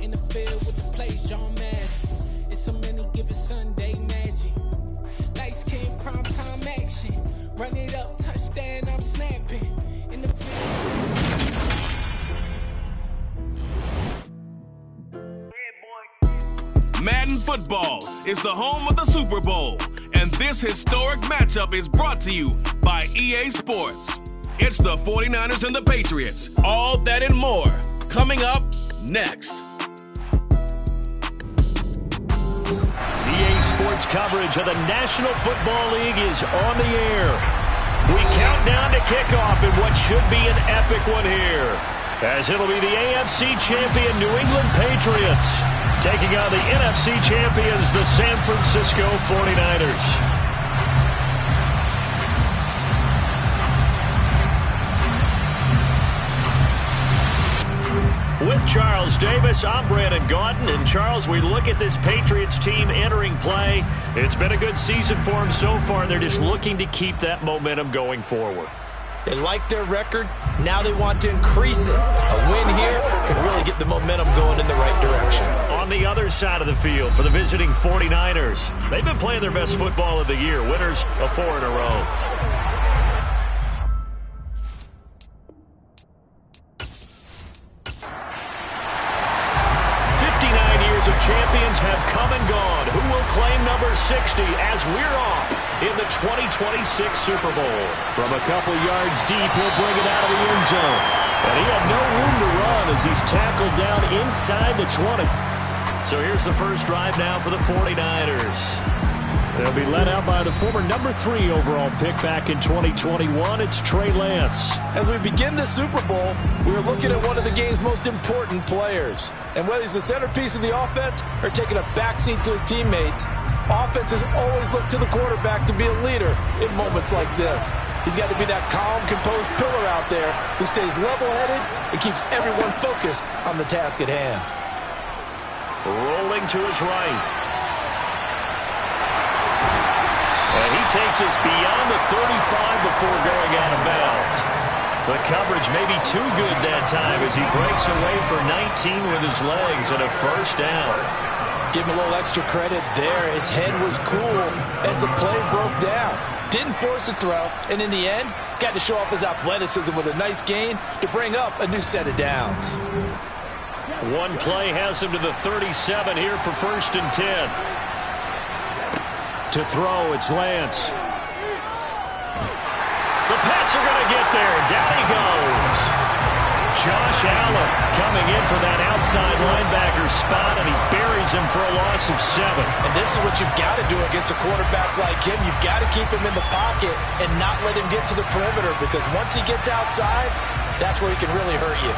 in the field with the plays, John Madden. It's so many given Sunday magic. Lights came prime time action. Run it up, touchdown, I'm snapping. In the field. Madden Football is the home of the Super Bowl, and this historic matchup is brought to you by EA Sports. It's the 49ers and the Patriots. All that and more coming up next. EA Sports coverage of the National Football League is on the air. We count down to kickoff in what should be an epic one here, as it'll be the AFC champion New England Patriots taking on the NFC champions, the San Francisco 49ers. With Charles Davis, I'm Brandon Gaudin. And Charles, we look at this Patriots team entering play. It's been a good season for them so far, and they're just looking to keep that momentum going forward. They like their record. Now they want to increase it. A win here could really get the momentum going in the right direction. On the other side of the field for the visiting 49ers, they've been playing their best football of the year. Winners of 4 in a row. Champions have come and gone. Who will claim number 60 as we're off in the 2026 Super Bowl? From a couple yards deep, he'll bring it out of the end zone. And he had no room to run as he's tackled down inside the 20. So here's the first drive now for the 49ers. They'll be led out by the former number 3 overall pick back in 2021. It's Trey Lance. As we begin the Super Bowl, we're looking at one of the game's most important players. And whether he's the centerpiece of the offense or taking a backseat to his teammates, offenses always look to the quarterback to be a leader in moments like this. He's got to be that calm, composed pillar out there who stays level-headed and keeps everyone focused on the task at hand. Rolling to his right. And he takes us beyond the 35 before going out of bounds. The coverage may be too good that time as he breaks away for 19 with his legs and a first down. Give him a little extra credit there. His head was cool as the play broke down. Didn't force a throw, and in the end, got to show off his athleticism with a nice gain to bring up a new set of downs. One play has him to the 37 here for 1st and 10. To throw, it's Lance. The Pats are going to get there. Down he goes. Josh Allen coming in for that outside linebacker spot, and he buries him for a loss of 7. And this is what you've got to do against a quarterback like him. You've got to keep him in the pocket and not let him get to the perimeter, because once he gets outside, that's where he can really hurt you.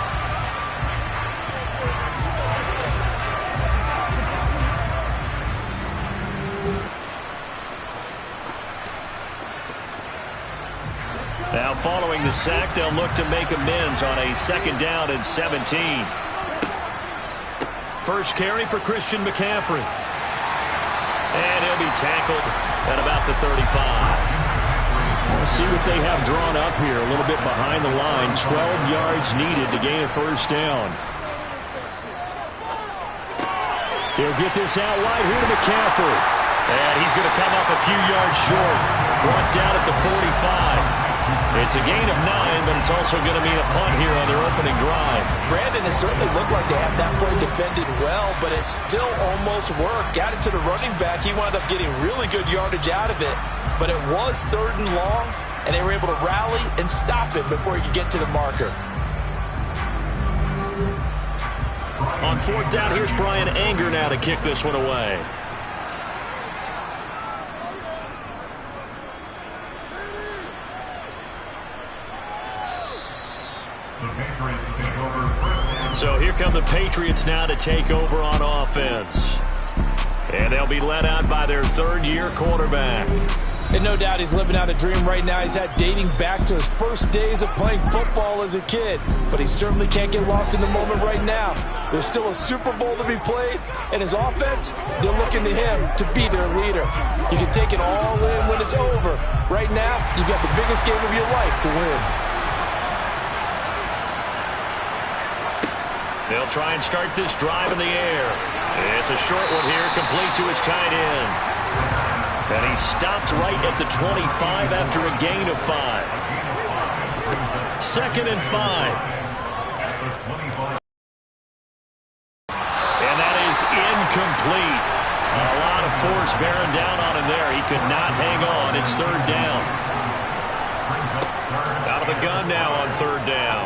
Now following the sack, they'll look to make amends on a 2nd down and 17. First carry for Christian McCaffrey. And he'll be tackled at about the 35. We'll see what they have drawn up here. A little bit behind the line. 12 yards needed to gain a first down. He'll get this out wide here to McCaffrey. And he's going to come up a few yards short. Brought down at the 45. It's a gain of 9, but it's also going to mean a punt here on their opening drive. Brandon, it certainly looked like they had that play defended well, but it still almost worked. Got it to the running back. He wound up getting really good yardage out of it, but it was 3rd and long, and they were able to rally and stop it before he could get to the marker. On 4th down, here's Brian Anger now to kick this one away. So here come the Patriots now to take over on offense. And they'll be led out by their 3rd-year quarterback. And no doubt he's living out a dream right now. He's had dating back to his first days of playing football as a kid. But he certainly can't get lost in the moment right now. There's still a Super Bowl to be played, and his offense, they're looking to him to be their leader. You can take it all in when it's over. Right now, you've got the biggest game of your life to win. They'll try and start this drive in the air. It's a short one here, complete to his tight end. And he stopped right at the 25 after a gain of 5. 2nd and 5. And that is incomplete. A lot of force bearing down on him there. He could not hang on. It's 3rd down. Out of the gun now on 3rd down.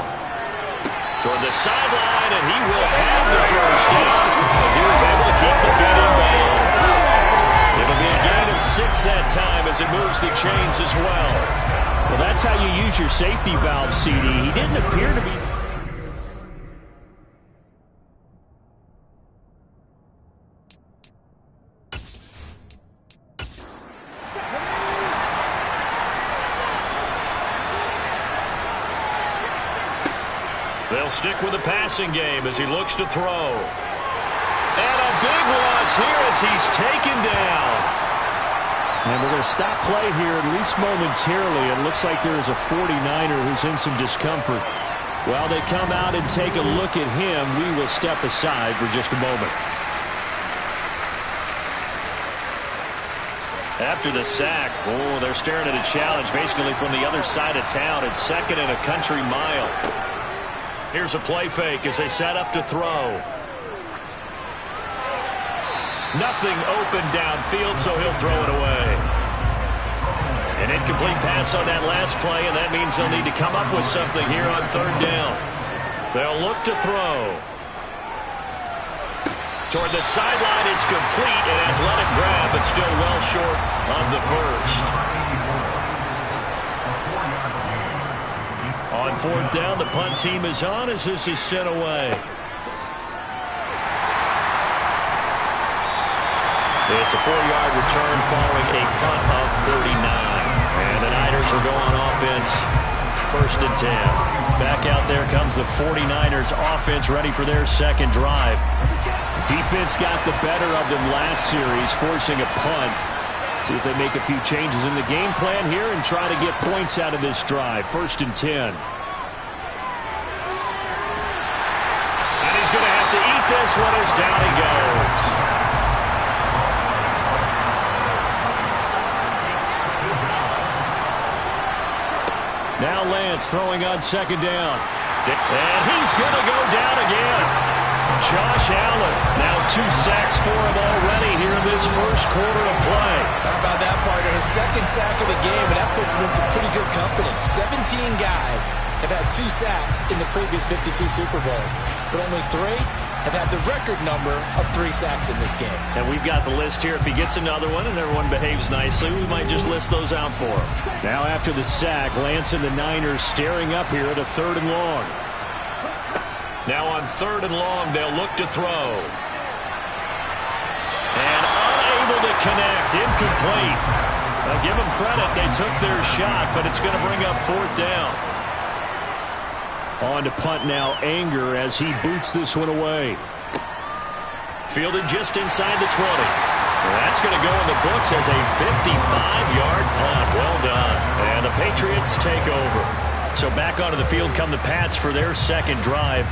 Toward the sideline, and he will have the first down as he was able to keep the feet in bounds. It'll be a gain of 6 that time as it moves the chains as well. Well, that's how you use your safety valve, CD. He didn't appear to be... They'll stick with the passing game as he looks to throw. And a big loss here as he's taken down. And we're going to stop play here, at least momentarily. It looks like there is a 49er who's in some discomfort. While they come out and take a look at him, we will step aside for just a moment. After the sack, they're staring at a challenge basically from the other side of town. It's 2nd and a country mile. Here's a play fake as they set up to throw. Nothing open downfield, so he'll throw it away. An incomplete pass on that last play, and that means they'll need to come up with something here on 3rd down. They'll look to throw. Toward the sideline, it's complete. An athletic grab, but still well short of the first. On 4th down, the punt team is on as this is sent away. It's a 4-yard return following a punt of 39. And the Niners will go on offense, 1st and 10. Back out there comes the 49ers offense ready for their 2nd drive. Defense got the better of them last series, forcing a punt. See if they make a few changes in the game plan here and try to get points out of this drive. 1st and 10. And he's going to have to eat this one as down he goes. Now Lance throwing on 2nd down. And he's going to go down again. Josh Allen, now 2 sacks for him already here in this 1st quarter of play. How about that, partner? His 2nd sack of the game, and that puts him in some pretty good company. 17 guys have had 2 sacks in the previous 52 Super Bowls, but only 3 have had the record number of 3 sacks in this game. And we've got the list here. If he gets another one and everyone behaves nicely, we might just list those out for him. Now after the sack, Lance and the Niners staring up here at a 3rd and long. Now on 3rd and long, they'll look to throw. And unable to connect. Incomplete. Now give them credit. They took their shot, but it's going to bring up 4th down. On to punt now, Anger as he boots this one away. Fielded just inside the 20. That's going to go in the books as a 55-yard punt. Well done. And the Patriots take over. So back onto the field come the Pats for their 2nd drive.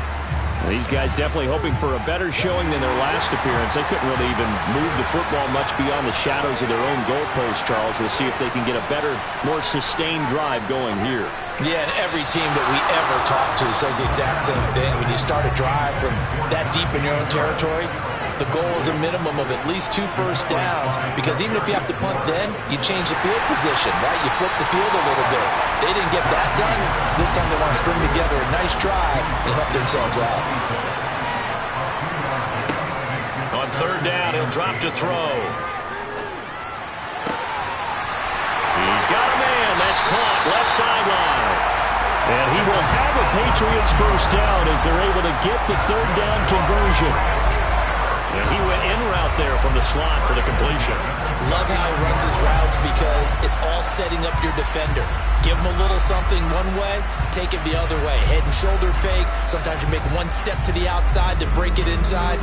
These guys definitely hoping for a better showing than their last appearance. They couldn't really even move the football much beyond the shadows of their own goalpost, Charles. We'll see if they can get a better, more sustained drive going here. Yeah, and every team that we ever talk to says the exact same thing. When you start a drive from that deep in your own territory, the goal is a minimum of at least 2 first downs, because even if you have to punt then, you change the field position, right? You flip the field a little bit. They didn't get that done. This time they want to string together a nice drive and help themselves out. On 3rd down, he'll drop to throw. He's got a man. That's caught. Left sideline. And he will have a Patriots first down as they're able to get the 3rd down conversion. And he went in route there from the slot for the completion. Love how he runs his routes because it's all setting up your defender. Give him a little something one way, take it the other way. Head and shoulder fake. Sometimes you make one step to the outside to break it inside.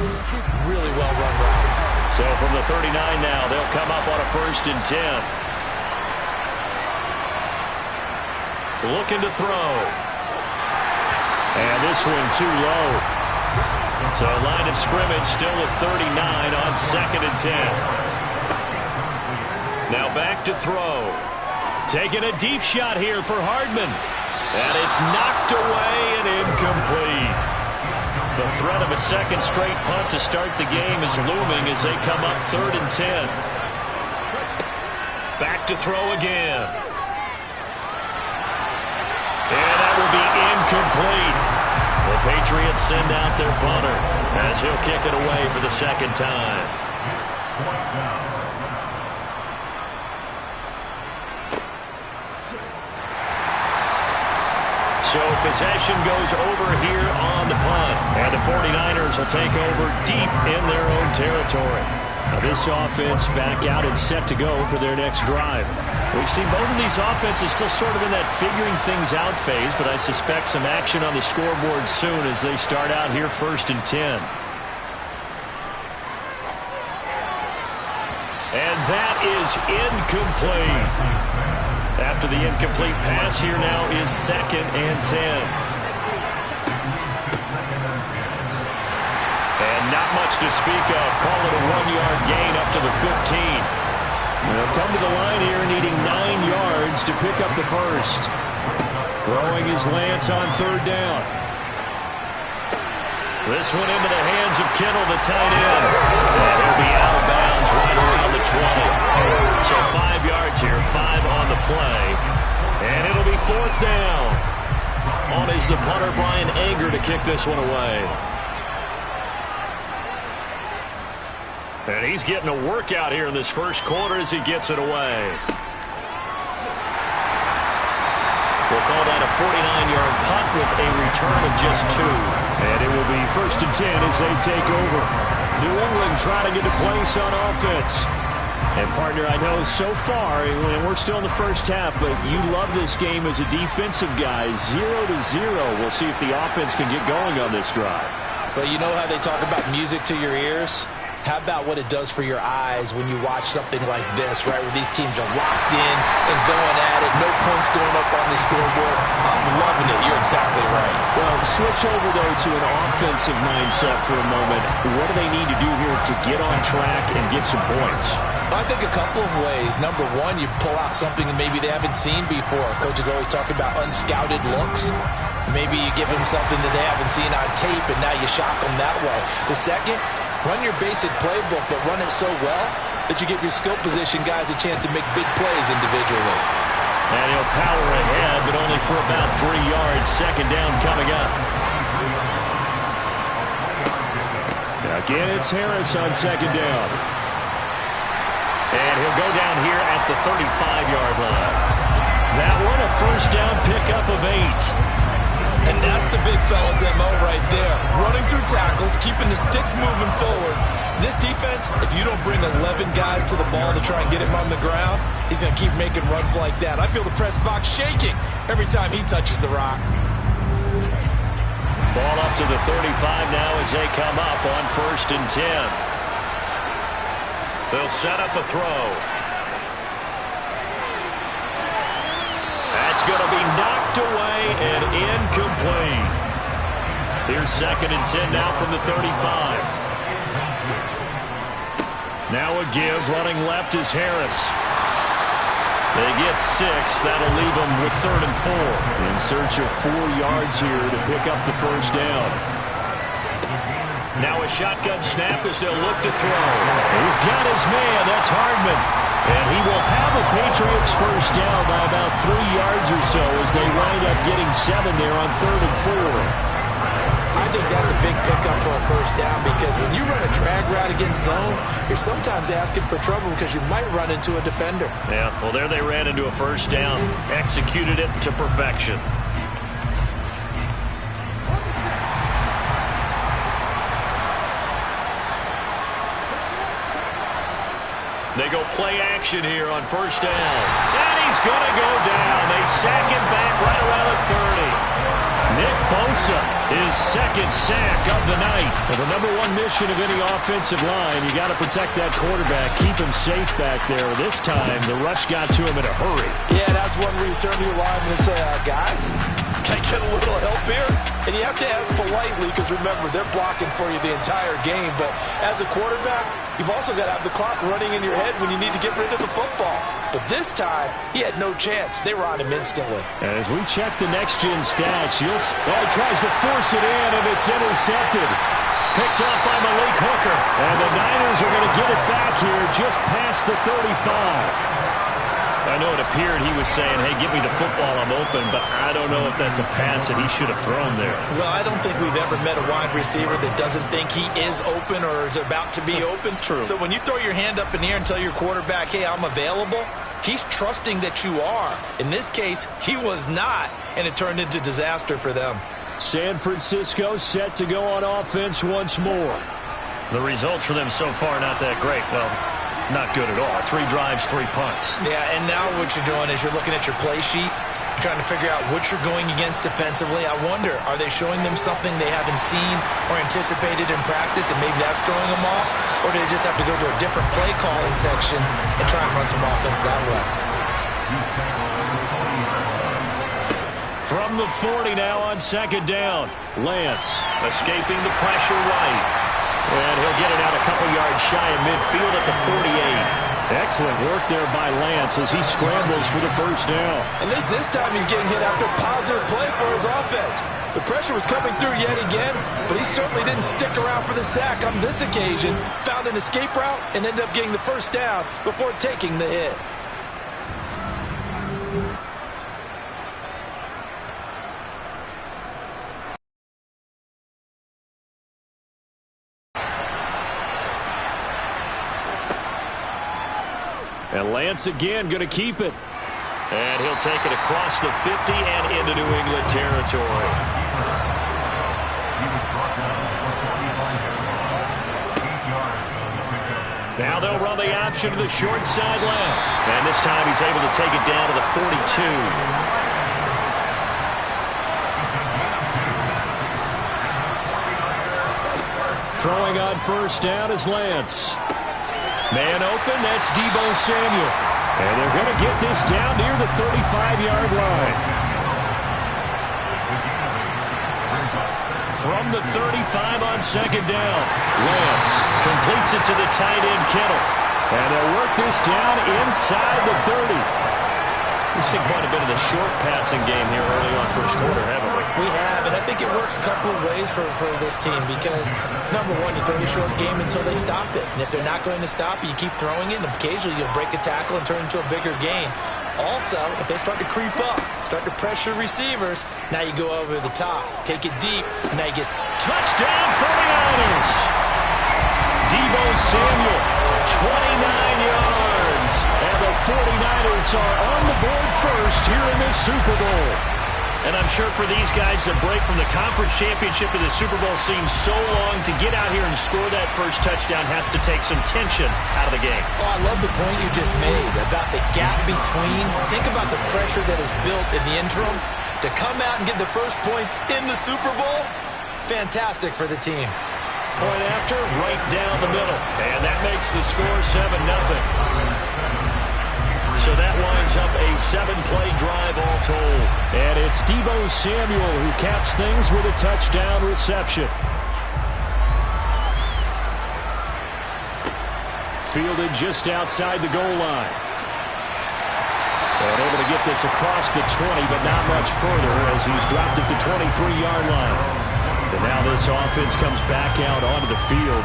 Really well run route. So from the 39 now, they'll come up on a 1st and 10. Looking to throw. And this one too low. So line of scrimmage still with 39 on 2nd and 10. Now back to throw. Taking a deep shot here for Hardman. And it's knocked away and incomplete. The threat of a second straight punt to start the game is looming as they come up 3rd and 10. Back to throw again. And that will be incomplete. The Patriots send out their punter as he'll kick it away for the second time. So possession goes over here on the punt. And the 49ers will take over deep in their own territory. Now this offense back out and set to go for their next drive. We've seen both of these offenses still sort of in that figuring things out phase, but I suspect some action on the scoreboard soon as they start out here 1st and 10. And that is incomplete. After the incomplete pass, here now is 2nd and 10. And not much to speak of. Call it a 1-yard gain up to the 15. They'll come to the line here needing 9 yards to pick up the first. Throwing his Lance on 3rd down. This one into the hands of Kittle, the tight end. And he'll be out of bounds right around the 20. So 5 yards here, 5 on the play. And it'll be 4th down. On is the punter, Brian Anger, to kick this one away. And he's getting a workout here in this first quarter as he gets it away. We'll call that a 49-yard punt with a return of just 2. And it will be 1st and 10 as they take over. New England trying to get a place on offense. And, partner, I know so far, and we're still in the first half, but you love this game as a defensive guy. 0-0. We'll see if the offense can get going on this drive. But you know how they talk about music to your ears? How about what it does for your eyes when you watch something like this, right, where these teams are locked in and going at it, no points going up on the scoreboard. I'm loving it. You're exactly right. Well, switch over, though, to an offensive mindset for a moment. What do they need to do here to get on track and get some points? I think a couple of ways. Number one, you pull out something that maybe they haven't seen before. Coaches always talk about unscouted looks. Maybe you give them something that they haven't seen on tape, and now you shock them that way. The second, run your basic playbook, but run it so well that you give your skill position guys a chance to make big plays individually. And he'll power ahead, but only for about 3 yards. 2nd down coming up. Again, it's Harris on 2nd down. And he'll go down here at the 35-yard line. That one, a 1st down pickup of 8. And that's the big fella's MO right there. Running through tackles, keeping the sticks moving forward. This defense, if you don't bring 11 guys to the ball to try and get him on the ground, he's going to keep making runs like that. I feel the press box shaking every time he touches the rock. Ball up to the 35 now as they come up on 1st and 10. They'll set up a throw. That's going to be knocked away and incomplete. Here's 2nd and 10 now from the 35. Now a give. Running left is Harris. They get 6. That'll leave them with 3rd and 4. In search of 4 yards here to pick up the 1st down. Now a shotgun snap as they'll look to throw. He's got his man. That's Hardman. And he will have a Patriots 1st down by about 3 yards or so as they wind up getting 7 there on 3rd and 4. I think that's a big pickup for a 1st down because when you run a drag route against zone, you're sometimes asking for trouble because you might run into a defender. Yeah, well, there they ran into a 1st down, executed it to perfection. They go play action here on 1st down. And he's going to go down. They sack him back right around the 30. Nick Bosa, his second sack of the night. Well, the number one mission of any offensive line, you got to protect that quarterback, keep him safe back there. This time, the rush got to him in a hurry. Yeah, that's one where you turn to your lineman and say, guys, can I get a little help here? And you have to ask politely because, remember, they're blocking for you the entire game. But as a quarterback, you've also got to have the clock running in your head when you need to get rid of the football. But this time, he had no chance. They were on him instantly. As we check the next-gen stats, he tries to force it in, and it's intercepted. Picked off by Malik Hooker. And the Niners are going to get it back here just past the 35. I know it appeared he was saying, hey, give me the football, I'm open, but I don't know if that's a pass that he should have thrown there. Well, I don't think we've ever met a wide receiver that doesn't think he is open or is about to be open. True. So when you throw your hand up in the air and tell your quarterback, hey, I'm available, he's trusting that you are. In this case, he was not, and it turned into disaster for them. San Francisco set to go on offense once more. The results for them so far not that great. Well, not good at all. 3 drives, 3 punts. Yeah, and now what you're doing is you're looking at your play sheet, you're trying to figure out what you're going against defensively. I wonder, are they showing them something they haven't seen or anticipated in practice, and maybe that's throwing them off? Or do they just have to go to a different play calling section and try and run some offense that way? From the 40 now on second down. Lance escaping the pressure right. And he'll get it out a couple yards shy of midfield at the 48. Excellent work there by Lance as he scrambles for the first down. At least this time he's getting hit after positive play for his offense. The pressure was coming through yet again, but he certainly didn't stick around for the sack on this occasion. Found an escape route and ended up getting the first down before taking the hit. And Lance again going to keep it. And he'll take it across the 50 and into New England territory. Now they'll run the option to the short side left. And this time he's able to take it down to the 42. Throwing on first down is Lance. Man open, that's Deebo Samuel. And they're going to get this down near the 35-yard line. From the 35 on second down, Lance completes it to the tight end Kittle. And they'll work this down inside the 30. We've seen quite a bit of the short passing game here early on first quarter, haven't we? We have, and I think it works a couple of ways for this team because, number one, you throw the short game until they stop it. And if they're not going to stop it, you keep throwing it, and occasionally you'll break a tackle and turn it into a bigger gain. Also, if they start to creep up, start to pressure receivers, now you go over the top, take it deep, and now you get touchdown 49ers. Deebo Samuel, 29 yards. And the 49ers are on the board first here in this Super Bowl. And I'm sure for these guys, the break from the conference championship to the Super Bowl seems so long. To get out here and score that first touchdown has to take some tension out of the game. Oh, I love the point you just made about the gap between. Think about the pressure that is built in the interim. To come out and get the first points in the Super Bowl, fantastic for the team. Point after, right down the middle. And that makes the score 7-0. So that winds up a 7-play drive all told. And it's Deebo Samuel who caps things with a touchdown reception. Fielded just outside the goal line. And able to get this across the 20, but not much further as he's dropped it to 23-yard line. And now this offense comes back out onto the field.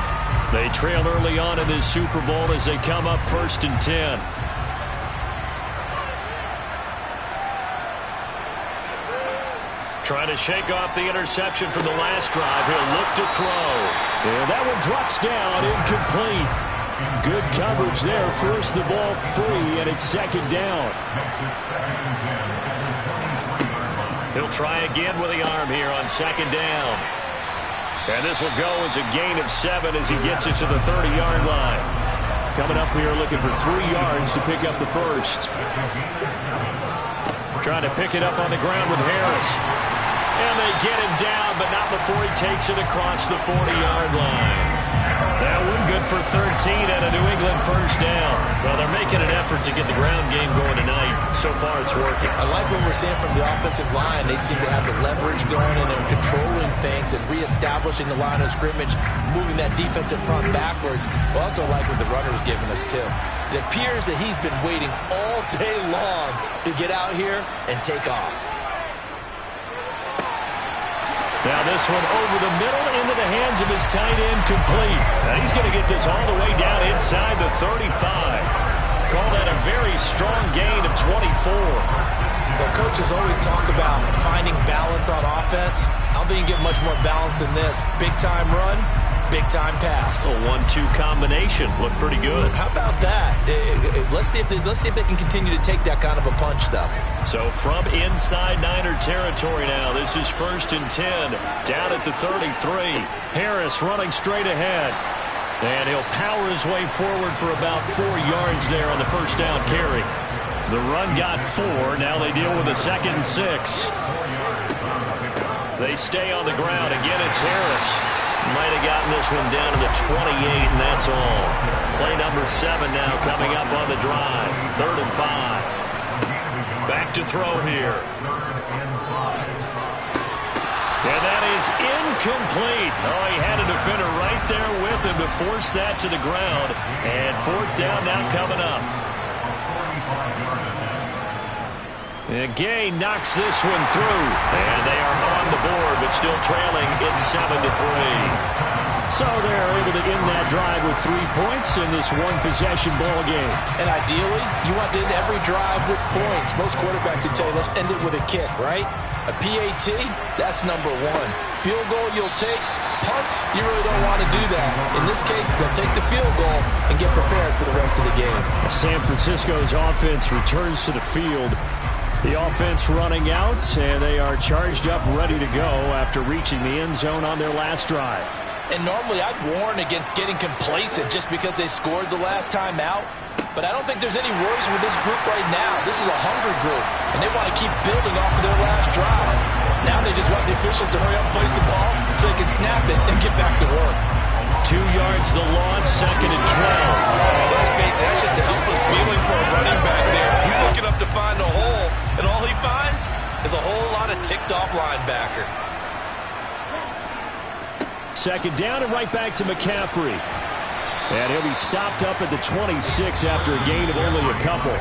They trail early on in this Super Bowl as they come up 1st and 10. Trying to shake off the interception from the last drive. He'll look to throw. And that one drops down, incomplete. Good coverage there. Forced the ball free, and it's second down. He'll try again with the arm here on second down. And this will go as a gain of 7 as he gets it to the 30-yard line. Coming up here looking for 3 yards to pick up the first. Trying to pick it up on the ground with Harris. And they get him down, but not before he takes it across the 40-yard line. That one good for 13 and a New England first down. Well, they're making an effort to get the ground game going tonight. So far, it's working. I like what we're seeing from the offensive line. They seem to have the leverage going, and they're controlling things and reestablishing the line of scrimmage, moving that defensive front backwards. I also like what the runner's giving us, too. It appears that he's been waiting all day long to get out here and take off. Now this one over the middle into the hands of his tight end, complete. Now he's going to get this all the way down inside the 35. Call that a very strong gain of 24. Well, coaches always talk about finding balance on offense. I don't think you get much more balance than this. Big-time run, big-time pass. A 1-2 combination. Looked pretty good. How about that? Let's see if they can continue to take that kind of a punch, though. So from inside Niner territory now, this is 1st and 10, down at the 33. Harris running straight ahead. And he'll power his way forward for about 4 yards there on the first down carry. The run got 4. Now they deal with a 2nd and 6. They stay on the ground. Again, it's Harris. Might have gotten this one down to the 28, and that's all. Play number 7 now coming up on the drive. 3rd and 5. Back to throw here. And that is incomplete. Oh, he had a defender right there with him to force that to the ground. And 4th down now coming up. And Gay knocks this one through. And they are on the board, but still trailing. It's 7-3. So they're able to end that drive with 3 points in this one-possession ball game. And ideally, you want to end every drive with points. Most quarterbacks would tell you, let's end it with a kick, right? A PAT, that's number 1. Field goal you'll take. Punts, you really don't want to do that. In this case, they'll take the field goal and get prepared for the rest of the game. San Francisco's offense returns to the field. The offense running out, and they are charged up, ready to go after reaching the end zone on their last drive. And normally I'd warn against getting complacent just because they scored the last time out. But I don't think there's any worries with this group right now. This is a hungry group, and they want to keep building off of their last drive. Now they just want the officials to hurry up and place the ball so they can snap it and get back to work. 2 yards the loss, 2nd and 12. Let's face it, that's just a helpless feeling for a running back there. He's looking up to find a hole, and all he finds is a whole lot of ticked-off linebacker. 2nd down and right back to McCaffrey. And he'll be stopped up at the 26 after a gain of only a couple.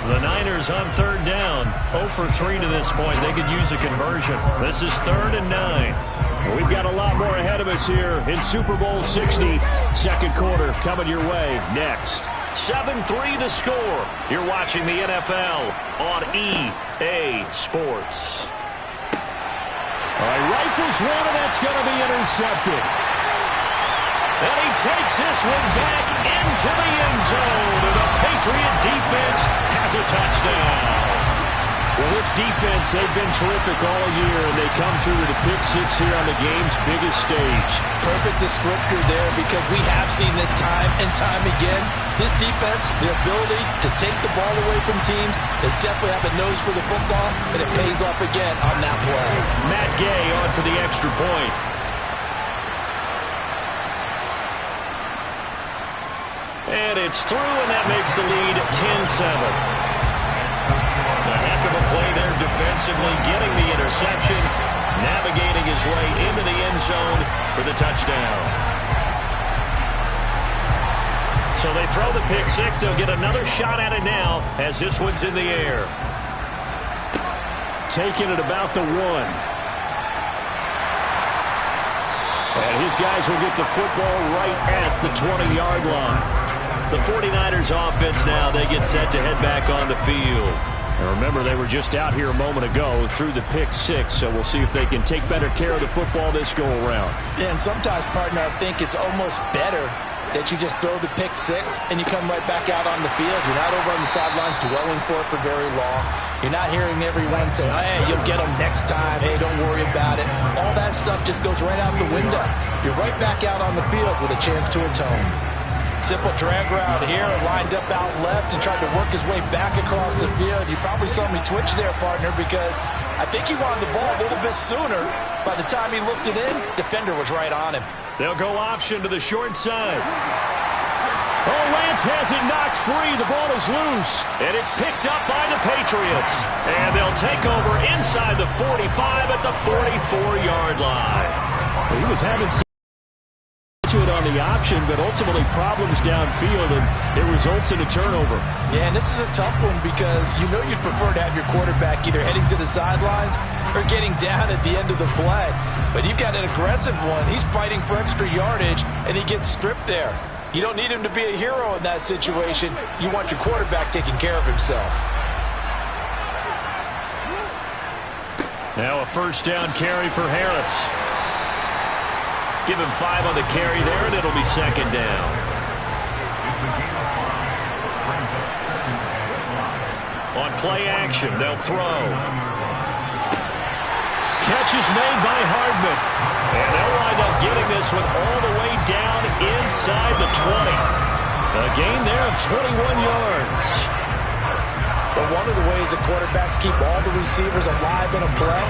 The Niners on 3rd down. 0 for 3 to this point. They could use a conversion. This is 3rd and 9. We've got a lot more ahead of us here in Super Bowl 60. 2nd quarter coming your way next. 7-3 the score. You're watching the NFL on EA Sports. All right, rifles one, and that's going to be intercepted. And he takes this one back into the end zone. And the Patriot defense has a touchdown. Well, this defense, they've been terrific all year, and they come through with a pick 6 here on the game's biggest stage. Perfect descriptor there, because we have seen this time and time again. This defense, the ability to take the ball away from teams, they definitely have a nose for the football, and it pays off again on that play. Matt Gay on for the extra point. And it's through, and that makes the lead 10-7. A heck of a play there defensively, getting the interception, navigating his way into the end zone for the touchdown. So they throw the pick 6. They'll get another shot at it now as this one's in the air. Taking it about the 1. And his guys will get the football right at the 20-yard line. The 49ers offense now, they get set to head back on the field. And remember, they were just out here a moment ago through the pick 6, so we'll see if they can take better care of the football this go-around. Yeah, and sometimes, partner, I think it's almost better that you just throw the pick 6 and you come right back out on the field. You're not over on the sidelines dwelling for it for very long. You're not hearing everyone say, hey, you'll get them next time. Hey, don't worry about it. All that stuff just goes right out the window. You're right back out on the field with a chance to atone. Simple drag route here, lined up out left and tried to work his way back across the field. You probably saw me twitch there, partner, because I think he wanted the ball a little bit sooner. By the time he looked it in, defender was right on him. They'll go option to the short side. Oh, Lance has it knocked free. The ball is loose. And it's picked up by the Patriots. And they'll take over inside the 45 at the 44-yard line. He was having to it on the option, but ultimately problems downfield, and it results in a turnover. Yeah, and this is a tough one because you know you'd prefer to have your quarterback either heading to the sidelines or getting down at the end of the play. But you've got an aggressive one. He's fighting for extra yardage, and he gets stripped there. You don't need him to be a hero in that situation. You want your quarterback taking care of himself. Now a first down carry for Harris. Give him 5 on the carry there, and it'll be second down. On play action, they'll throw. Catch is made by Hardman. And they'll wind up getting this one all the way down inside the 20. A gain there of 21 yards. But one of the ways that quarterbacks keep all the receivers alive in a play,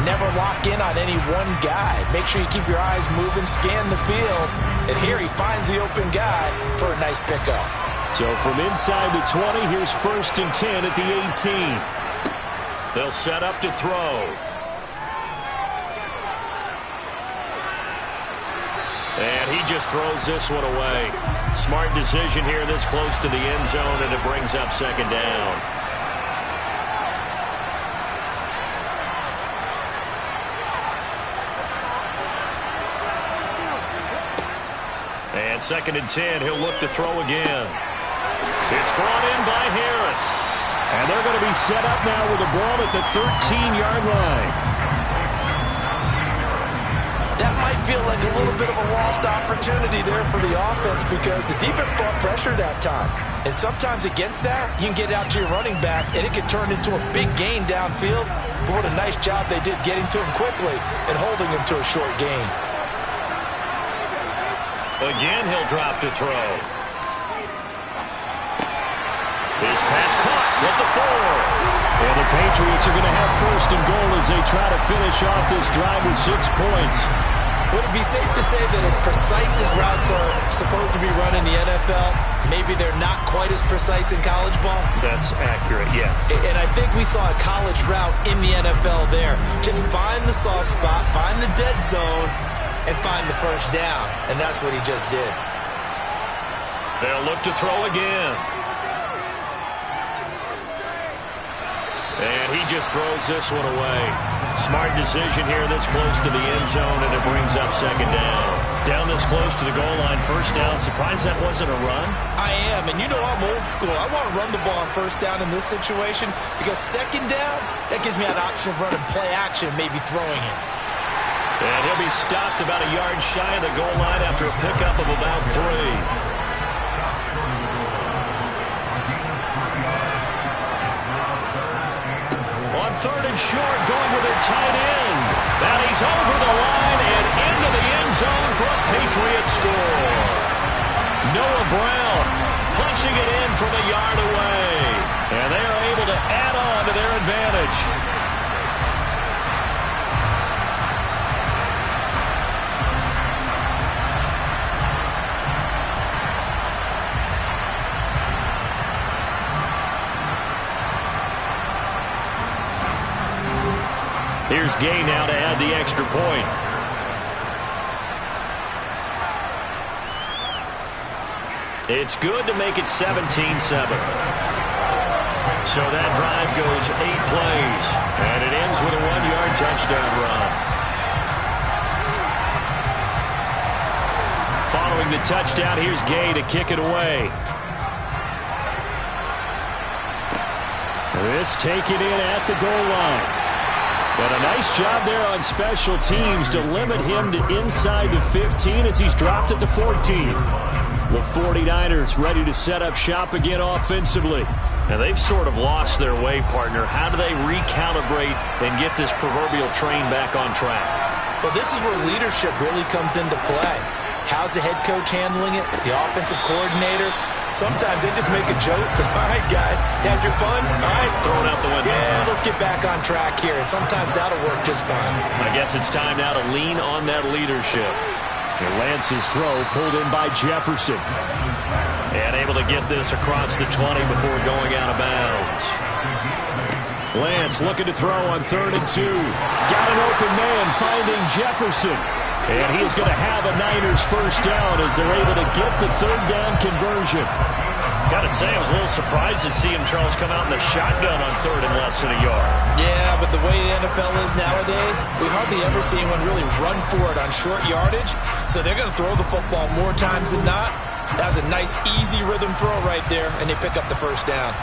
never lock in on any one guy. Make sure you keep your eyes moving, scan the field. And here he finds the open guy for a nice pickup. So from inside the 20, here's 1st and 10 at the 18. They'll set up to throw. And he just throws this one away. Smart decision here this close to the end zone, and it brings up second down. And 2nd and 10, he'll look to throw again. It's brought in by Harris. And they're going to be set up now with the ball at the 13-yard line. That might feel like a little bit of a lost opportunity there for the offense because the defense brought pressure that time. And sometimes against that, you can get out to your running back, and it can turn into a big gain downfield. But what a nice job they did getting to him quickly and holding him to a short gain. Again, he'll drop to throw. His pass caught with the 4. And the Patriots are going to have 1st and goal as they try to finish off this drive with 6 points. Would it be safe to say that as precise as routes are supposed to be run in the NFL, maybe they're not quite as precise in college ball? That's accurate, yeah. And I think we saw a college route in the NFL there. Just find the soft spot, find the dead zone, and find the first down. And that's what he just did. They'll look to throw again. And he just throws this one away. Smart decision here this close to the end zone, and it brings up second down. Down this close to the goal line, first down. Surprised that wasn't a run? I am, and you know I'm old school. I want to run the ball on first down in this situation because second down, that gives me an option of running play action, maybe throwing it. And he'll be stopped about a yard shy of the goal line after a pickup of about 3. On 3rd and short, going with their tight end. And he's over the line and into the end zone for a Patriot score. Noah Brown punching it in from a yard away. And they are able to add on to their advantage. Here's Gay now to add the extra point. It's good to make it 17-7. So that drive goes 8 plays, and it ends with a 1-yard touchdown run. Following the touchdown, here's Gay to kick it away. This taken in at the goal line. And a nice job there on special teams to limit him to inside the 15 as he's dropped at the 14. The 49ers ready to set up shop again offensively. And they've sort of lost their way, partner. How do they recalibrate and get this proverbial train back on track? Well, this is where leadership really comes into play. How's the head coach handling it? The offensive coordinator? Sometimes they just make a joke. All right, guys, you had your fun? All right. Throw it out the window. Yeah, let's get back on track here. And sometimes that'll work just fine. I guess it's time now to lean on that leadership. And Lance's throw pulled in by Jefferson. And able to get this across the 20 before going out of bounds. Lance looking to throw on 3rd and 2. Got an open man finding Jefferson. And he's going to have a Niners first down as they're able to get the 3rd down conversion. Got to say, I was a little surprised to see him, Charles, come out in the shotgun on 3rd and less than a yard. Yeah, but the way the NFL is nowadays, we hardly ever see anyone really run for it on short yardage. So they're going to throw the football more times than not. That was a nice, easy rhythm throw right there, and they pick up the first down.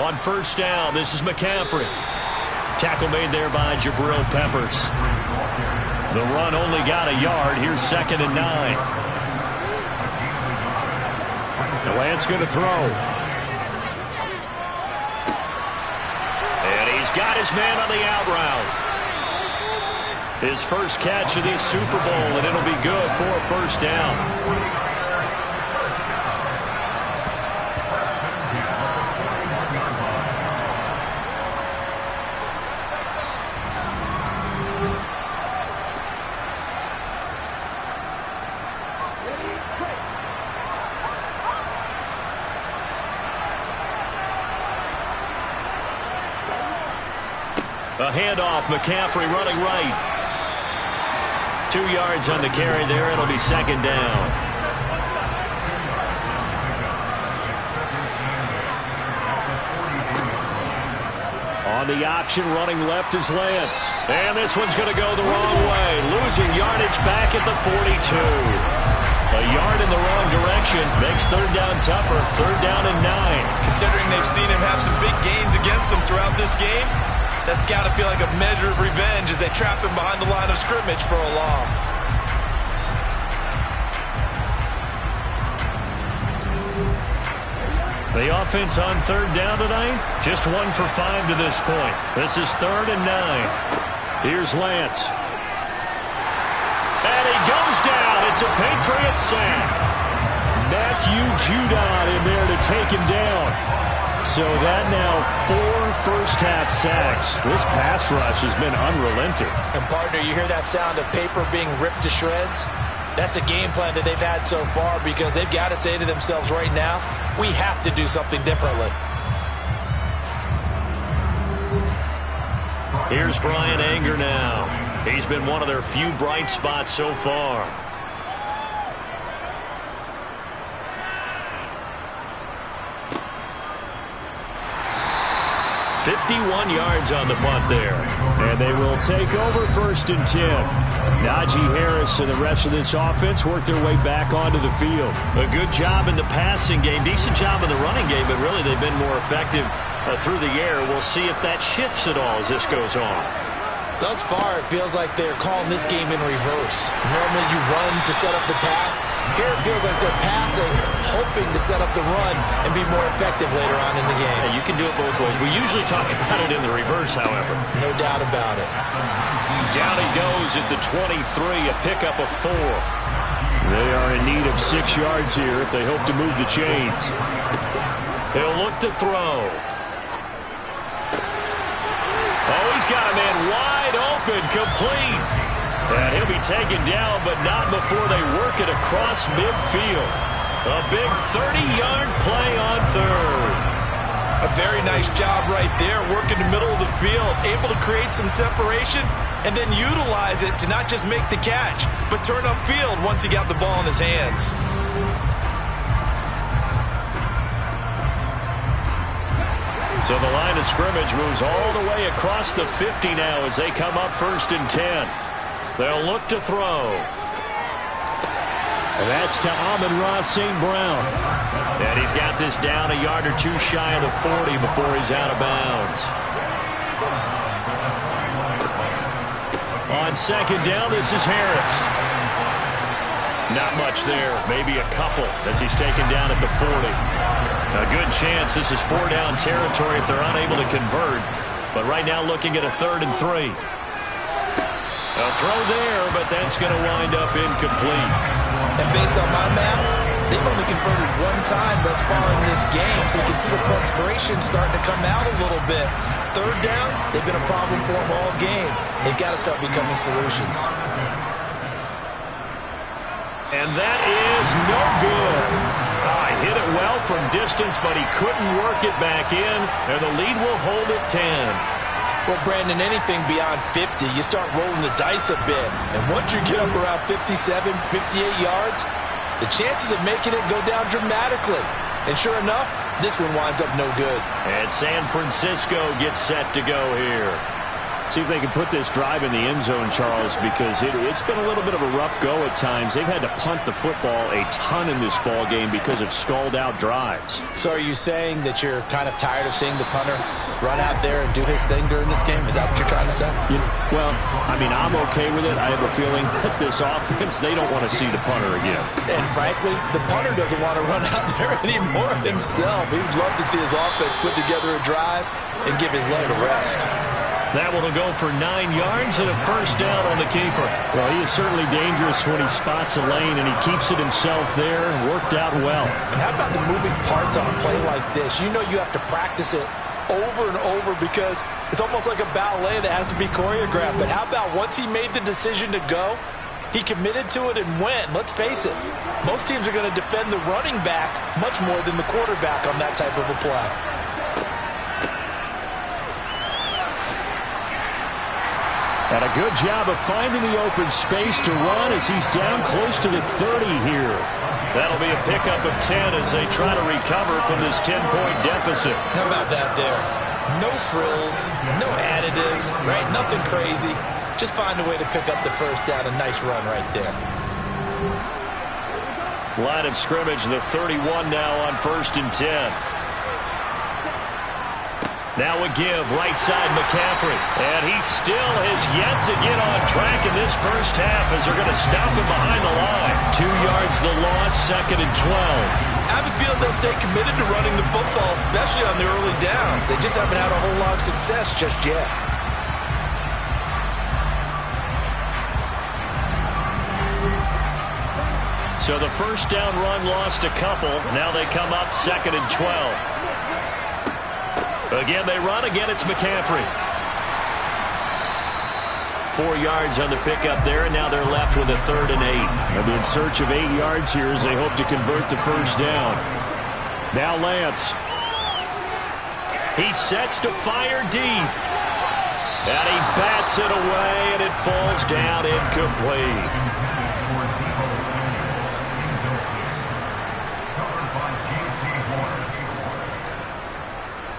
On first down, this is McCaffrey. Tackle made there by Jabril Peppers. The run only got a yard. Here's 2nd and 9. Lance going to throw. And he's got his man on the out route. His first catch of this Super Bowl, and it'll be good for a first down. A handoff, McCaffrey running right. 2 yards on the carry there. It'll be 2nd down. On the option, running left is Lance. And this one's going to go the wrong way. Losing yardage back at the 42. A yard in the wrong direction makes 3rd down tougher. 3rd down and 9. Considering they've seen him have some big gains against them throughout this game, that's got to feel like a measure of revenge as they trap him behind the line of scrimmage for a loss. The offense on 3rd down tonight, just 1 for 5 to this point. This is 3rd and 9. Here's Lance. And he goes down. It's a Patriot sack. Matthew Judon in there to take him down. So that now 4 first-half sacks. This pass rush has been unrelenting. And, partner, you hear that sound of paper being ripped to shreds? That's a game plan that they've had so far because they've got to say to themselves right now, we have to do something differently. Here's Brian Anger now. He's been one of their few bright spots so far. 51 yards on the punt there. And they will take over 1st and 10. Najee Harris and the rest of this offense work their way back onto the field. A good job in the passing game, decent job in the running game, but really they've been more effective through the air. We'll see if that shifts at all as this goes on. Thus far, it feels like they're calling this game in reverse. Normally you run to set up the pass. Here it feels like they're passing, hoping to set up the run and be more effective later on in the game. Yeah, you can do it both ways. We usually talk about it in the reverse, however. No doubt about it. Down he goes at the 23, a pickup of 4. They are in need of 6 yards here if they hope to move the chains. He'll look to throw. Oh, he's got a man wide open, complete. And he'll be taken down, but not before they work it across midfield. A big 30-yard play on 3rd. A very nice job right there, working the middle of the field, able to create some separation, and then utilize it to not just make the catch, but turn upfield once he got the ball in his hands. So the line of scrimmage moves all the way across the 50 now as they come up 1st and 10. They'll look to throw. And that's to Amon-Ra St. Brown. And he's got this down a yard or 2 shy of the 40 before he's out of bounds. On 2nd down, this is Harris. Not much there, maybe a couple as he's taken down at the 40. A good chance this is 4-down territory if they're unable to convert. But right now looking at a 3rd and 3. A throw there, but that's going to wind up incomplete. And based on my math, they've only converted one time thus far in this game, so you can see the frustration starting to come out a little bit. Third downs, they've been a problem for them all game. They've got to start becoming solutions. And that is no good. Hit it well from distance, but he couldn't work it back in, and the lead will hold at 10. Well, Brandon, anything beyond 50, you start rolling the dice a bit. And once you get up around 57, 58 yards, the chances of making it go down dramatically. And sure enough, this one winds up no good. And San Francisco gets set to go here. See if they can put this drive in the end zone, Charles, because it's been a little bit of a rough go at times. They've had to punt the football a ton in this ball game because of stalled-out drives. So are you saying that you're kind of tired of seeing the punter run out there and do his thing during this game? Is that what you're trying to say? Well, I mean, I'm okay with it. I have a feeling that this offense, they don't want to see the punter again. And frankly, the punter doesn't want to run out there anymore himself. He'd love to see his offense put together a drive and give his leg a rest. That one will go for 9 yards and a first down on the keeper. Well, he is certainly dangerous when he spots a lane, and he keeps it himself there. Worked out well. And how about the moving parts on a play like this? You know you have to practice it over and over because it's almost like a ballet that has to be choreographed. But how about once he made the decision to go, he committed to it and went. Let's face it, most teams are going to defend the running back much more than the quarterback on that type of a play. And a good job of finding the open space to run as he's down close to the 30 here. That'll be a pickup of 10 as they try to recover from this 10-point deficit. How about that there? No frills, no additives, right? Nothing crazy. Just find a way to pick up the first down. A nice run right there. Line of scrimmage, the 31 now on 1st and 10. Now a give, right side McCaffrey. And he still has yet to get on track in this first half as they're going to stop him behind the line. 2 yards the loss, 2nd and 12. I have a feeling they'll stay committed to running the football, especially on the early downs. They just haven't had a whole lot of success just yet. So the first down run lost a couple. Now they come up 2nd and 12. Again, they run. Again, it's McCaffrey. 4 yards on the pickup there, and now they're left with a 3rd and 8. They'll be in search of 8 yards here as they hope to convert the first down. Now Lance. He sets to fire deep. And he bats it away, and it falls down incomplete.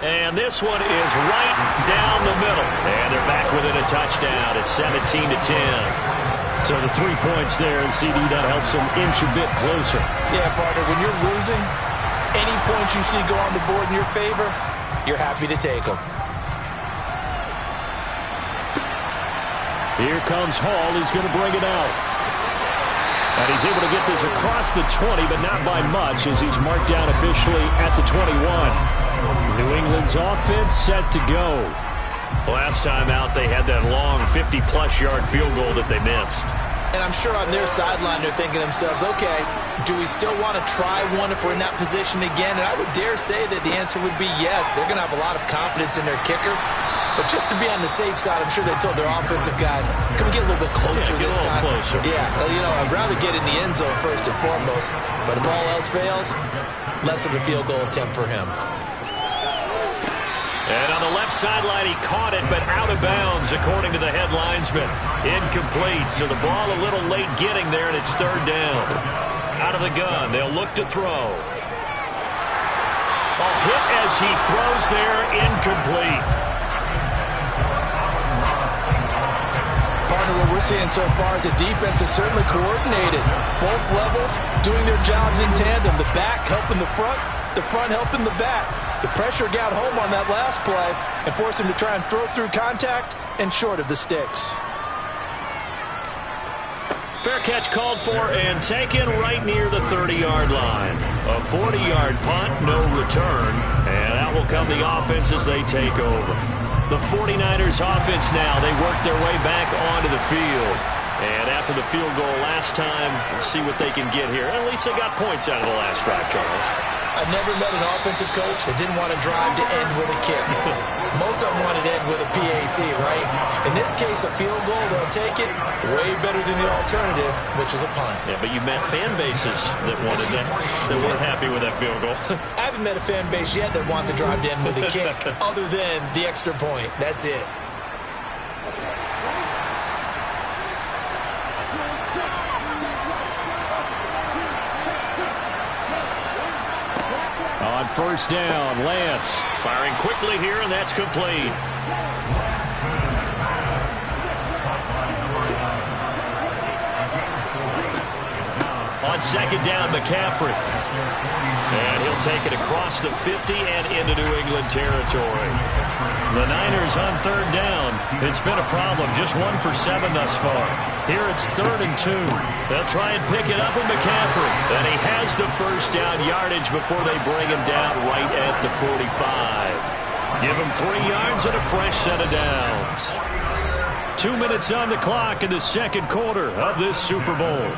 And this one is right down the middle. And they're back within a touchdown. It's 17-10. So the 3 points there, and CD, that helps them inch a bit closer. Yeah, partner, when you're losing, any points you see go on the board in your favor, you're happy to take them. Here comes Hall. He's going to bring it out. And he's able to get this across the 20, but not by much as he's marked down officially at the 21. New England's offense set to go. Last time out, they had that long 50-plus yard field goal that they missed. And I'm sure on their sideline, they're thinking to themselves, okay, do we still want to try one if we're in that position again? And I would dare say that the answer would be yes. They're going to have a lot of confidence in their kicker. But just to be on the safe side, I'm sure they told their offensive guys, can we get a little bit closer this time? Closer. Yeah, well, you know, I'd rather get in the end zone first and foremost. But if all else fails, less of a field goal attempt for him. And on the left sideline, he caught it, but out of bounds, according to the head linesman. Incomplete, so the ball a little late getting there, and it's 3rd down. Out of the gun, they'll look to throw. A hit as he throws there, incomplete. Partner, what we're seeing so far is the defense is certainly coordinated. Both levels doing their jobs in tandem. The back helping the front helping the back. The pressure got home on that last play and forced him to try and throw through contact and short of the sticks. Fair catch called for and taken right near the 30-yard line. A 40-yard punt, no return, and out will come the offense as they take over. The 49ers offense now. They work their way back onto the field. And after the field goal last time, we'll see what they can get here. At least they got points out of the last drive, Charles. I've never met an offensive coach that didn't want to drive to end with a kick. Most of them wanted to end with a PAT, right? In this case, a field goal, they'll take it way better than the alternative, which is a punt. Yeah, but you met fan bases that wanted that, that weren't happy with that field goal. I haven't met a fan base yet that wants to drive to end with a kick, other than the extra point. That's it. On first down, Lance firing quickly here, and that's complete. On second down, McCaffrey. And he'll take it across the 50 and into New England territory. The Niners on third down. It's been a problem. Just 1 for 7 thus far. Here it's 3rd and 2. They'll try and pick it up with McCaffrey. And he has the first down yardage before they bring him down right at the 45. Give him 3 yards and a fresh set of downs. 2 minutes on the clock in the second quarter of this Super Bowl.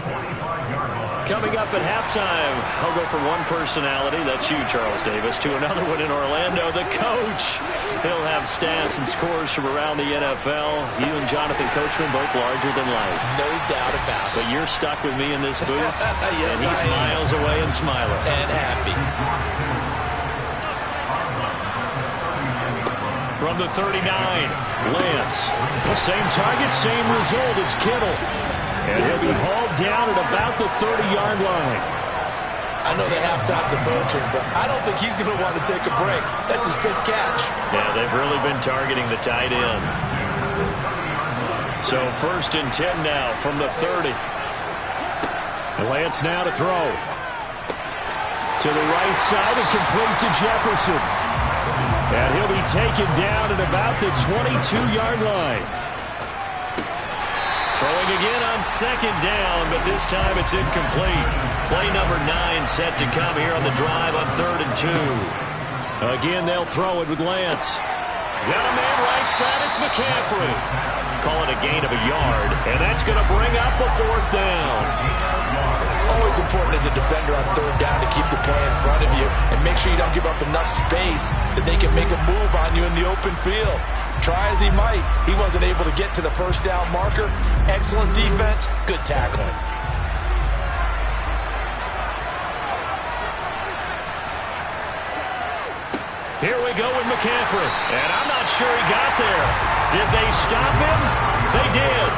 Coming up at halftime, I'll go from one personality, that's you, Charles Davis, to another one in Orlando, the coach. He'll have stats and scores from around the NFL. You and Jonathan Coachman both larger than life. No doubt about it. But you're stuck with me in this booth, yes, and he's miles away and smiling. And happy. From the 39, Lance. The same target, same result. It's Kittle. And he'll be hauled down at about the 30-yard line. I know the halftime's approaching, but I don't think he's going to want to take a break. That's his fifth catch. Yeah, they've really been targeting the tight end. So 1st and 10 now from the 30. Lance now to throw. To the right side and complete to Jefferson. And he'll be taken down at about the 22-yard line. Throwing again on second down, but this time it's incomplete. Play number 9 set to come here on the drive on 3rd and 2. Again, they'll throw it with Lance. Got a man right side, it's McCaffrey. Call it a gain of a yard, and that's going to bring up a 4th down. Always important as a defender on 3rd down to keep the play in front of you and make sure you don't give up enough space that they can make a move on you in the open field. Try as he might, he wasn't able to get to the first down marker. Excellent defense, good tackling. Here we go with McCaffrey, and I'm not sure he got there. Did they stop him? They did.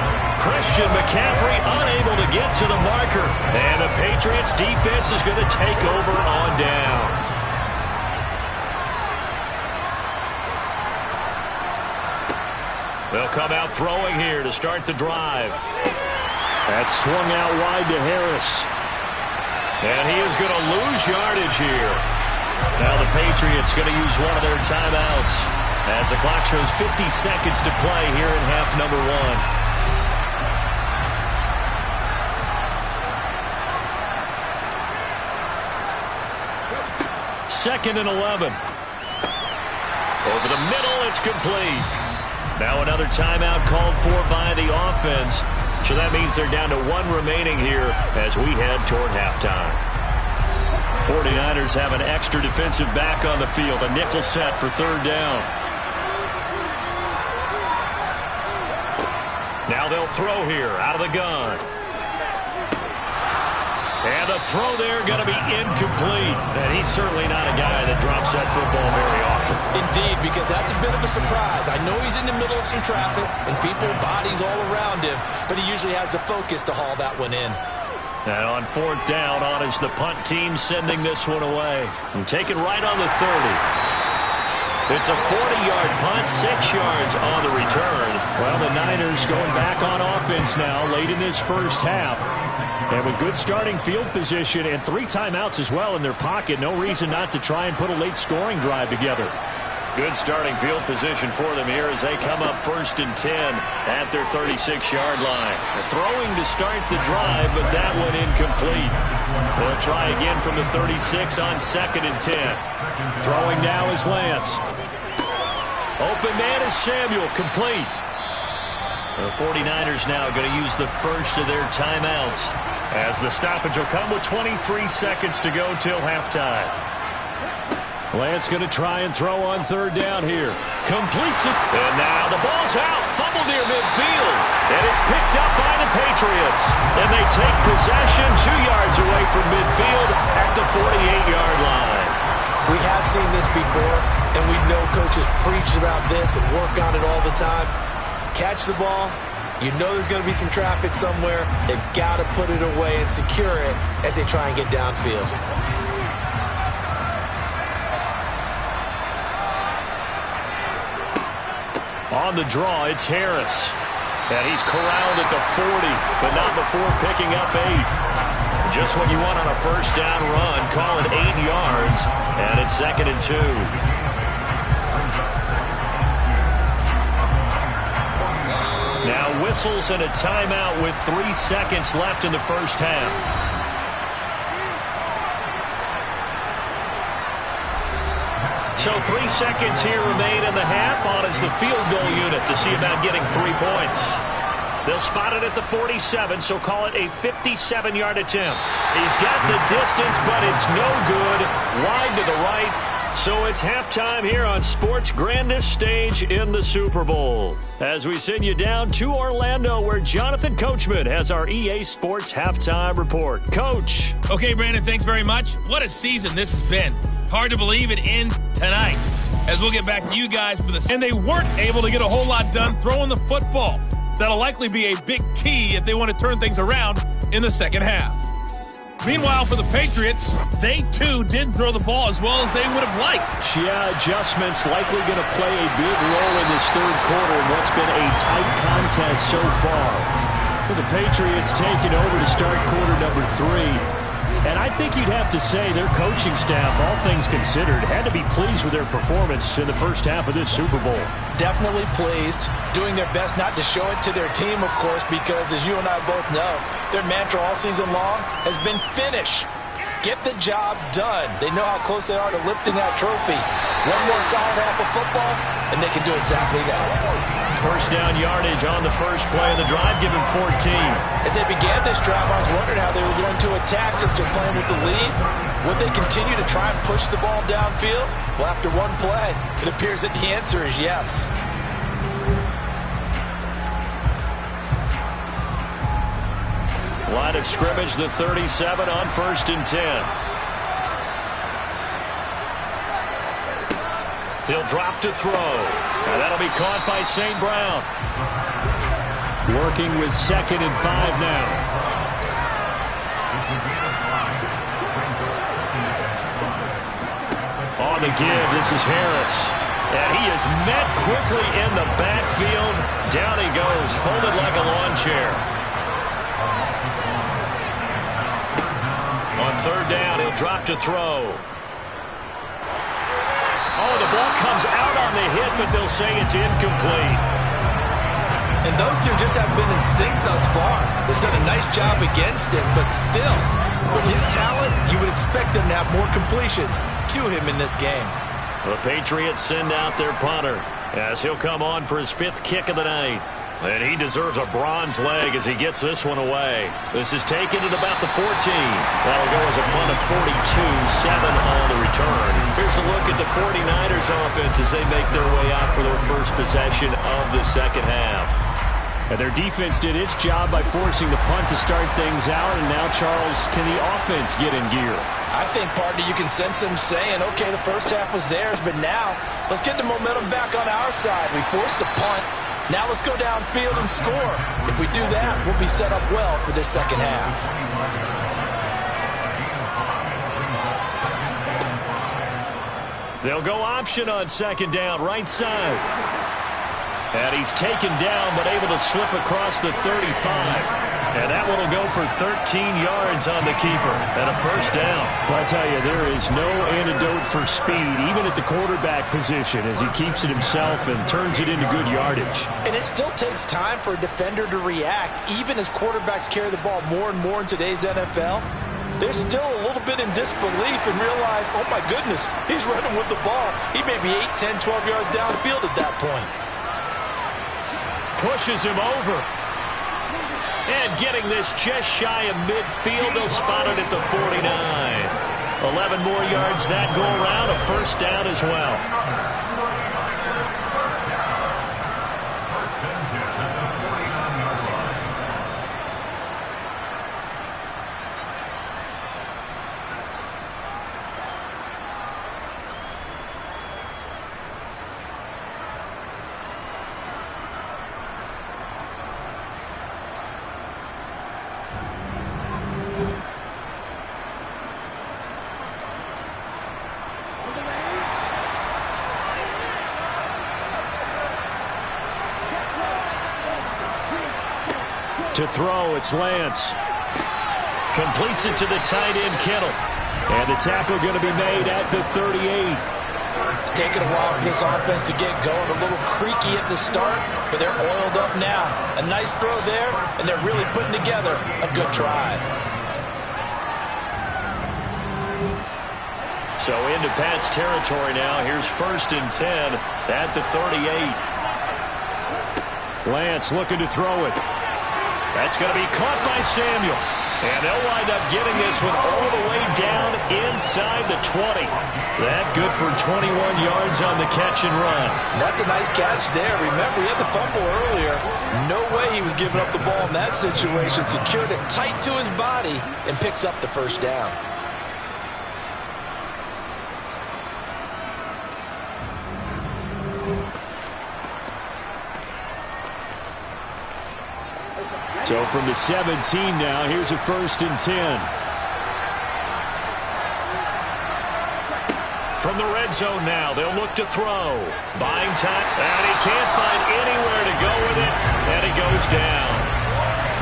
Christian McCaffrey unable to get to the marker, and the Patriots defense is going to take over on downs. They'll come out throwing here to start the drive. That's swung out wide to Harris. And he is going to lose yardage here. Now the Patriots going to use one of their timeouts as the clock shows 50 seconds to play here in half number 1. 2nd and 11. Over the middle, it's complete. Now another timeout called for by the offense. So that means they're down to 1 remaining here as we head toward halftime. 49ers have an extra defensive back on the field. A nickel set for 3rd down. Now they'll throw here out of the gun. And the throw there going to be incomplete. And he's certainly not a guy that drops that football very often. Indeed, because that's a bit of a surprise. I know he's in the middle of some traffic and people, bodies all around him, but he usually has the focus to haul that one in. And on 4th down, on is the punt team sending this one away. And taken right on the 30. It's a 40-yard punt, 6 yards on the return. Well, the Niners going back on offense now late in this first half. And with good starting field position and 3 timeouts as well in their pocket, no reason not to try and put a late scoring drive together. Good starting field position for them here as they come up 1st and 10 at their 36-yard line. They're throwing to start the drive, but that one incomplete. They'll try again from the 36 on 2nd and 10. Throwing now is Lance. Open man is Samuel, complete. The 49ers now going to use the first of their timeouts, as the stoppage will come with 23 seconds to go till halftime. Lance going to try and throw on third down here. Completes it. And now the ball's out. Fumble near midfield. And it's picked up by the Patriots. And they take possession 2 yards away from midfield at the 48-yard line. We have seen this before, and we know coaches preach about this and work on it all the time. Catch the ball. You know there's going to be some traffic somewhere. They've got to put it away and secure it as they try and get downfield. On the draw, it's Harris. And he's corralled at the 40, but not before picking up 8. Just what you want on a first down run. Call it 8 yards, and it's 2nd and 2. Now whistles and a timeout with 3 seconds left in the first half. So 3 seconds here remain in the half. On is the field goal unit to see about getting 3 points. They'll spot it at the 47, so call it a 57-yard attempt. He's got the distance, but it's no good. Wide to the right. So it's halftime here on sports' grandest stage in the Super Bowl. As we send you down to Orlando, where Jonathan Coachman has our EA Sports halftime report. Coach. Okay, Brandon, thanks very much. What a season this has been. Hard to believe it ends tonight, as we'll get back to you guys for this. And they weren't able to get a whole lot done throwing the football. That'll likely be a big key if they want to turn things around in the second half. Meanwhile, for the Patriots, they too didn't throw the ball as well as they would have liked. Yeah, adjustments likely going to play a big role in this third quarter in what's been a tight contest so far. For the Patriots taking over to start quarter number 3. And I think you'd have to say their coaching staff, all things considered, had to be pleased with their performance in the first half of this Super Bowl. Definitely pleased, doing their best not to show it to their team, of course, because as you and I both know, their mantra all season long has been finish. Get the job done. They know how close they are to lifting that trophy. One more solid half of football, and they can do exactly that. First down yardage on the first play of the drive, given 14. As they began this drive, I was wondering how they were going to attack since they're playing with the lead. Would they continue to try and push the ball downfield? Well, after one play, it appears that the answer is yes. Line of scrimmage, the 37 on 1st and 10. He'll drop to throw. And that'll be caught by St. Brown. Working with 2nd and 5 now. On the give, this is Harris. And he is met quickly in the backfield. Down he goes, folded like a lawn chair. On 3rd down, he'll drop to throw. Oh, the ball comes out on the hit, but they'll say it's incomplete. And those two just haven't been in sync thus far. They've done a nice job against him, but still, with his talent, you would expect them to have more completions to him in this game. The Patriots send out their punter as he'll come on for his 5th kick of the night. And he deserves a bronze leg as he gets this one away. This is taken at about the 14. That'll go as a punt of 42, 7 on the return. Here's a look at the 49ers offense as they make their way out for their first possession of the second half. And their defense did its job by forcing the punt to start things out. And now, Charles, can the offense get in gear? I think, partner, you can sense them saying, okay, the first half was theirs, but now let's get the momentum back on our side. We forced a punt. Now let's go downfield and score. If we do that, we'll be set up well for this second half. They'll go option on 2nd down, right side. And he's taken down, but able to slip across the 35. And that one will go for 13 yards on the keeper and a first down. Well, I tell you, there is no antidote for speed, even at the quarterback position, as he keeps it himself and turns it into good yardage. And it still takes time for a defender to react, even as quarterbacks carry the ball more and more in today's NFL. they're still a little bit in disbelief and realize, oh my goodness, he's running with the ball. He may be 8, 10, 12 yards downfield at that point. Pushes him over. And getting this just shy of midfield, they'll spot it at the 49. 11 more yards that go around, a first down as well. To throw, it's Lance. Completes it to the tight end, Kittle. And the tackle going to be made at the 38. It's taken a while for this offense to get going. A little creaky at the start, but they're oiled up now. A nice throw there, and they're really putting together a good drive. So into Pat's territory now. Here's 1st and 10 at the 38. Lance looking to throw it. That's going to be caught by Samuel. And they'll wind up getting this one all the way down inside the 20. That good for 21 yards on the catch and run. That's a nice catch there. Remember, he had the fumble earlier. No way he was giving up the ball in that situation. Secured it tight to his body and picks up the first down. So from the 17 now, here's a 1st and 10. From the red zone now, they'll look to throw. Buying time, and he can't find anywhere to go with it, and he goes down.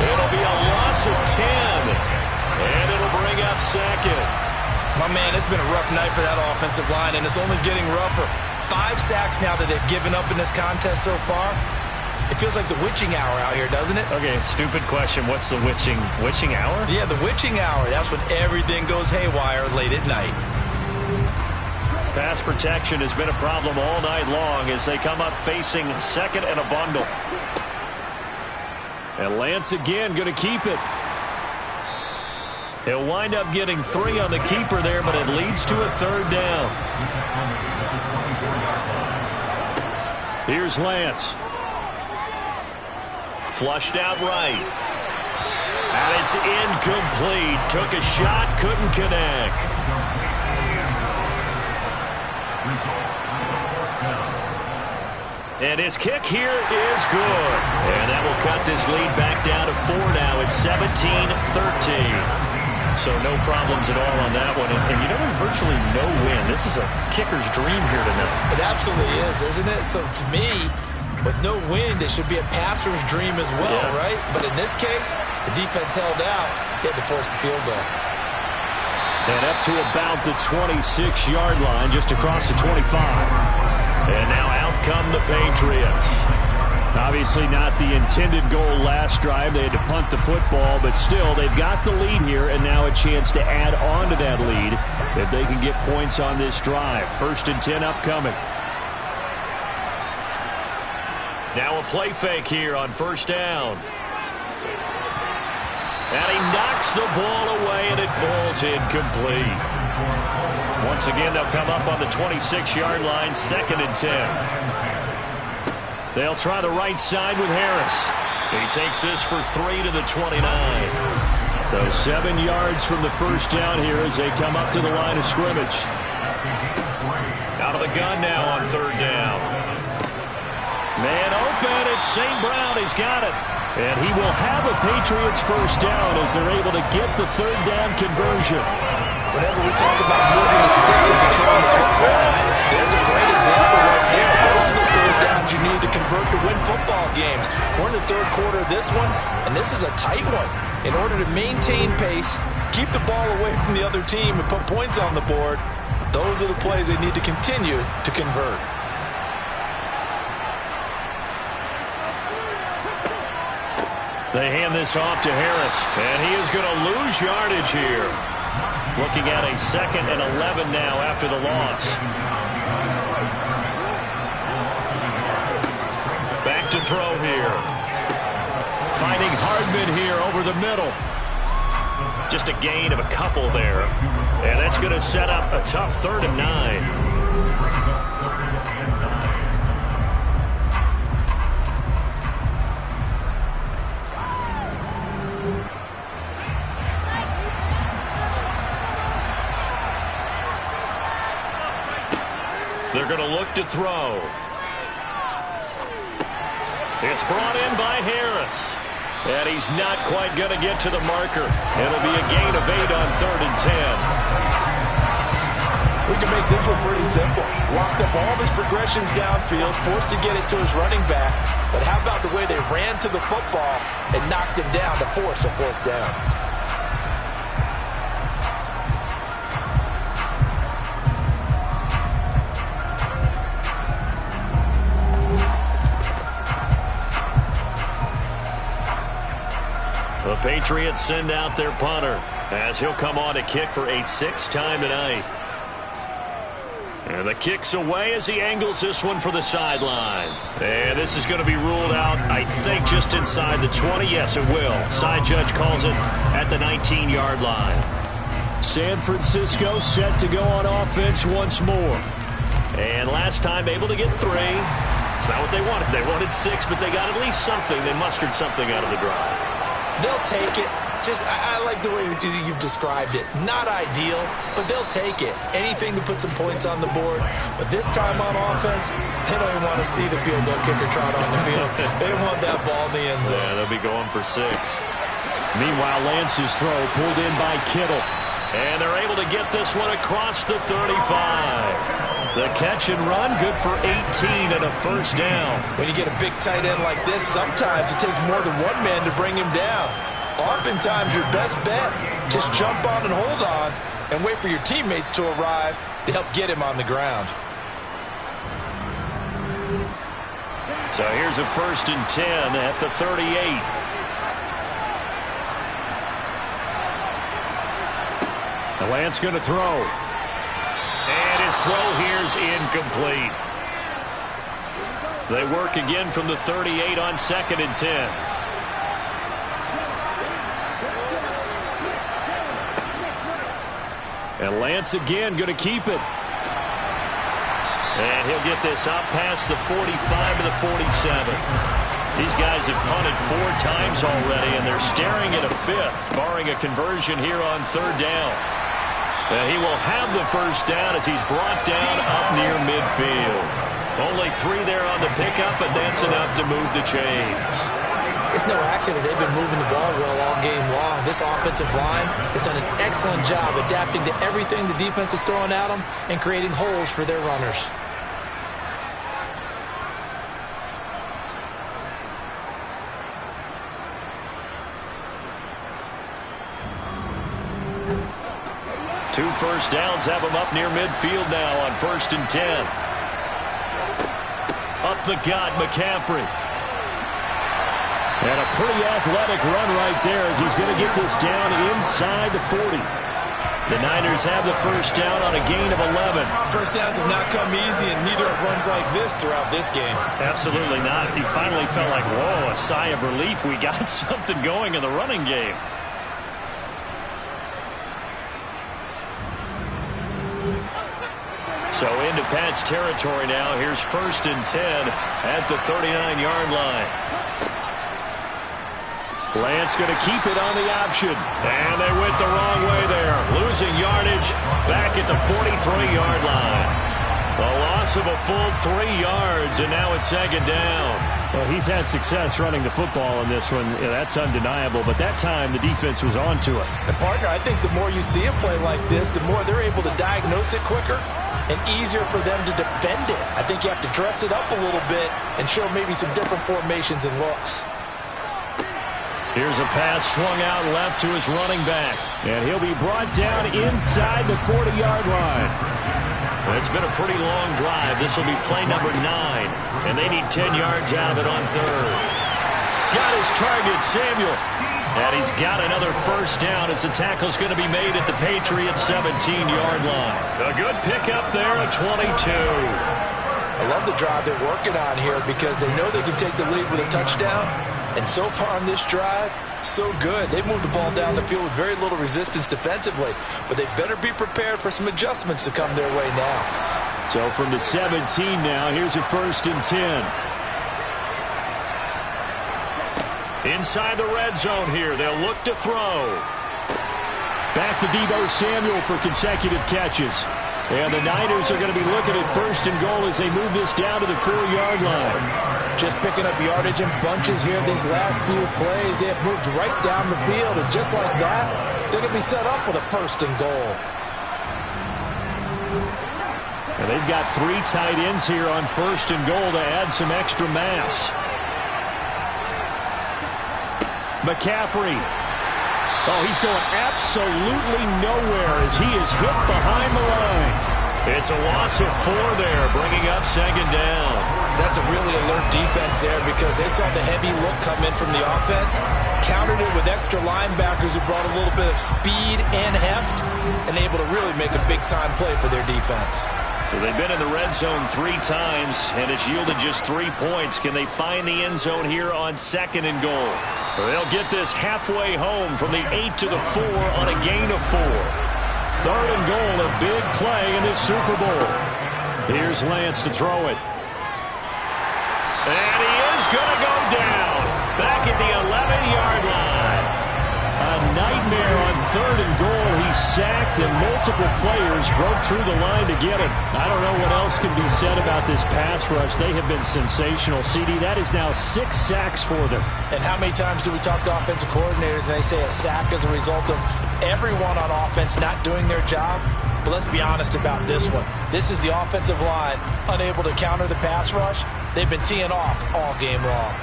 It'll be a loss of 10, and it'll bring up 2nd. My man, it's been a rough night for that offensive line, and it's only getting rougher. 5 sacks now that they've given up in this contest so far. It feels like the witching hour out here, doesn't it? Okay, stupid question. What's the witching hour? Yeah, the witching hour. That's when everything goes haywire late at night. Pass protection has been a problem all night long as they come up facing 2nd and a bundle. And Lance again going to keep it. He'll wind up getting 3 on the keeper there, but it leads to a 3rd down. Here's Lance. Flushed out right. And it's incomplete. Took a shot, couldn't connect. And his kick here is good. And that will cut this lead back down to 4 now. It's 17-13. So no problems at all on that one. And you know, there's virtually no win. This is a kicker's dream here tonight. It absolutely is, isn't it? So to me, with no wind, it should be a passer's dream as well, right? But in this case, the defense held out, had to force the field goal. And up to about the 26-yard line, just across the 25. And now out come the Patriots. Obviously not the intended goal last drive. They had to punt the football, but still, they've got the lead here, and now a chance to add on to that lead if they can get points on this drive. 1st and 10 upcoming. Now a play fake here on 1st down. And he knocks the ball away, and it falls incomplete. Once again, they'll come up on the 26-yard line, 2nd and 10. They'll try the right side with Harris. He takes this for 3 to the 29. So 7 yards from the first down here as they come up to the line of scrimmage. Out of the gun now on 3rd down. Man open, it's St. Brown. He's got it. And he will have a Patriots first down as they're able to get the 3rd down conversion. Whenever we talk about moving the sticks and controlling the football, there's a great example right there. Those are the 3rd downs you need to convert to win football games. We're in the 3rd quarter of this one, and this is a tight one. In order to maintain pace, keep the ball away from the other team, and put points on the board, those are the plays they need to continue to convert. They hand this off to Harris, and he is going to lose yardage here. Looking at a 2nd and 11 now after the loss. Back to throw here. Finding Hardman here over the middle. Just a gain of a couple there. And that's going to set up a tough 3rd and 9. They're going to look to throw. It's brought in by Harris. And he's not quite going to get to the marker. It'll be a gain of 8 on 3rd and 10. We can make this one pretty simple. Locked up all of his progressions downfield, forced to get it to his running back. But how about the way they ran to the football and knocked him down to force a 4th down? The Patriots send out their punter as he'll come on to kick for a 6th time tonight. And the kick's away as he angles this one for the sideline. And this is going to be ruled out, I think, just inside the 20. Yes, it will. Side judge calls it at the 19-yard line. San Francisco set to go on offense once more. And last time able to get 3. It's not what they wanted. They wanted 6, but they got at least something. They mustered something out of the drive. They'll take it. I like the way you've described it. Not ideal, but they'll take it. Anything to put some points on the board. But this time on offense, they don't even want to see the field goal kicker trot on the field. They want that ball in the end zone. Yeah, they'll be going for 6. Meanwhile, Lance's throw pulled in by Kittle. And they're able to get this one across the 35. The catch and run, good for 18 and a 1st down. When you get a big tight end like this, sometimes it takes more than one man to bring him down. Oftentimes, your best bet, just jump on and hold on and wait for your teammates to arrive to help get him on the ground. So here's a 1st and 10 at the 38. The Lance going to throw. And his throw here's incomplete. They work again from the 38 on 2nd and 10. And Lance again going to keep it. And he'll get this out past the 45 to the 47. These guys have punted 4 times already, and they're staring at a 5th, barring a conversion here on 3rd down. And he will have the 1st down as he's brought down up near midfield. Only 3 there on the pickup, but that's enough to move the chains. It's no accident they've been moving the ball well all game long. This offensive line has done an excellent job adapting to everything the defense is throwing at them and creating holes for their runners. Two 1st downs have him up near midfield now on 1st and 10. Up the gut, McCaffrey. And a pretty athletic run right there as he's going to get this down inside the 40. The Niners have the 1st down on a gain of 11. 1st downs have not come easy, and neither have runs like this throughout this game. Absolutely not. He finally felt like, whoa, a sigh of relief. We got something going in the running game. So into Pat's territory now. Here's 1st and 10 at the 39-yard line. Lance going to keep it on the option. And they went the wrong way there. Losing yardage back at the 43-yard line. The loss of a full 3 yards, and now it's 2nd down. Well, he's had success running the football in this one. Yeah, that's undeniable. But that time, the defense was on to it. And, partner, I think the more you see a play like this, the more they're able to diagnose it quicker and easier for them to defend it. I think you have to dress it up a little bit and show maybe some different formations and looks. Here's a pass swung out left to his running back. And he'll be brought down inside the 40-yard line. It's been a pretty long drive. This will be play number 9. And they need 10 yards out of it on 3rd. Got his target, Samuel. And he's got another first down as the tackle's going to be made at the Patriots' 17-yard line. A good pickup there at 22. I love the drive they're working on here because they know they can take the lead with a touchdown. And so far on this drive, so good. They've moved the ball down the field with very little resistance defensively. But they better be prepared for some adjustments to come their way now. So from the 17 now, here's a 1st and 10. Inside the red zone here, they'll look to throw. Back to Deebo Samuel for consecutive catches. And the Niners are going to be looking at 1st and goal as they move this down to the 4-yard line. Just picking up yardage in bunches here these last few plays. They have moved right down the field, and just like that, they're going to be set up with a 1st and goal. And they've got 3 tight ends here on 1st and goal to add some extra mass. McCaffrey. Oh, he's going absolutely nowhere as he is hit behind the line. It's a loss of 4 there, bringing up 2nd down. That's a really alert defense there because they saw the heavy look come in from the offense, countered it with extra linebackers who brought a little bit of speed and heft, and able to really make a big-time play for their defense. So they've been in the red zone 3 times, and it's yielded just 3 points. Can they find the end zone here on 2nd and goal? They'll get this halfway home from the 8 to the 4 on a gain of 4. 3rd and goal, a big play in this Super Bowl. Here's Lance to throw it. And he is going to go down. Back at the 11-yard line. A nightmare on 3rd and goal. He's sacked, and multiple players broke through the line to get him. I don't know what else can be said about this pass rush. They have been sensational. CD, that is now 6 sacks for them. And how many times do we talk to offensive coordinators and they say a sack is a result of everyone on offense not doing their job? But let's be honest about this one. This is the offensive line unable to counter the pass rush. They've been teeing off all game long.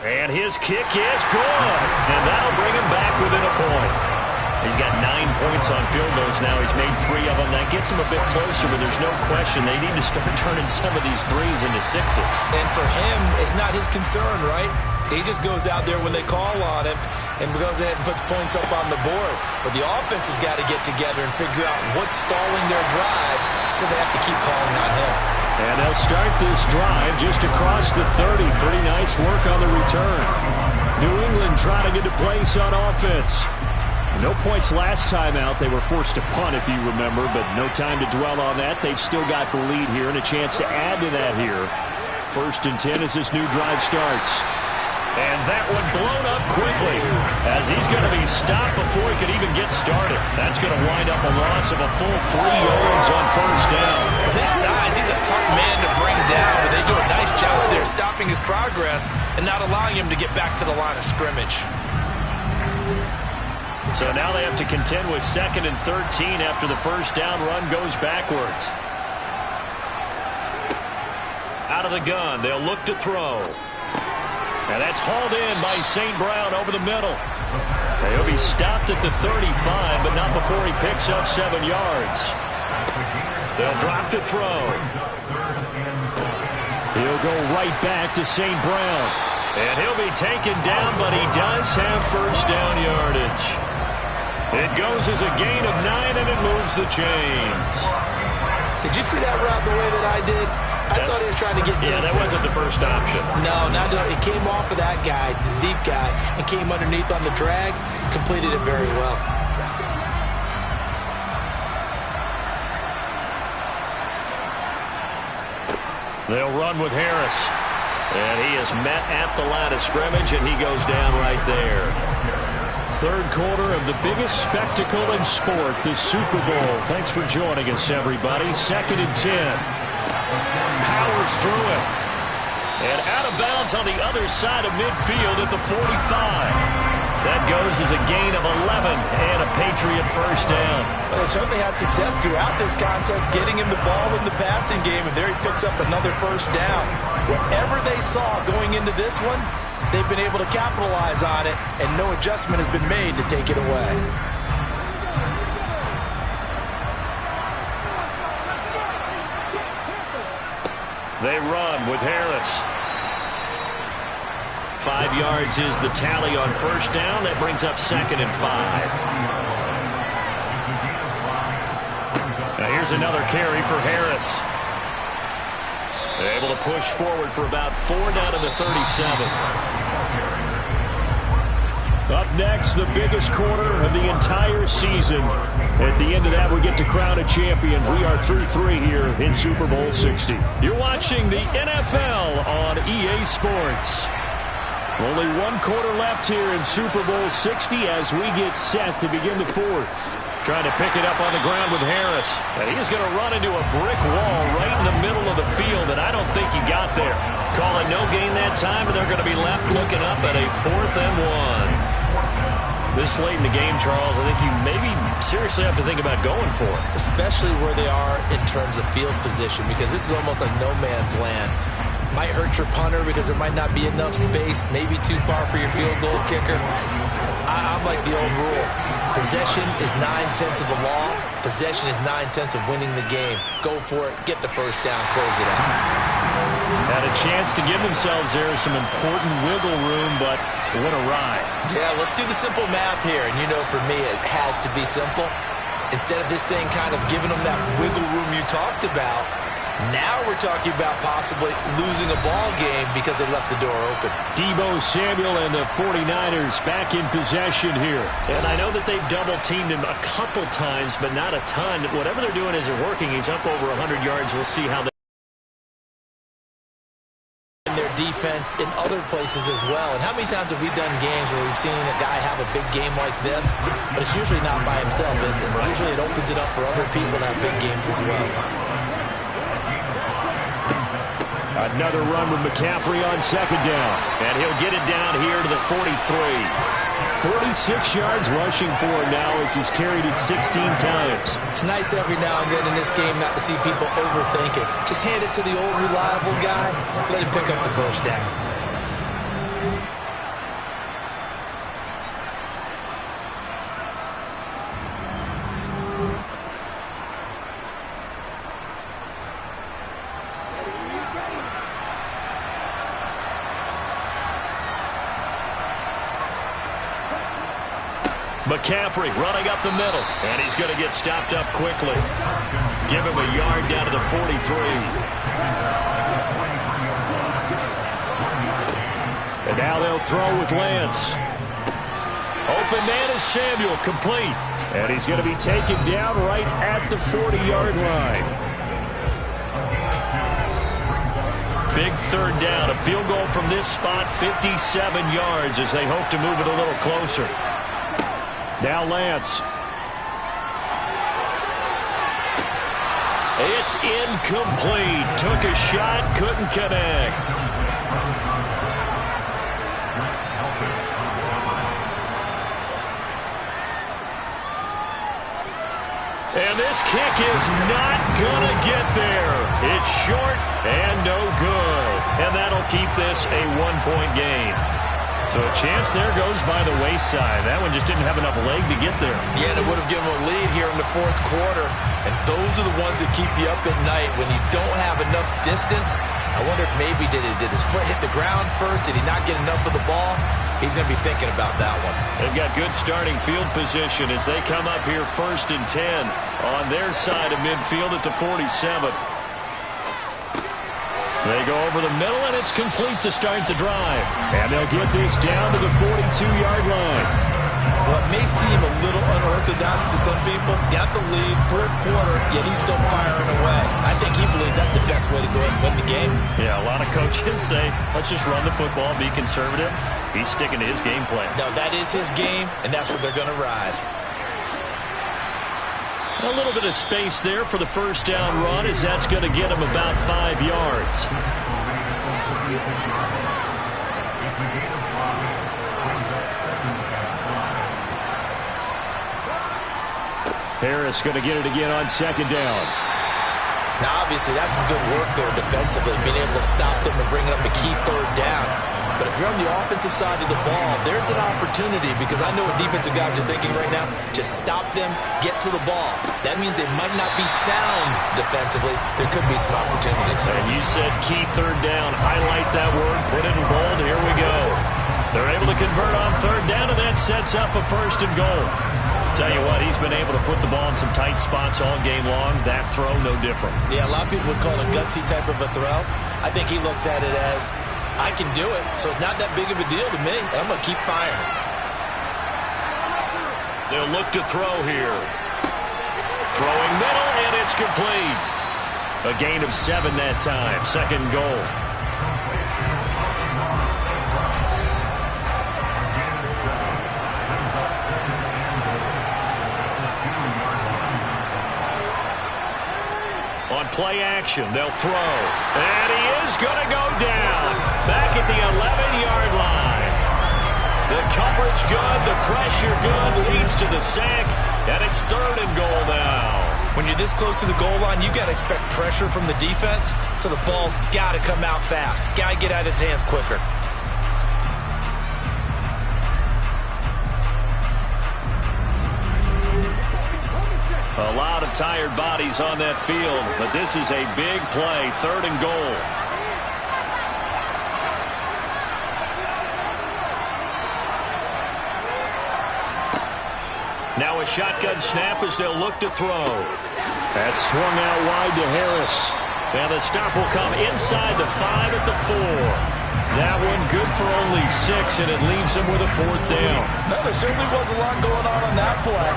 And his kick is good. And that'll bring him back within a point. He's got 9 points on field goals now. He's made 3 of them. That gets him a bit closer, but there's no question they need to start turning some of these 3s into 6s. And for him, it's not his concern, right? He just goes out there when they call on him and goes ahead and puts points up on the board. But the offense has got to get together and figure out what's stalling their drives, so they have to keep calling on him. And they'll start this drive just across the 30. Pretty nice work on the return. New England trying to get a place on offense. No points last time out. They were forced to punt, if you remember, but no time to dwell on that. They've still got the lead here and a chance to add to that here. 1st and 10 as this new drive starts. And that one blown up quickly as he's going to be stopped before he could even get started. That's going to wind up a loss of a full 3 yards on 1st down. With his size, he's a tough man to bring down, but they do a nice job there stopping his progress and not allowing him to get back to the line of scrimmage. So now they have to contend with 2nd and 13 after the 1st down run goes backwards. Out of the gun, they'll look to throw. And that's hauled in by St. Brown over the middle. He'll be stopped at the 35, but not before he picks up 7 yards. They'll drop to throw. He'll go right back to St. Brown. And he'll be taken down, but he does have 1st down yardage. It goes as a gain of 9, and it moves the chains. Did you see that route the way that I did? I thought he was trying to get deep. Yeah, that wasn't the first option. No, it came off of that guy, the deep guy, and came underneath on the drag, completed it very well. They'll run with Harris. And he is met at the line of scrimmage, and he goes down right there. 3rd quarter of the biggest spectacle in sport, the Super Bowl. Thanks for joining us, everybody. 2nd and 10. Powers through it. And out of bounds on the other side of midfield at the 45. That goes as a gain of 11 and a Patriot 1st down. Well, they certainly had success throughout this contest, getting him the ball in the passing game, and there he picks up another 1st down. Whatever they saw going into this one, they've been able to capitalize on it, and no adjustment has been made to take it away. They run with Harris. 5 yards is the tally on first down. That brings up 2nd and 5. Now here's another carry for Harris. They're able to push forward for about 4 down to the 37. Up next, the biggest quarter of the entire season. At the end of that, we get to crown a champion. We are through 3 here in Super Bowl 60. You're watching the NFL on EA Sports. Only 1 quarter left here in Super Bowl 60 as we get set to begin the 4th. Trying to pick it up on the ground with Harris. And he's going to run into a brick wall right in the middle of the field, and I don't think he got there. Call it no gain that time, and they're going to be left looking up at a 4th and 1. This late in the game, Charles, I think you maybe seriously have to think about going for it. Especially where they are in terms of field position, because this is almost like no man's land. Might hurt your punter because there might not be enough space, maybe too far for your field goal kicker. I'm like the old rule. Possession is 9/10 of the law. Possession is 9/10 of winning the game. Go for it. Get the first down. Close it out. Had a chance to give themselves there some important wiggle room, but went awry. Yeah, let's do the simple math here. And you know, for me, it has to be simple. Instead of this thing kind of giving them that wiggle room you talked about, now we're talking about possibly losing a ball game because they left the door open. Deebo Samuel and the 49ers back in possession here. And I know that they've double-teamed him a couple times, but not a ton. Whatever they're doing isn't working. He's up over 100 yards. We'll see how they... their defense in other places as well. And how many times have we done games where we've seen a guy have a big game like this, but it's usually not by himself, is it? Usually it opens it up for other people to have big games as well. Another run with McCaffrey on 2nd down. And he'll get it down here to the 43. 46 yards rushing for him now as he's carried it 16 times. It's nice every now and then in this game not to see people overthink it. Just hand it to the old reliable guy. Let him pick up the first down. McCaffrey running up the middle, and he's going to get stopped up quickly. Give him a yard down to the 43. And now they'll throw with Lance. Open man is Samuel, complete. And he's going to be taken down right at the 40-yard line. Big 3rd down, a field goal from this spot, 57 yards as they hope to move it a little closer. Now Lance. It's incomplete. Took a shot, couldn't connect. And this kick is not going to get there. It's short and no good. And that'll keep this a 1-point game. So a chance there goes by the wayside. That one just didn't have enough leg to get there. Yeah, and it would have given him a lead here in the 4th quarter. And those are the ones that keep you up at night when you don't have enough distance. I wonder if maybe did his foot hit the ground first? Did he not get enough of the ball? He's going to be thinking about that one. They've got good starting field position as they come up here 1st and 10 on their side of midfield at the 47. They go over the middle, and it's complete to start the drive. And they'll get this down to the 42-yard line. What may seem a little unorthodox to some people, got the lead, 4th quarter, yet he's still firing away. I think he believes that's the best way to go ahead and win the game. Yeah, a lot of coaches say, let's just run the football, be conservative. He's sticking to his game plan. No, that is his game, and that's what they're going to ride. A little bit of space there for the first down run as that's going to get him about 5 yards. Harris going to get it again on 2nd down. Now, obviously, that's some good work there defensively, being able to stop them and bring up a key 3rd down. But if you're on the offensive side of the ball, there's an opportunity, because I know what defensive guys are thinking right now. Just stop them, get to the ball. That means they might not be sound defensively. There could be some opportunities. And you said key third down. Highlight that word, put it in bold. Here we go. They're able to convert on third down, and that sets up a 1st and goal. Tell you what, he's been able to put the ball in some tight spots all game long. That throw, no different. Yeah, a lot of people would call it a gutsy type of a throw. I think he looks at it as, I can do it, so it's not that big of a deal to me, and I'm going to keep firing. They'll look to throw here. Throwing middle, and it's complete. A gain of 7 that time. 2nd goal. On play action, they'll throw. And he is going to go down. Back at the 11-yard line. The coverage good, the pressure good, leads to the sack, and it's 3rd and goal now. When you're this close to the goal line, you've got to expect pressure from the defense, so the ball's got to come out fast. Got to get out of his hands quicker. A lot of tired bodies on that field, but this is a big play, 3rd and goal. Now a shotgun snap as they'll look to throw. That's swung out wide to Harris. And the stop will come inside the 5 at the 4. That one good for only 6, and it leaves him with a 4th down. No, there certainly was a lot going on that play.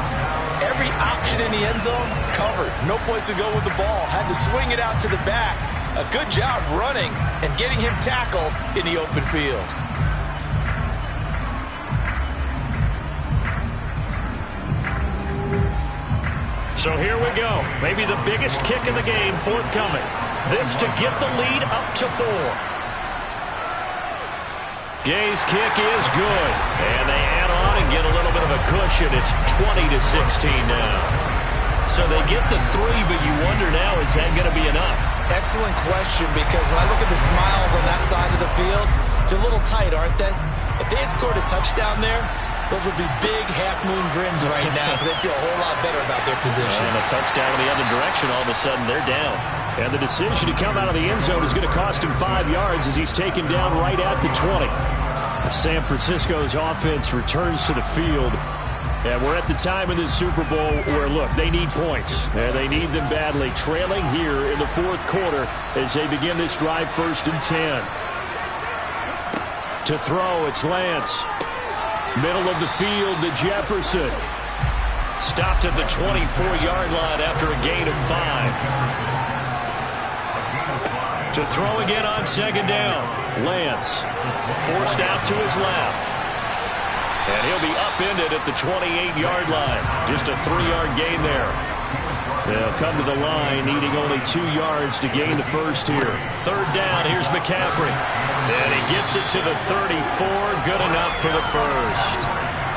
Every option in the end zone covered. No place to go with the ball. Had to swing it out to the back. A good job running and getting him tackled in the open field. So here we go. Maybe the biggest kick in the game forthcoming. This to get the lead up to 4. Gay's kick is good. And they add on and get a little bit of a cushion. It's 20-16 now. So they get the 3, but you wonder now, is that going to be enough? Excellent question, because when I look at the smiles on that side of the field, they're a little tight, aren't they? If they had scored a touchdown there, those would be big half-moon grins right now, because they feel a whole lot better about their position. And a touchdown in the other direction, all of a sudden they're down. And the decision to come out of the end zone is going to cost him 5 yards as he's taken down right at the 20. San Francisco's offense returns to the field. And we're at the time in this Super Bowl where, look, they need points. And they need them badly. Trailing here in the 4th quarter as they begin this drive, 1st and 10. To throw, it's Lance. Middle of the field to Jefferson. Stopped at the 24-yard line after a gain of 5. To throw again on 2nd down. Lance forced out to his left. And he'll be upended at the 28-yard line. Just a 3-yard gain there. They'll come to the line, needing only 2 yards to gain the 1st here. 3rd down, here's McCaffrey. And he gets it to the 34, good enough for the 1st.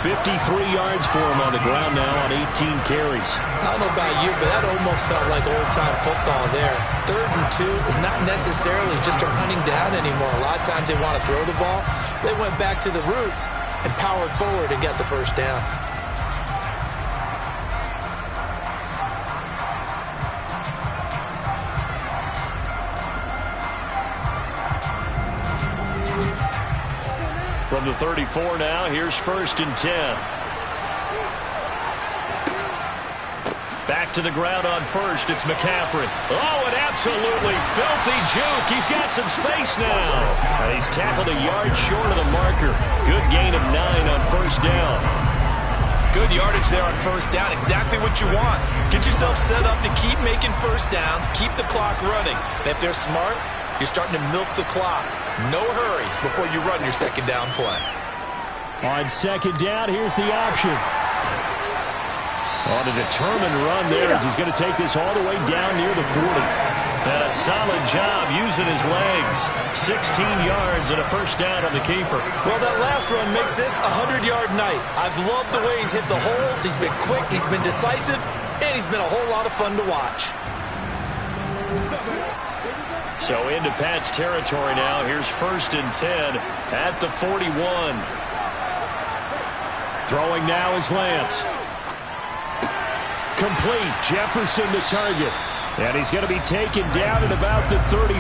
53 yards for him on the ground now on 18 carries. I don't know about you, but that almost felt like old-time football there. 3rd and 2 is not necessarily just a running down anymore. A lot of times they want to throw the ball. They went back to the roots and powered forward and got the 1st down. From the 34 now, here's 1st and 10. Back to the ground on 1st, it's McCaffrey. Oh, an absolutely filthy juke. He's got some space now. And he's tackled a yard short of the marker. Good gain of 9 on 1st down. Good yardage there on 1st down. Exactly what you want. Get yourself set up to keep making 1st downs, keep the clock running. And if they're smart, you're starting to milk the clock. No hurry before you run your 2nd down play. On 2nd down, here's the option. On a determined run there as he's going to take this all the way down near the 40. And a solid job using his legs. 16 yards and a 1st down on the keeper. Well, that last run makes this a 100-yard night. I've loved the way he's hit the holes. He's been quick, he's been decisive, and he's been a whole lot of fun to watch. So into Pat's territory now. Here's 1st and 10 at the 41. Throwing now is Lance. Complete. Jefferson the target. And he's going to be taken down at about the 33.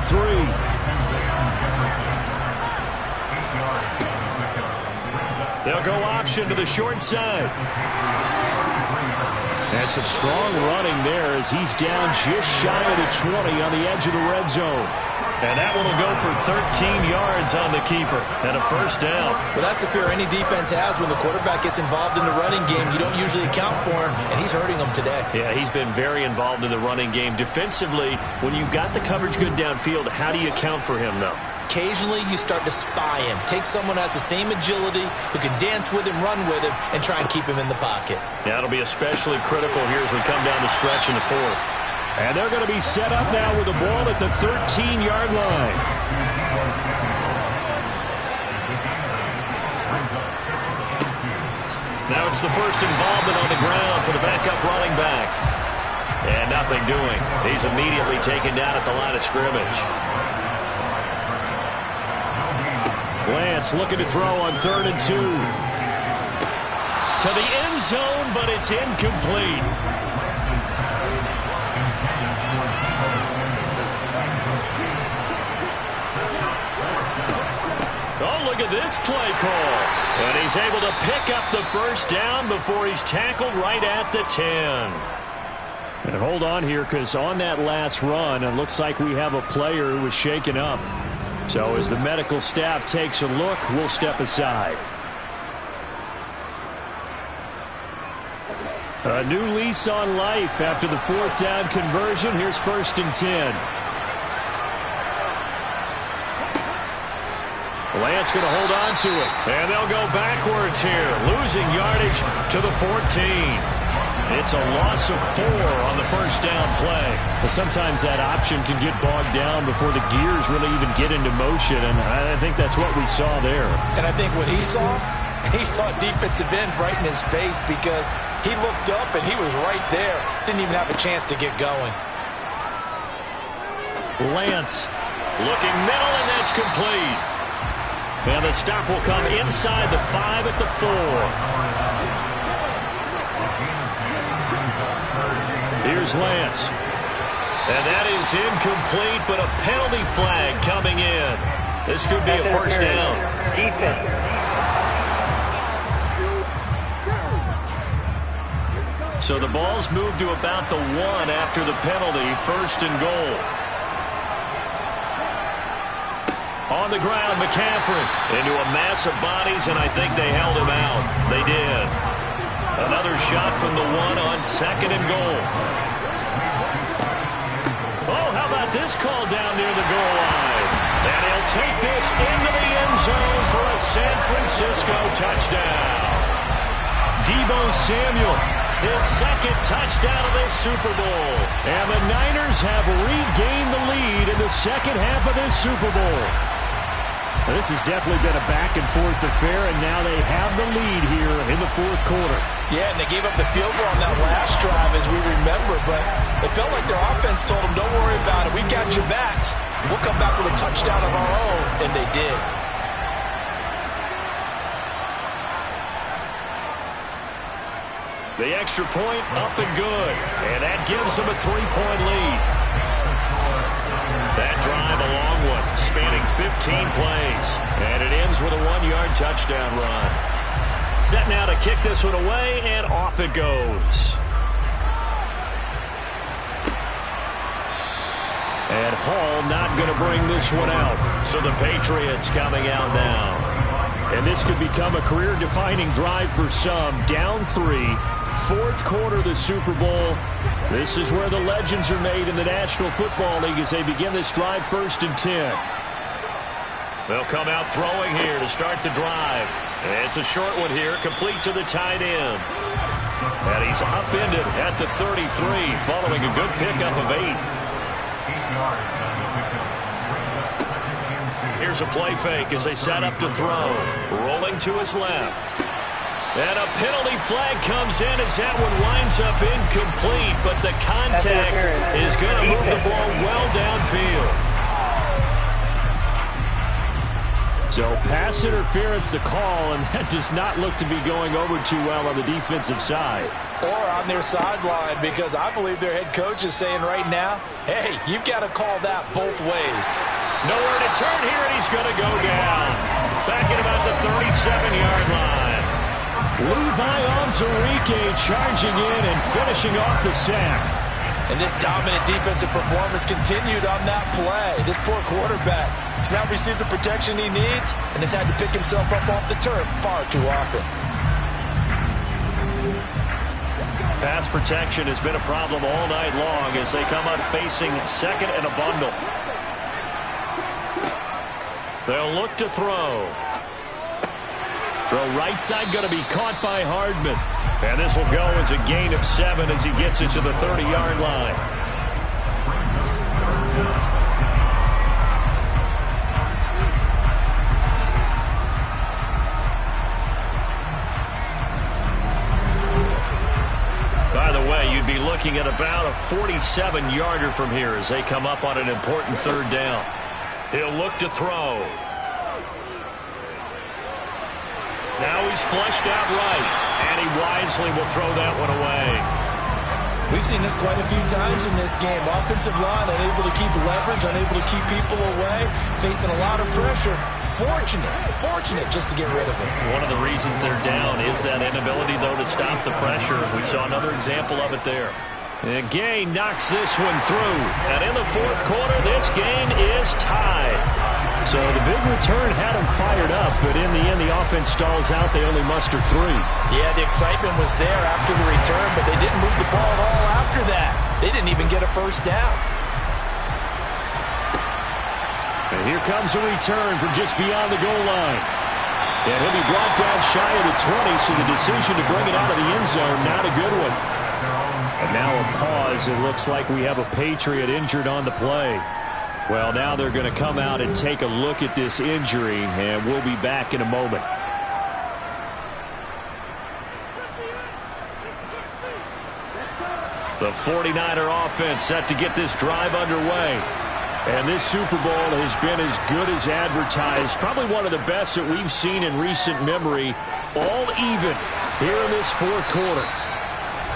They'll go option to the short side. And some strong running there as he's down just shy of the 20 on the edge of the red zone. And that one will go for 13 yards on the keeper and a 1st down. Well, that's the fear any defense has when the quarterback gets involved in the running game. You don't usually account for him, and he's hurting them today. Yeah, he's been very involved in the running game. Defensively, when you've got the coverage good downfield, how do you account for him, though? Occasionally, you start to spy him. Take someone who has the same agility, who can dance with him, run with him, and try and keep him in the pocket. That'll be especially critical here as we come down the stretch in the 4th. And they're going to be set up now with the ball at the 13-yard line. Now it's the first involvement on the ground for the backup running back. And nothing doing. He's immediately taken down at the line of scrimmage. Lance looking to throw on 3rd and 2. To the end zone, but it's incomplete. Oh, look at this play call. And he's able to pick up the 1st down before he's tackled right at the 10. And hold on here, because on that last run, it looks like we have a player who was shaken up. So as the medical staff takes a look, we'll step aside. A new lease on life after the 4th down conversion. Here's 1st and 10. Lance going to hold on to it. And they'll go backwards here, losing yardage to the 14. It's a loss of 4 on the 1st down play. Well, sometimes that option can get bogged down before the gears really even get into motion, and I think that's what we saw there. And I think what he saw defensive end right in his face, because he looked up and he was right there. Didn't even have a chance to get going. Lance looking middle, and that's complete. And the stop will come inside the 5 at the 4. Here's Lance. And that is incomplete, but a penalty flag coming in. This could be a 1st down. So the ball's moved to about the 1 after the penalty, 1st and goal. On the ground, McCaffrey into a mass of bodies, and I think they held him out. They did. Another shot from the 1 on 2nd and goal. Oh, how about this call down near the goal line? And he'll take this into the end zone for a San Francisco touchdown. Deebo Samuel, his 2nd touchdown of this Super Bowl. And the Niners have regained the lead in the 2nd half of this Super Bowl. This has definitely been a back-and-forth affair, and now they have the lead here in the 4th quarter. Yeah, and they gave up the field goal on that last drive, as we remember, but it felt like their offense told them, don't worry about it. We've got your backs. We'll come back with a touchdown of our own, and they did. The extra point up and good, and that gives them a 3-point lead. That drive, a long one, spanning 15 plays, and it ends with a 1-yard touchdown run. Set now to kick this one away, and off it goes. And Hall not going to bring this one out. So the Patriots coming out now. And this could become a career-defining drive for some. Down 3, 4th quarter of the Super Bowl. This is where the legends are made in the National Football League as they begin this drive 1st and 10. They'll come out throwing here to start the drive. It's a short one here, complete to the tight end. And he's upended at the 33 following a good pickup of 8. Here's a play fake as they set up to throw. Rolling to his left. And a penalty flag comes in as that one winds up incomplete, but the contact is going to move the ball well downfield. So pass interference the call, and that does not look to be going over too well on the defensive side. Or on their sideline, because I believe their head coach is saying right now, hey, you've got to call that both ways. Nowhere to turn here, and he's going to go down. Back at about the 37-yard line. Levi Onwuzurike charging in and finishing off the sack. And this dominant defensive performance continued on that play. This poor quarterback has now received the protection he needs and has had to pick himself up off the turf far too often. Pass protection has been a problem all night long as they come out facing second and a bundle. They'll look to throw. Throw right side going to be caught by Hardman. And this will go as a gain of 7 as he gets it to the 30-yard line. By the way, you'd be looking at about a 47-yarder from here as they come up on an important third down. He'll look to throw. Now he's flushed out right, and he wisely will throw that one away. We've seen this quite a few times in this game. Offensive line unable to keep leverage, unable to keep people away, facing a lot of pressure. Fortunate just to get rid of it. One of the reasons they're down is that inability, though, to stop the pressure. We saw another example of it there. And Gay knocks this one through. And in the fourth quarter, this game is tied. So the big return had them fired up, but in the end, the offense stalls out. They only muster 3. Yeah, the excitement was there after the return, but they didn't move the ball at all after that. They didn't even get a first down. And here comes a return from just beyond the goal line. And he'll be brought down shy of the 20, so the decision to bring it out of the end zone, not a good one. And now a pause. It looks like we have a Patriot injured on the play. Well, now they're going to come out and take a look at this injury, and we'll be back in a moment. The 49er offense set to get this drive underway. And this Super Bowl has been as good as advertised. Probably one of the best that we've seen in recent memory. All even here in this fourth quarter.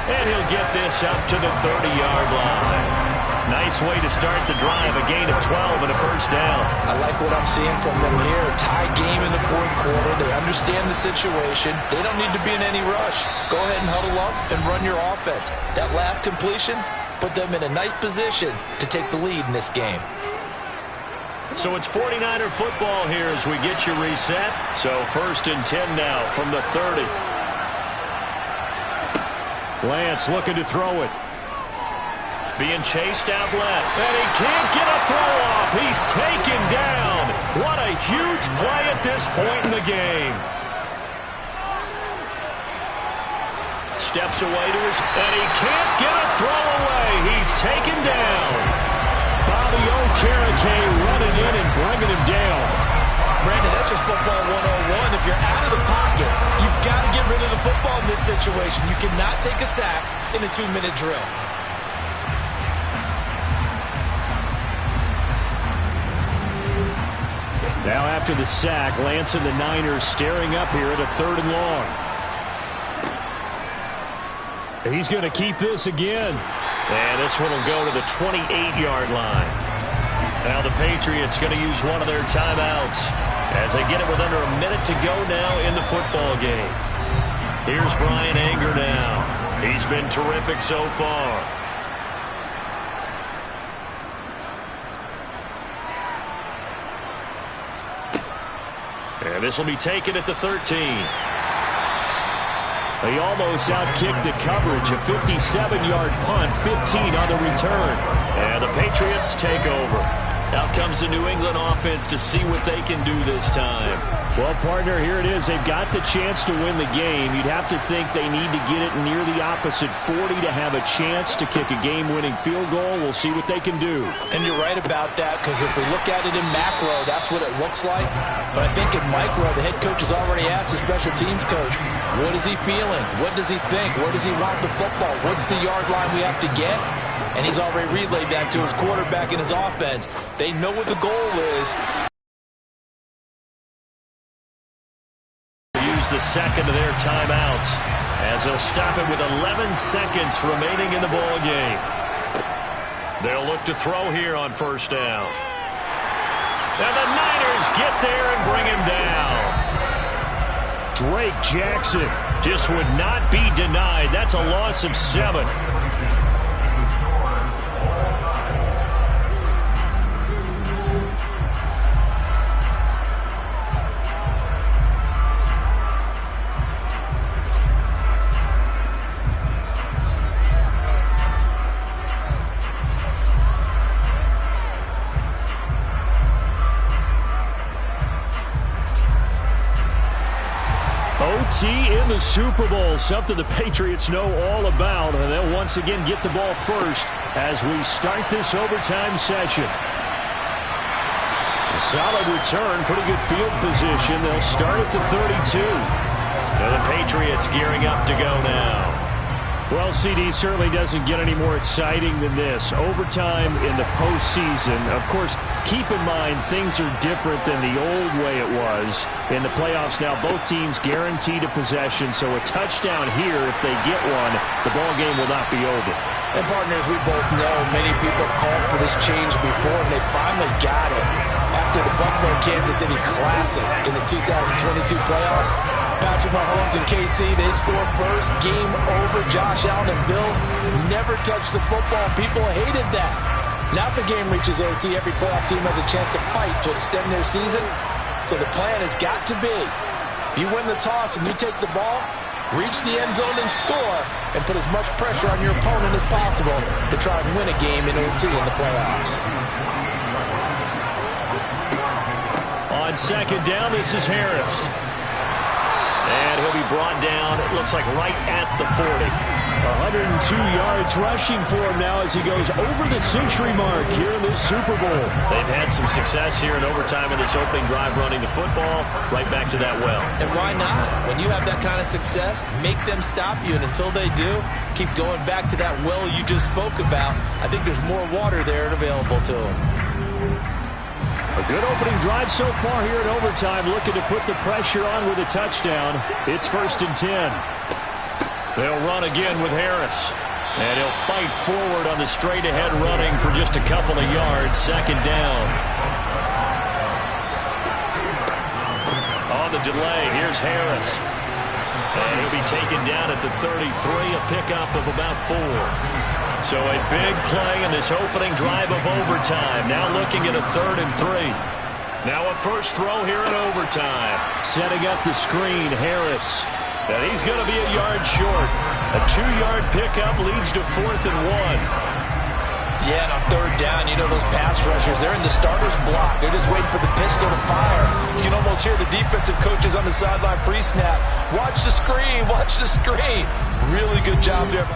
And he'll get this up to the 30-yard line. Nice way to start the drive, a gain of 12 and a first down. I like what I'm seeing from them here. Tie game in the fourth quarter. They understand the situation. They don't need to be in any rush. Go ahead and huddle up and run your offense. That last completion put them in a nice position to take the lead in this game. So it's 49er football here as we get you reset. So 1st and 10 now from the 30. Lance looking to throw it. Being chased out left. And he can't get a throw off. He's taken down. What a huge play at this point in the game. Steps away to his... And he can't get a throw away. He's taken down. Bobby Okereke running in and bringing him down. Brandon, that's just football 101. If you're out of the pocket, you've got to get rid of the football in this situation. You cannot take a sack in a 2-minute drill. Now after the sack, Lance and the Niners staring up here at a 3rd and long. He's going to keep this again. And this one will go to the 28-yard line. Now the Patriots going to use one of their timeouts as they get it with under a minute to go now in the football game. Here's Brian Anger now. He's been terrific so far. And this will be taken at the 13. He almost outkicked the coverage. A 57-yard punt, 15 on the return. And the Patriots take over. Out comes the New England offense to see what they can do this time. Well, partner, here it is. They've got the chance to win the game. You'd have to think they need to get it near the opposite 40 to have a chance to kick a game-winning field goal. We'll see what they can do. And you're right about that, because if we look at it in macro, that's what it looks like. But I think in micro, the head coach has already asked the special teams coach, what is he feeling? What does he think? Where does he want the football? What's the yard line we have to get? And he's already relayed that to his quarterback and his offense. They know what the goal is. the second of their timeouts as they'll stop it with 11 seconds remaining in the ball game. They'll look to throw here on first down. And the Niners get there and bring him down. Drake Jackson just would not be denied. That's a loss of 7. OT in the Super Bowl, something the Patriots know all about, and they'll once again get the ball first as we start this overtime session. A solid return, pretty good field position. They'll start at the 32. Now the Patriots gearing up to go now. Well, CD, certainly doesn't get any more exciting than this. Overtime in the postseason. Of course, keep in mind things are different than the old way it was. In the playoffs now, both teams guaranteed a possession, so a touchdown here, if they get one, the ball game will not be over. And partners, we both know many people called for this change before, and they finally got it. After the Buffalo-Kansas City Classic in the 2022 playoffs, Patrick Mahomes and KC, they scored first. Game over. Josh Allen and Bills never touched the football. People hated that. Now if the game reaches OT, every playoff team has a chance to fight to extend their season. So the plan has got to be, if you win the toss and you take the ball, reach the end zone and score, and put as much pressure on your opponent as possible to try and win a game in OT in the playoffs. On second down, this is Harris. And he'll be brought down, it looks like right at the 40. 102 yards rushing for him now as he goes over the century mark here in this Super Bowl. They've had some success here in overtime in this opening drive running the football. Right back to that well. And why not? When you have that kind of success, make them stop you. And until they do, keep going back to that well you just spoke about. I think there's more water there and available to them. A good opening drive so far here in overtime, looking to put the pressure on with a touchdown. It's 1st and 10. They'll run again with Harris. And he'll fight forward on the straight-ahead running for just a couple of yards. Second down. On the delay, here's Harris. And he'll be taken down at the 33, a pickup of about 4. So a big play in this opening drive of overtime. Now looking at a 3rd and 3. Now a first throw here in overtime. Setting up the screen, Harris. And he's going to be a yard short. A 2-yard pickup leads to 4th and 1. Yeah, and on 3rd down, you know those pass rushers, they're in the starter's block. They're just waiting for the pistol to fire. You can almost hear the defensive coaches on the sideline pre-snap. Watch the screen, watch the screen. Really good job there.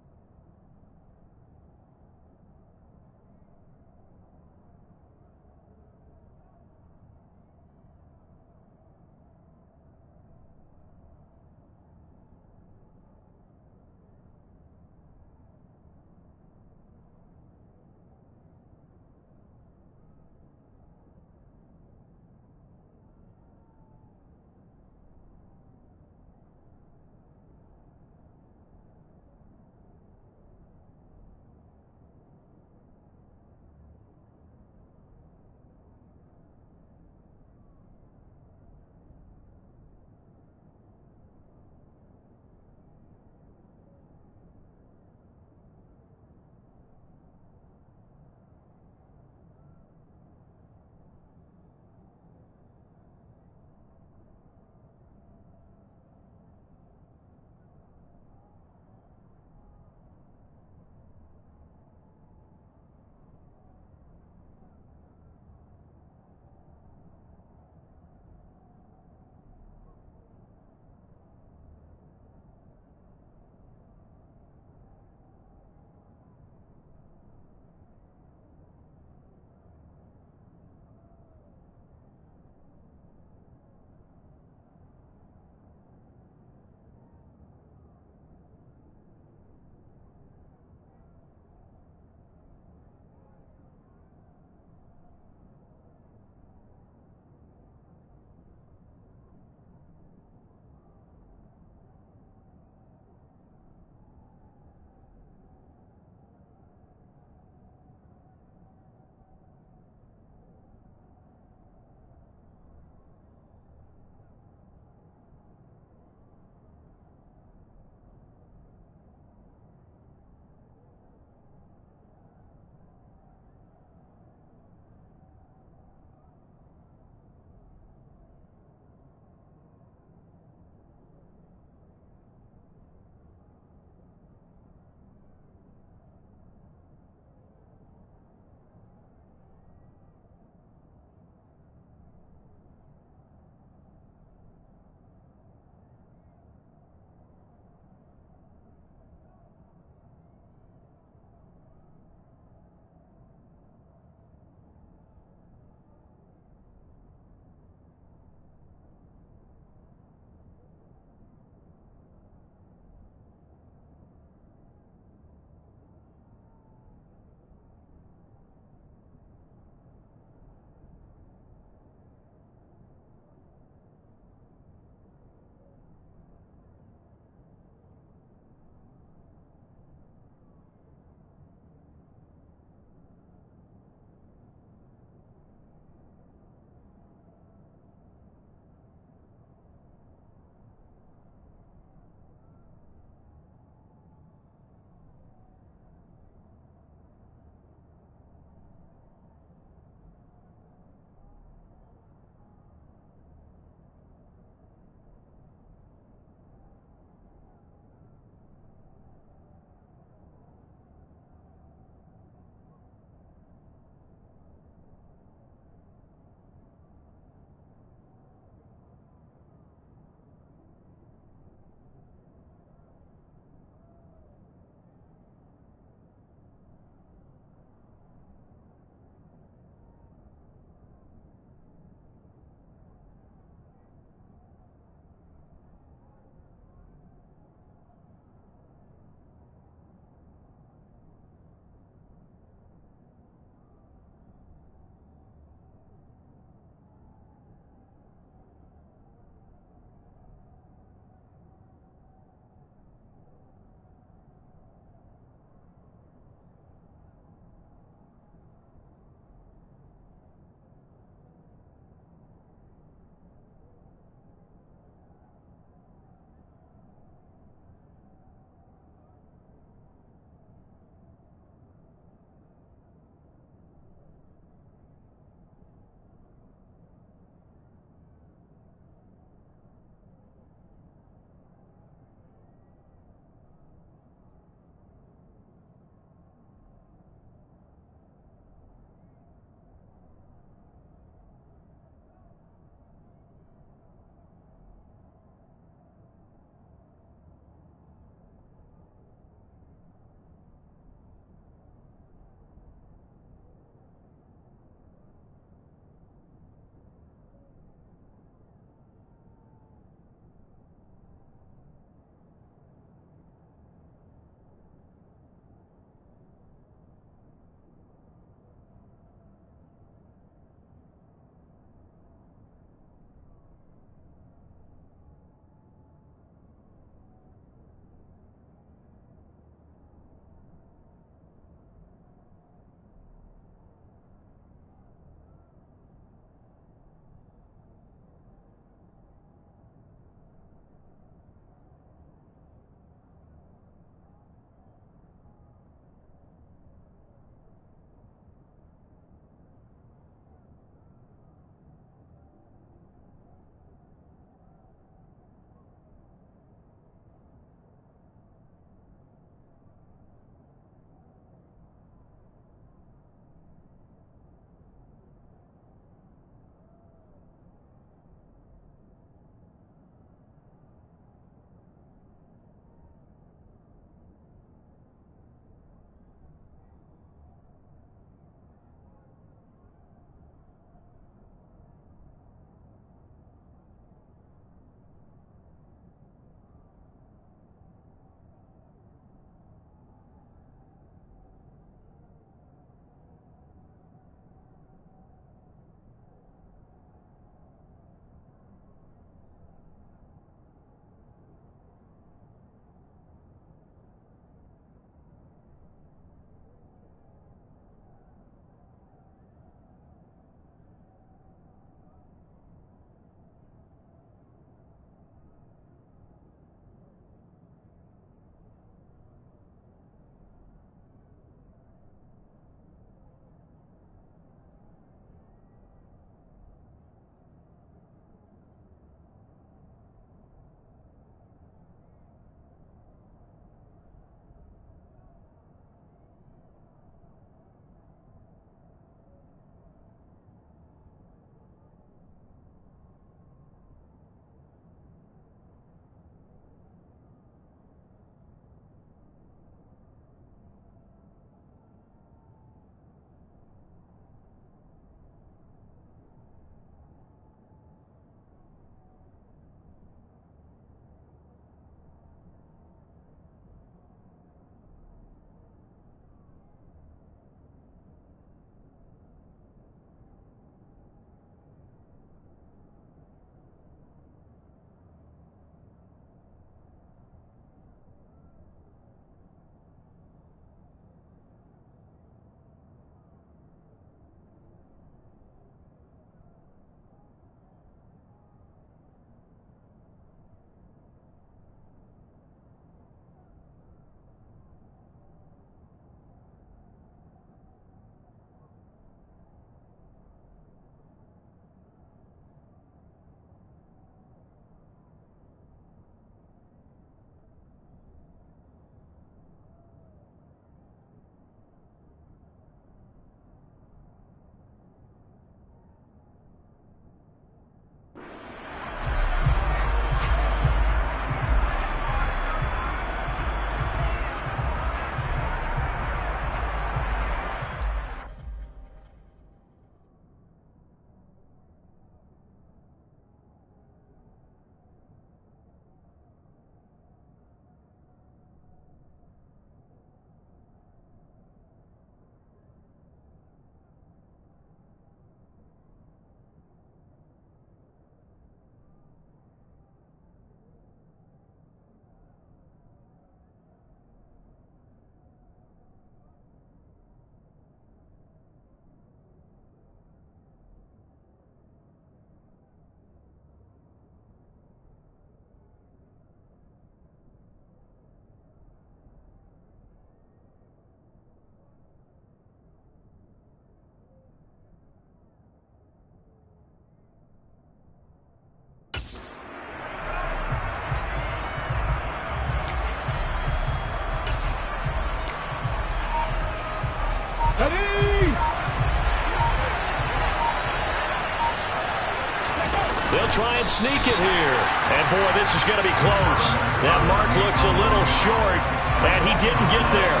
try and sneak it here. And, boy, this is going to be close. That mark looks a little short, and he didn't get there.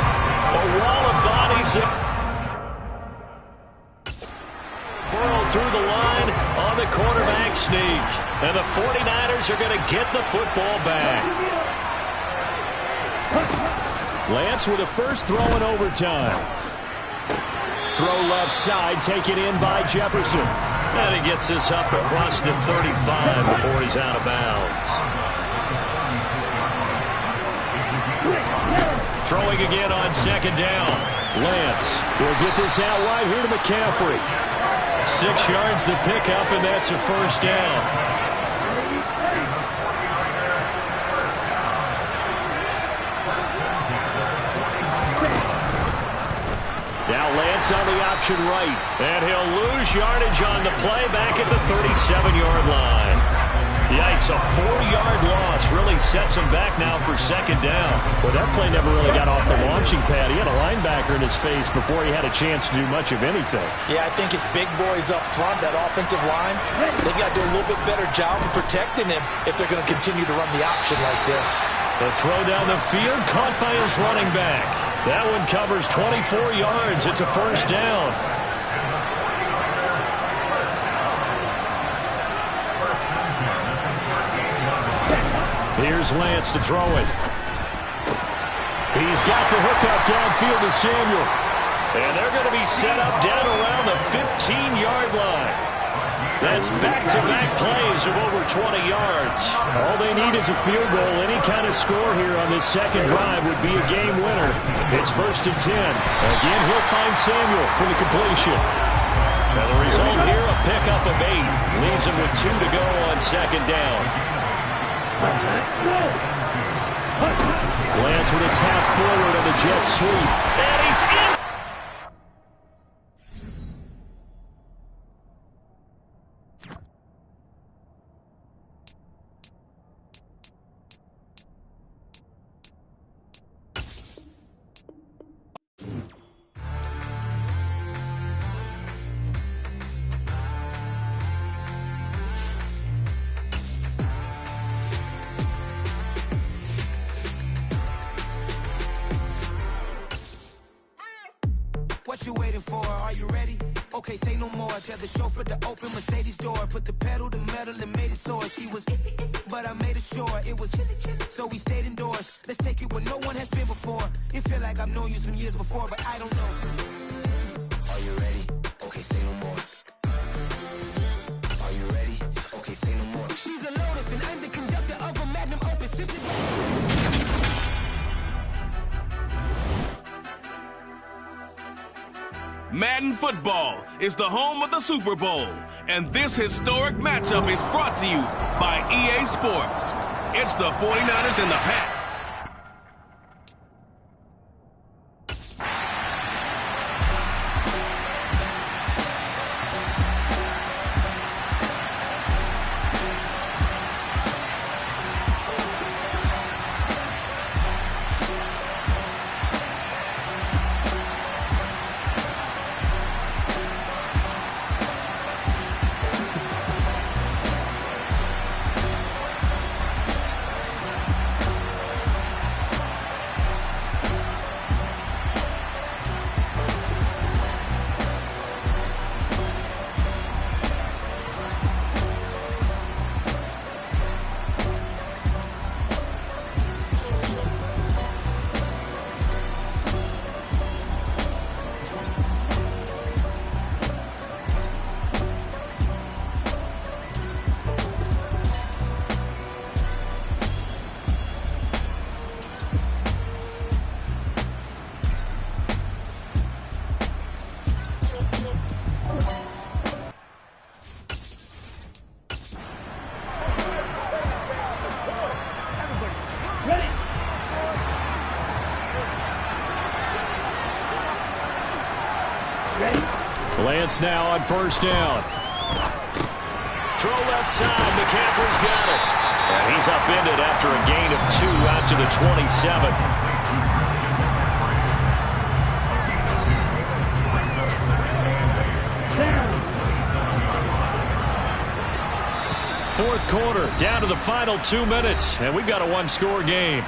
A wall of bodies that burrow through the line on the quarterback sneak. And the 49ers are going to get the football back. Lance with a first throw in overtime. Throw left side, taken in by Jefferson. And he gets this up across the 35 before he's out of bounds. Throwing again on second down. Lance will get this out wide here to McCaffrey. 6 yards the pickup, and that's a first down. Now Lance on the option right. And he'll lose yardage on the play back at the 37-yard line. Yikes, a 4-yard loss really sets him back now for second down. Well, that play never really got off the launching pad. He had a linebacker in his face before he had a chance to do much of anything. Yeah, I think his big boys up front, that offensive line, they've got to do a little bit better job of protecting him if they're going to continue to run the option like this. The throw down the field caught by his running back. That one covers 24 yards. It's a first down. Here's Lance to throw it. He's got the hookup downfield to Samuel. And they're going to be set up down around the 15-yard line. That's back-to-back plays of over 20 yards. All they need is a field goal. Any kind of score here on this second drive would be a game winner. It's 1st and 10. Again, he'll find Samuel for the completion. Now the result here, a pickup of 8. Leaves him with 2 to go on second down. Lance with a tap forward on the jet sweep. And he's in. What you waiting for? Are you ready? Okay, say no more. Tell the chauffeur to open Mercedes door. Put the pedal to metal and made it soar. She was, but I made it sure it was. So we stayed indoors. Let's take it where no one has been before. It feel like I've known you some years before, but I don't know. Are you ready? Okay, say no more. Are you ready? Okay, say no more. She's a Lotus and I'm the conductor of a magnum opus. Simply. Madden Football is the home of the Super Bowl, and this historic matchup is brought to you by EA Sports. It's the 49ers and the Pats. Lance now on first down. Throw left side. McCaffrey's got it. And he's upended after a gain of 2 out to the 27. fourth quarter, down to the final 2 minutes, and we've got a one-score game.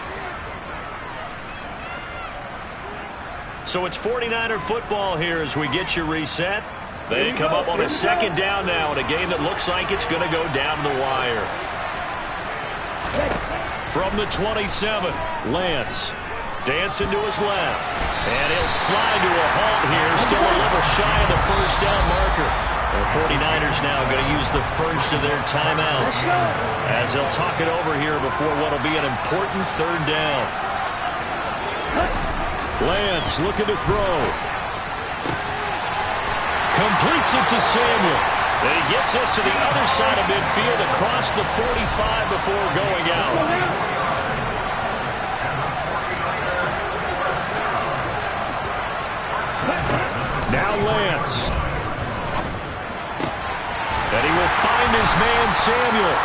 So it's 49er football here as we get you reset. They come up on a second down now in a game that looks like it's going to go down the wire. From the 27, Lance dancing to his left. And he'll slide to a halt here, still a little shy of the first down marker. The 49ers now going to use the first of their timeouts as they'll talk it over here before what will be an important third down. Lance looking to throw. Completes it to Samuel. And he gets us to the other side of midfield across the 45 before going out. Now Lance. And he will find his man Samuel.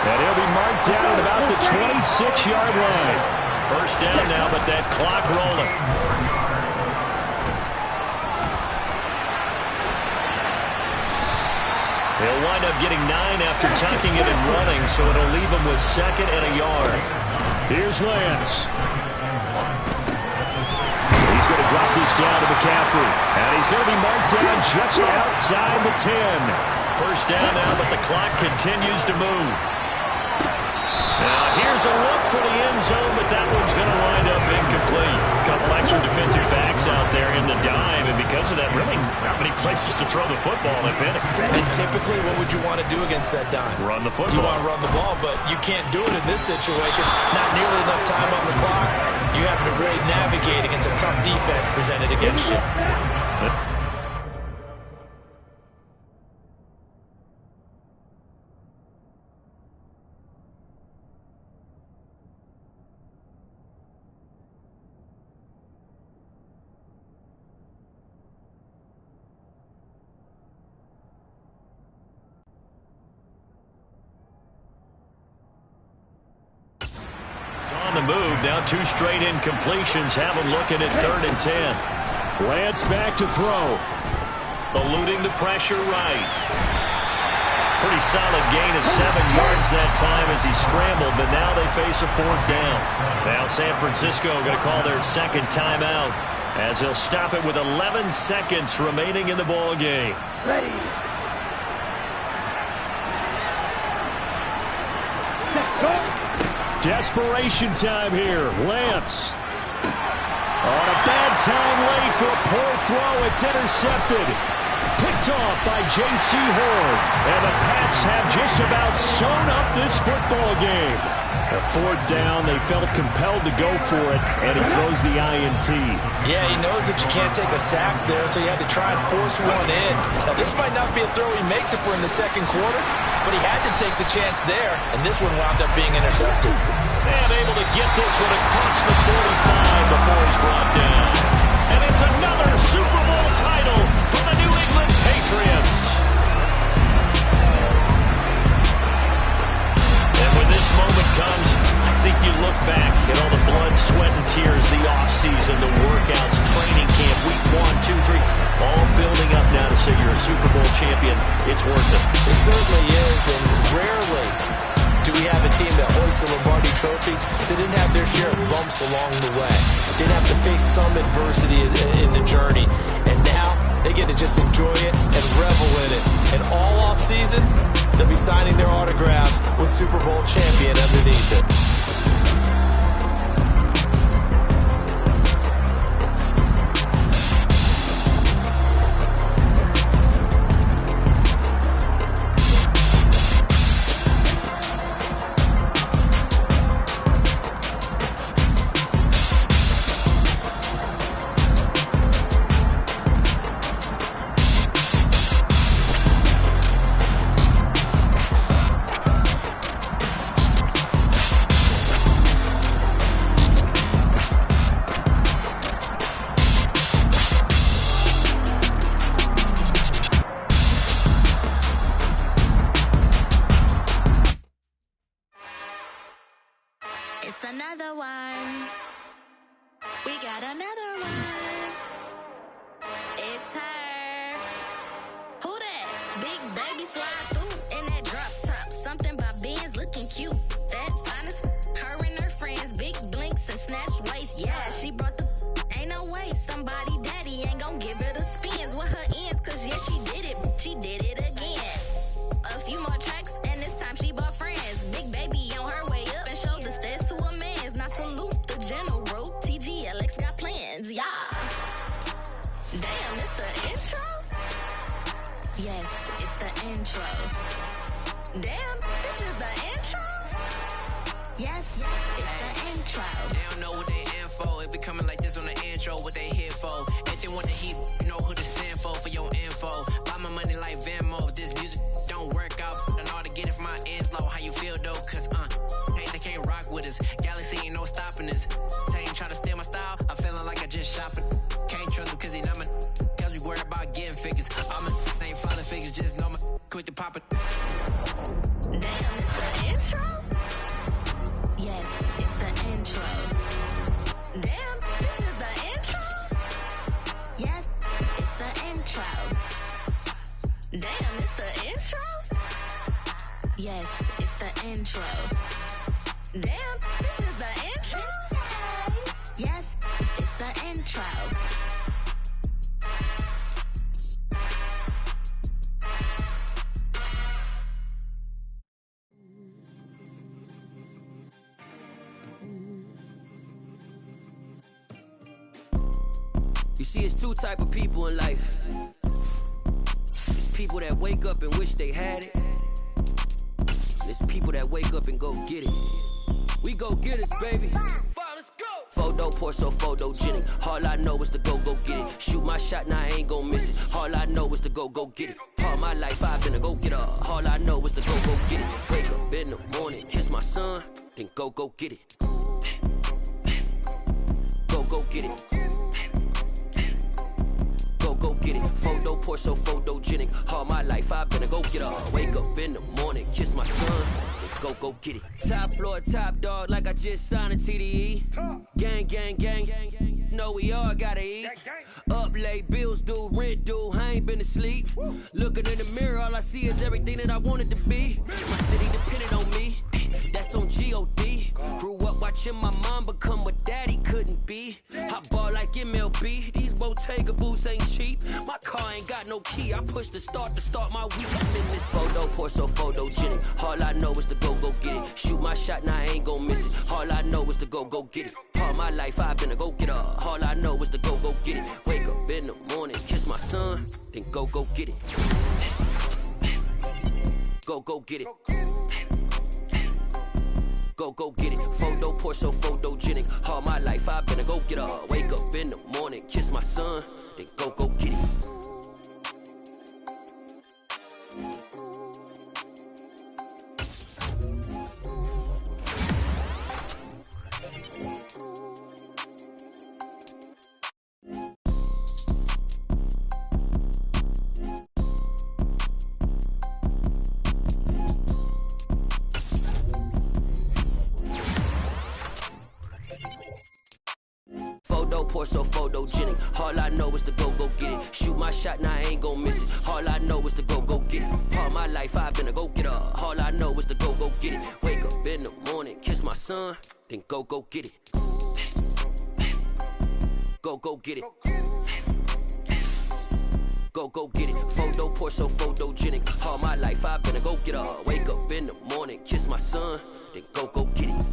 And he'll be marked down at about the 26-yard line. First down now, but that clock rolling. He'll wind up getting 9 after tucking it and running, so it'll leave him with second and a yard. Here's Lance. He's going to drop this down to McCaffrey. And he's going to be marked down just outside the 10. First down now, but the clock continues to move. Now, here's a look for the end zone, but that one's going to wind up incomplete. A couple extra defensive backs out there in the dime, and because of that, really not many places to throw the football, if any. And typically, what would you want to do against that dime? Run the football. You want to run the ball, but you can't do it in this situation. Not nearly enough time on the clock. You have to really navigate against a tough defense presented against you. On the move, now 2 straight incompletions have him looking at 3rd and 10. Lance back to throw. Eluding the pressure right. Pretty solid gain of 7 yards that time as he scrambled, but now they face a 4th down. Now San Francisco going to call their second timeout as they'll stop it with 11 seconds remaining in the ball game. Ready. Desperation time here. Lance. On a bad time late for a poor throw. It's intercepted. Picked off by J.C. Horn. And the Pats have just about sewn up this football game. A 4th down, they felt compelled to go for it, and he throws the INT. Yeah, he knows that you can't take a sack there, so you had to try and force one in. Now, this might not be a throw he makes it for in the second quarter, but he had to take the chance there, and this one wound up being intercepted. And able to get this one across the 45 before he's brought down. And it's another Super Bowl title for the New England Patriots. And when this moment comes, I think you look back at all the blood, sweat, and tears, the offseason, the workouts, training camp, week 1, 2, 3, all building up now to say you're a Super Bowl champion. It's worth it. It certainly is, and rarely do we have a team that hoists the Lombardi Trophy that didn't have their share of bumps along the way, didn't have to face some adversity in the journey, and now they get to just enjoy it and revel in it. And all offseason, they'll be signing their autographs with Super Bowl champion underneath it. It's another one. We got another one. It's her. Who that? Big baby slide through in that drop top. Something about face. Somebody daddy ain't gon' give her the spins with her ends, cause yeah, she did it again. A few more tracks, and this time she bought friends. Big baby on her way up and showed the stairs to a man's. Now salute the general, TGLX got plans, yeah. Damn, it's the intro? Yes, it's the intro. Damn, this is the intro? Yes, it's the intro. They don't know what they in for. If we coming like this on the intro, what they here for? If they want the heat, you know who to send for your info. Buy my money like Venmo. This music don't work out. I know how to get it from my ends low. How you feel though? Cause they can't rock with us. Galaxy ain't no stopping us. They ain't trying to steal my style. I'm feeling like I just shot for. Can't trust them cause they numb it. Cause we worried about getting figures. They ain't falling figures, just know my quick to pop it. Damn, it's the intro? Yes, it's the intro. Damn, this is the intro? Yes, it's the intro. Damn, it's the intro? Yes, it's the intro. Damn, this is the intro? Yes, it's the intro. You see, it's two type of people in life. It's people that wake up and wish they had it. And it's people that wake up and go get it. We go get it, baby. Photo pour so photogenic. All I know is to go get it. Shoot my shot, now I ain't gon' miss it. All I know is to go get it. All my life I've been a go getter. All I know is to go get it. Wake up in the morning, kiss my son, then go get it. Go get it. Go get it. Photo pour so photogenic. All my life I've been a go getter. Wake up in the morning, kiss my son, then go get it. Top floor, top dog, like I just signed a TDE. Gang. Know we all gotta eat. Up late, bills due, rent due. I ain't been asleep. Looking in the mirror, all I see is everything that I wanted to be. My city depended on me. That's on G.O.D. Grew up watching my mom become what daddy couldn't be. I ball like MLB. These Bottega boots ain't cheap. My car ain't got no key. I push the start to start my week. I'm in this photo pour so photogenic. All I know is to go get it. Shoot my shot, now I ain't gon' miss it. All I know is to go get it. All my life I've been a go getter. All I know is to go get it. Wake up in the morning, kiss my son, then go get it. Go get it. Go get it. Photo pour so photogenic. All my life I've been a go getter. Wake up in the morning, kiss my son, then go get it. Pour so photogenic. All I know is to go get it. Shoot my shot, now I ain't gon' miss it. All I know is to go get it. All my life I've been a go getter. All I know is to go get it. Wake up in the morning, kiss my son, then go get it. Go get it. Go get it. Photo pour so photogenic. All my life I've been a go getter. Wake up in the morning, kiss my son, then go get it.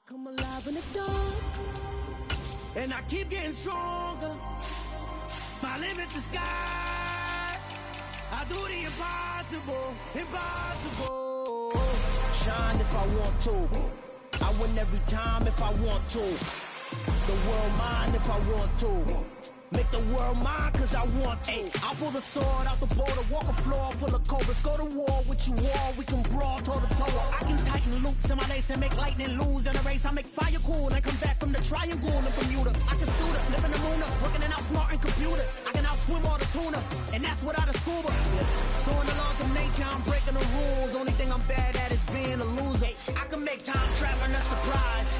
Come alive in the dark, and I keep getting stronger. My limit's the sky. I do the impossible. Shine if I want to. I win every time if I want to. The world mine if I want to. Make the world mine cause I want to. I pull the sword out the border, walk a floor full of cobras. Go to war with you all, we can brawl toe to toe. I can tighten loops in my lace and make lightning lose in a race. I make fire cool and come back from the triangle in Bermuda. I can suit up, live in the moon up, working and outsmarting computers. I can outswim all the tuna, and that's without a scuba. So in the laws of nature, I'm breaking the rules. Only thing I'm bad at is being a loser. I can make time traveling a surprise.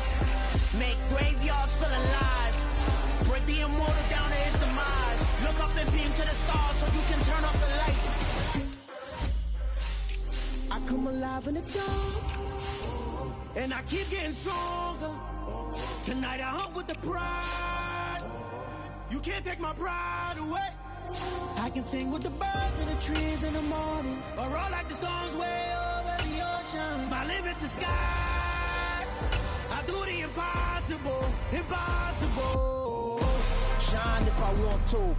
Make graveyards feel alive. Break the immortal down to his demise. Look up and beam to the stars so you can turn off the lights. I come alive in the dark, and I keep getting stronger. Tonight I hunt with the pride. You can't take my pride away. I can sing with the birds and the trees in the morning, or roll like the storms way over the ocean. My limit's the sky. I do the impossible, impossible. Shine if I want to.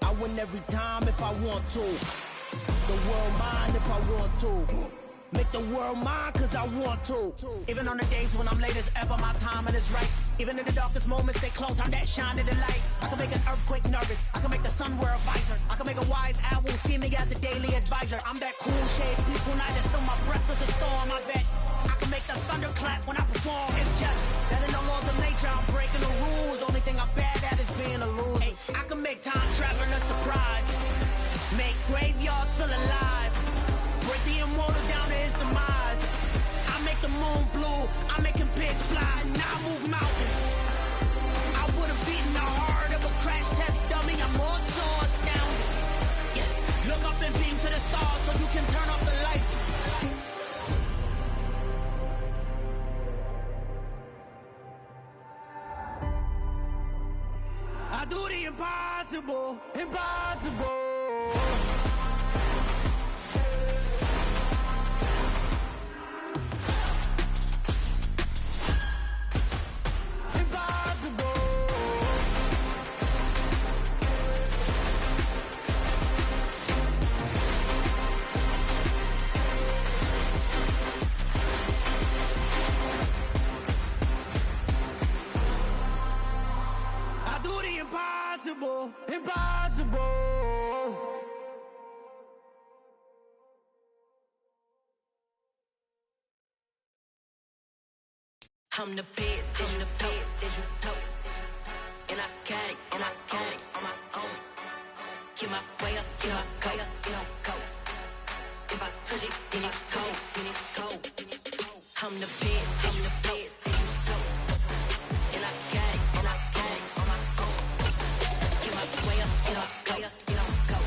I win every time if I want to. The world mine if I want to. Make the world mine cause I want to. Even on the days when I'm late as ever, my timing is right. Even in the darkest moments, stay close, I'm that shine in the light. I can make an earthquake nervous, I can make the sun wear a visor. I can make a wise owl see me as a daily advisor. I'm that cool shade, peaceful night, and still my breath is a storm, I bet. I can make the thunder clap when I perform. It's just that in the laws of nature, I'm breaking the rules. Only thing I'm bad at is being a loser. Hey, I can make time travel a surprise. Make graveyards feel alive. Break the immortal down to his demise. I make the moon blue, I'm making pigs fly, and I move mountains. I would've beaten the heart of a crash test dummy, I'm more so astounded. Yeah. Look up and beam to the stars so you can turn off the lights. I do the impossible, impossible. Impossible, impossible. I'm the best, I'm the best, as you know. And I got it, and I got it on my own. Get my way up, get my go, get my go. If I touch it, then it's cold, then it's cold. I'm the best, I'm the best, as you know. And I got it, and I got it on my own. Get my way up, get my go, get my go.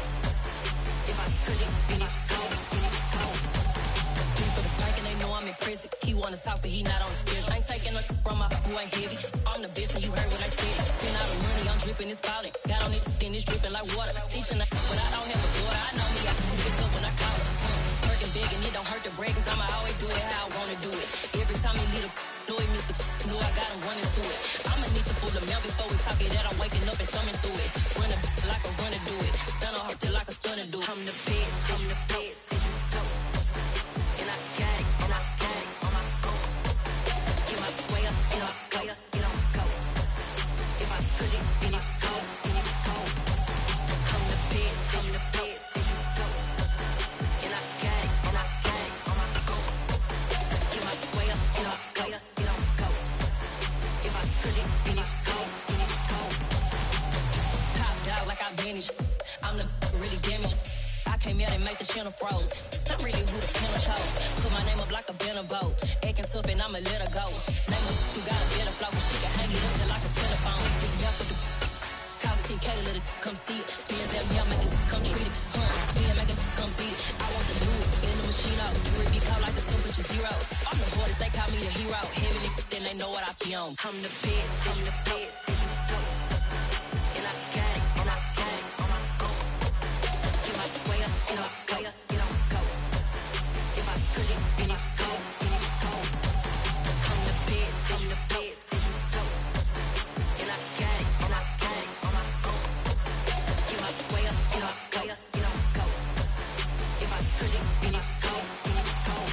If I touch it, then it's cold, then it's cold. For the bank and they know I'm in prison. He wanna talk, but he not on the schedule. I ain't taking no from my who ain't heavy. I'm the best and you heard what I said. Spend all the money, I'm dripping, it's falling. Got on it, then it's dripping like water. Teaching but I don't have a daughter. I know me, I can pick up when I call her. Working big and it don't hurt to break, cause I'ma always do it how I wanna do it. Every time he lead a do it, Mr. Know I got him running to it. I'ma need to pull the mail before we talk it that I'm waking up and thumbing through it. Run like a runner do it. Stun on her till like a stunner do it. I'm the best, I'm the best, as you know. And I got it, and I got it on my own. Get my way up, get my go, get on go. If I touch it, then it's cold, then it's cold. I'm the best, as you know. And I got it, and I got it on my own. Get my way up, get my go, get on go. If I touch it, then it's cold, then it's cold. Top dog like I manage. I'm the really damaged. I came out and make the channel froze. I'm really who the panel chose. Put my name up like a banner boat. Acting tough and I'ma let her go. Name her who got a better flow, but she can hang it up just like a telephone. Stick me up with the cost 10K to let it come see it. Me and them young make it come treat it. Me and make it come beat it. I want the new in the machine out. Jewelry be called like the temperature zero. I'm the hardest, they call me the hero. Heavily, then they know what I be on. I'm the best, I'm the best, as you know. And I got it, and I got it on my own. Get my way up, get my go, get on go. If I touch it, then it's cold, then it's cold. I'm the best, I'm the best, as you know. And I got it, and I got it on my own. Get my way up, get my go, get on go. If I touch it, then it's cold, then it's cold.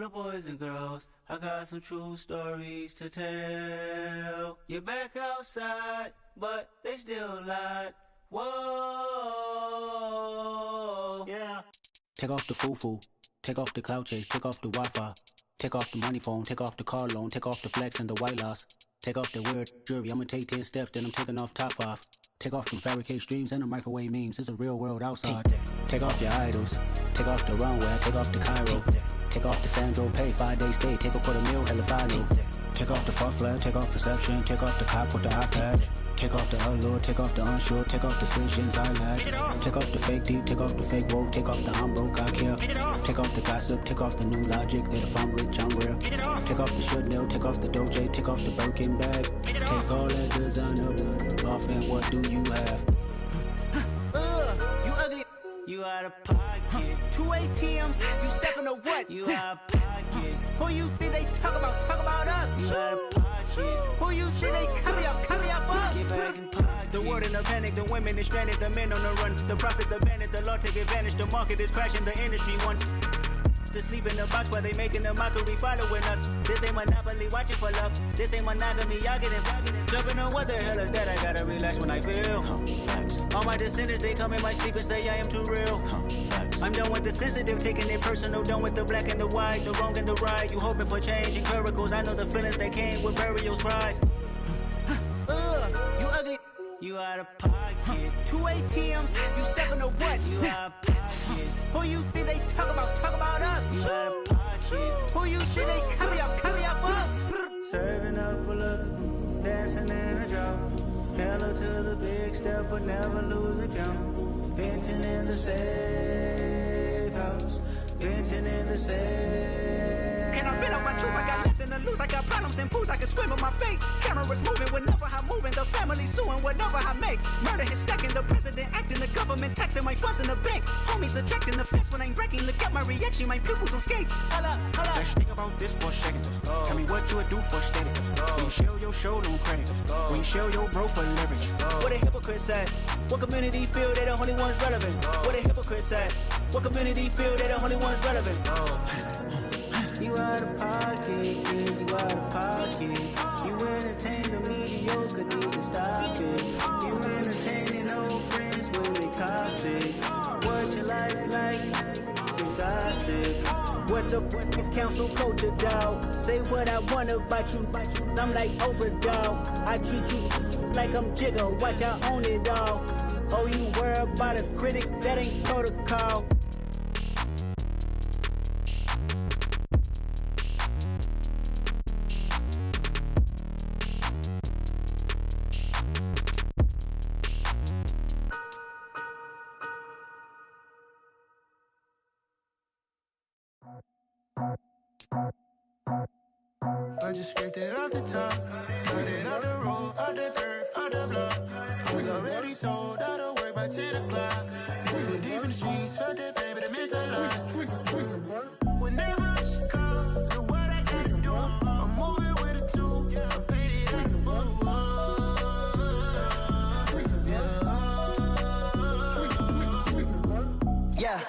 the boys and girls, I got some true stories to tell. You're back outside, but they still lied. Whoa, yeah. Take off the foo-foo, take off the cloud chase, take off the Wi-Fi. Take off the money phone, take off the car loan, take off the flex and the white loss. Take off the weird jewelry, I'ma take 10 steps, then I'm taking off top 5. Take off them fabricated streams and the microwave memes, it's a real world outside. Take off your idols, take off the runway, take off the Cairo. Take off the Sandro pay, 5-day stay, take a $250,000, hella final. Take off the far flag, take off perception, take off the cop with the iPad. Take off the allure, take off the unsure, take off decisions I lack. Take off the fake deep, take off the fake woke, take off the I'm broke, I care. Take off the gossip, take off the new logic that if I'm rich, I'm real. Take off the Chanel, take off the Doja, take off the Birkin bag. Take all that designer off and what do you have? You ugly. You out of pocket. 2 ATMs, you stepping to what? You out of pocket. Who you think they talk about? Talk about us. You out of pocket. Who you think they copy up for us? Get back in pocket. The world in a panic, the women is stranded, the men on the run. The profits abandoned, the law take advantage. The market is crashing, the industry wants to sleep in the box while they making a mockery following us. This ain't Monopoly, watching for love. This ain't monogamy, y'all getting jumping on what the hell is that? I gotta relax when I feel. All my descendants, they come in my sleep and say I am too real. I'm done with the sensitive, taking it personal. Done with the black and the white, the wrong and the right. You hoping for change and miracles. I know the feelings that came with burials, cries. You ugly. You out of pocket. 2 ATMs, you stepping to what? You out of pocket. Who you think they talk about? Talk about us. You out of pocket. Who you think they copy up for us? Serving up a look, dancing in a drop. Hello to the big step, but never lose a count. Venting in the safe house. Venting in the safe. Can I vent out my truth? I got nothing to lose. I got problems and pools. I can swim with my fate. Cameras moving whenever I'm moving. The family suing whatever I make. Murder is stacking. The president acting. The government taxing my funds in the bank. Homies attracting the fence when I'm breaking. Look at my reaction. My pupils on skates. Holla, holla. Let's think about this for a second. Tell me what you would do for steady. When you show your show, no credit. When you show your bro for leverage. What a hypocrite said. What community feel they the only ones relevant? What a hypocrite said. What community feel they the only ones relevant? You out of pocket, yeah, you out of pocket. You entertain the mediocre, need to stop it. You entertaining old friends when they toxic. What's your life like? You gossip. What the is council culture, dog? Say what I want about you. I'm like overdog. I treat you like I'm Jigga. Watch I own it all. Oh, you worry about a critic? That ain't protocol. I just scraped it off the top, got it out the road, out the dirt, out the block. I was already sold, out of work by 10 o'clock. Too deep in the streets, felt that pain, but it meant a lot. When that rush comes, and what I gotta do, I'm moving with a two, I paid it out the Yeah,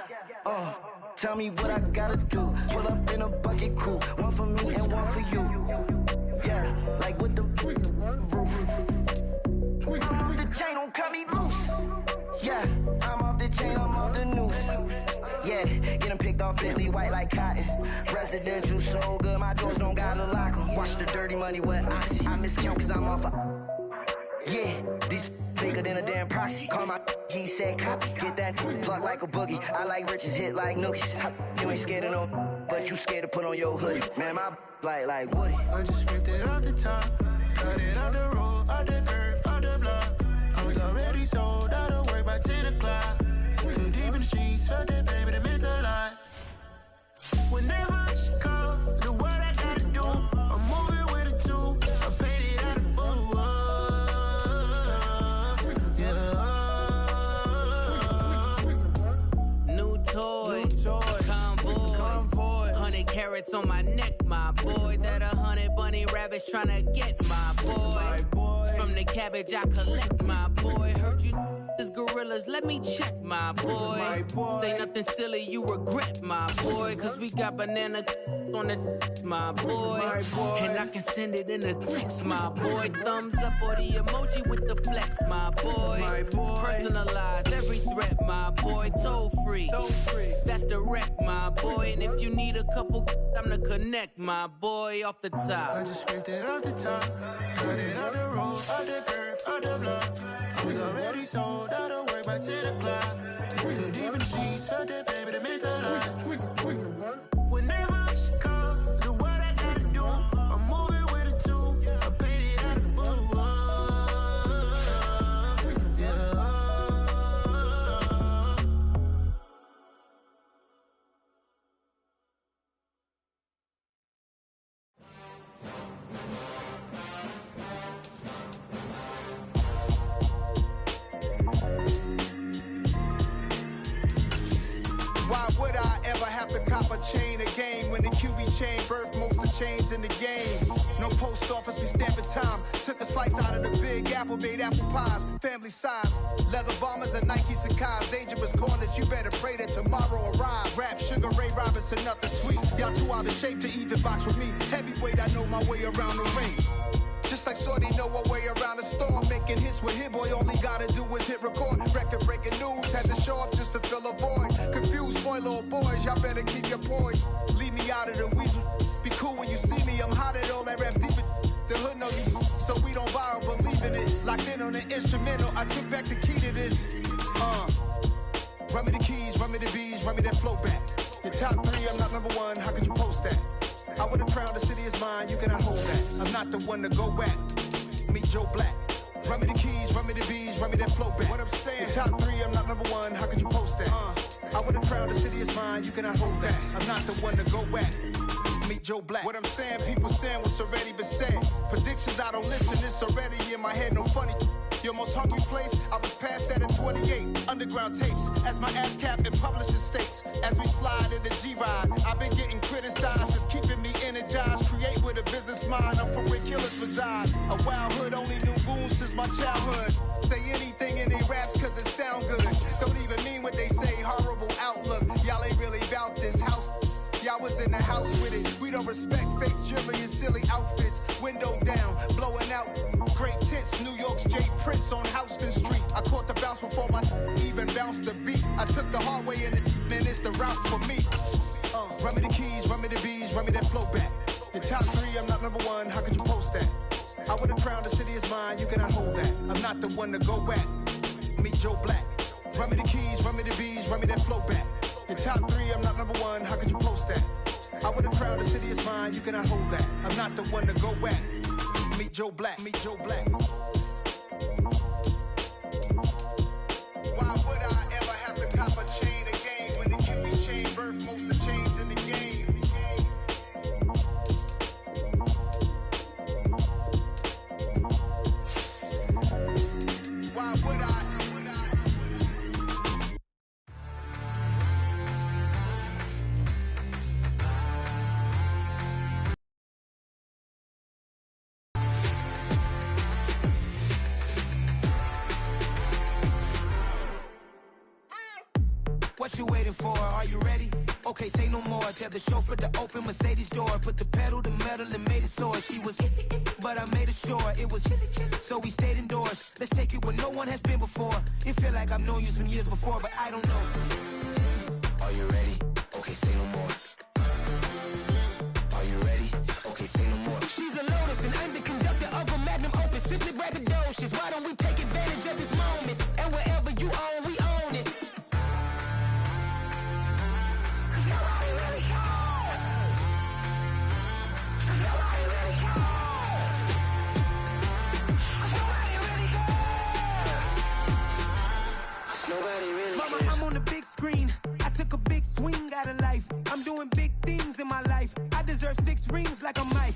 tell me what I gotta do. Pull up in a bucket crew, one for me and one for you. Yeah, like with the roof. I'm off the chain, don't cut me loose. Yeah, I'm off the chain, I'm off the noose. Yeah, getting picked off Bentley, white like cotton. Residential so good, my doors don't gotta lock 'em. Watch the dirty money with oxy. I miscount cause I'm off a... Yeah, these bigger than a damn proxy. Call my he said copy. Get that plug like a boogie. I like riches, hit like nookies. You ain't scared of no, but you scared to put on your hoodie. Man, my like Woody. I just scraped it off the top, got it out the road, out the dirt, out the block. I was already sold, out of work by 10 o'clock. Too deep in the streets, felt that pain, but it meant a lot. When that rush comes, do what I gotta do. I'm moving with a two, I paid it out of full. Yeah. New toy, convoy, 100 carats on my neck, my boy. That 100 bunny rabbits tryna get my boy. From the cabbage I collect, my boy. Heard you is gorillas, let me check, my boy. Say nothing silly, you regret, my boy. Cause we got banana on the my boy. And I can send it in a text, my boy. Thumbs up or the emoji with the flex, my boy. Personalize every threat, my boy. Toll free. That's direct, my boy. And if you need a couple, I'm the connect, my boy, off the top. I just scraped it off the top, cut it on the road, on the curve, on the block. I was already sold out of work by 10 o'clock. Too deep in the streets, felt that baby, that meant a lot. Whenever she calls, do what I gotta do. I'm moving with a two, I paid it out of full. Why would I ever have to cop a chain again when the QB chain birthed most of the chains in the game? No post office, we stamping time. Took a slice out of the big apple, made apple pies, family size. Leather bombers and Nike Sacai's. Dangerous corners, you better pray that tomorrow arrives. Rap, Sugar Ray Robinson, nothing sweet. Y'all too out of shape to even box with me. Heavyweight, I know my way around the ring. Just like Shorty know her way around the storm. Making hits with Hit Boy, all he gotta do is hit record. Record breaking news, had to show up just to fill a void. Confused boy, little boys, y'all better keep your poise. Leave me out of the weasel. Be cool when you see me, I'm hot at all that rap deep. The hood know you, so we don't borrow, believe in it. Locked in on the instrumental, I took back the key to this. Run me the keys, run me the bees, run me that flow back. Your top three, I'm not number one, how could you post that? I would've crowned the city is mine, you cannot hold that. I'm not the one to go back. Meet Joe Black. Run me the keys, run me the bees, run me that flow back. What I'm saying, your top three, I'm not number one, how could you post that? I would've crowned the city is mine, you cannot hold that. I'm not the one to go back. Meet Joe Black. What I'm saying, people saying what's already been said. Predictions, I don't listen, it's already in my head, no funny. Your most hungry place, I was past that at 28. Underground tapes, as my ass cap in publishing states. As we slide in the G-Ride, I've been getting criticized, it's keeping me energized. Create with a business mind, I'm from where killers reside. A wild hood, only knew goons since my childhood. Say anything in they raps cause it sound good. Don't even mean what they say, horrible outlook. Y'all ain't really about this house. Y'all was in the house with it. We don't respect fake jewelry and silly outfits. Window down, blowing out. Great tents, New York's J. Prince on Houston Street. I caught the bounce before my even bounced the beat. I took the hard way in it, man, it's the route for me. Run me the keys, run me the bees, run me that flow back. Your top three, I'm not number one, how could you post that? I would've crowned the city is mine, you cannot hold that. I'm not the one to go back. Meet Joe Black. Run me the keys, run me the bees, run me that flow back. Your top three, I'm not number one, how could you post that? I would've crowned the city is mine, you cannot hold that. I'm not the one to go back. Meet Joe Black, meet Joe Black. Why would I ever have to cop a chain again when the QB chain birthed most of the chains in the game? Why would I? What you waiting for? Are you ready? Okay, say no more. Tell the chauffeur to open Mercedes door. Put the pedal to metal and made it soar. She was, but I made it sure it was. So we stayed indoors. Let's take it where no one has been before. It feel like I've known you some years before, but I don't know. Are you ready? Okay, say no more. Are you ready? Okay, say no more. She's a Lotus and I'm the conductor of a magnum opus. Simply braggadocious. Why don't we take advantage of this moment? And wherever you own, we own it. Mama, I'm on the big screen. I took a big swing out of life. I'm doing big things in my life. I deserve 6 rings like I'm Mike.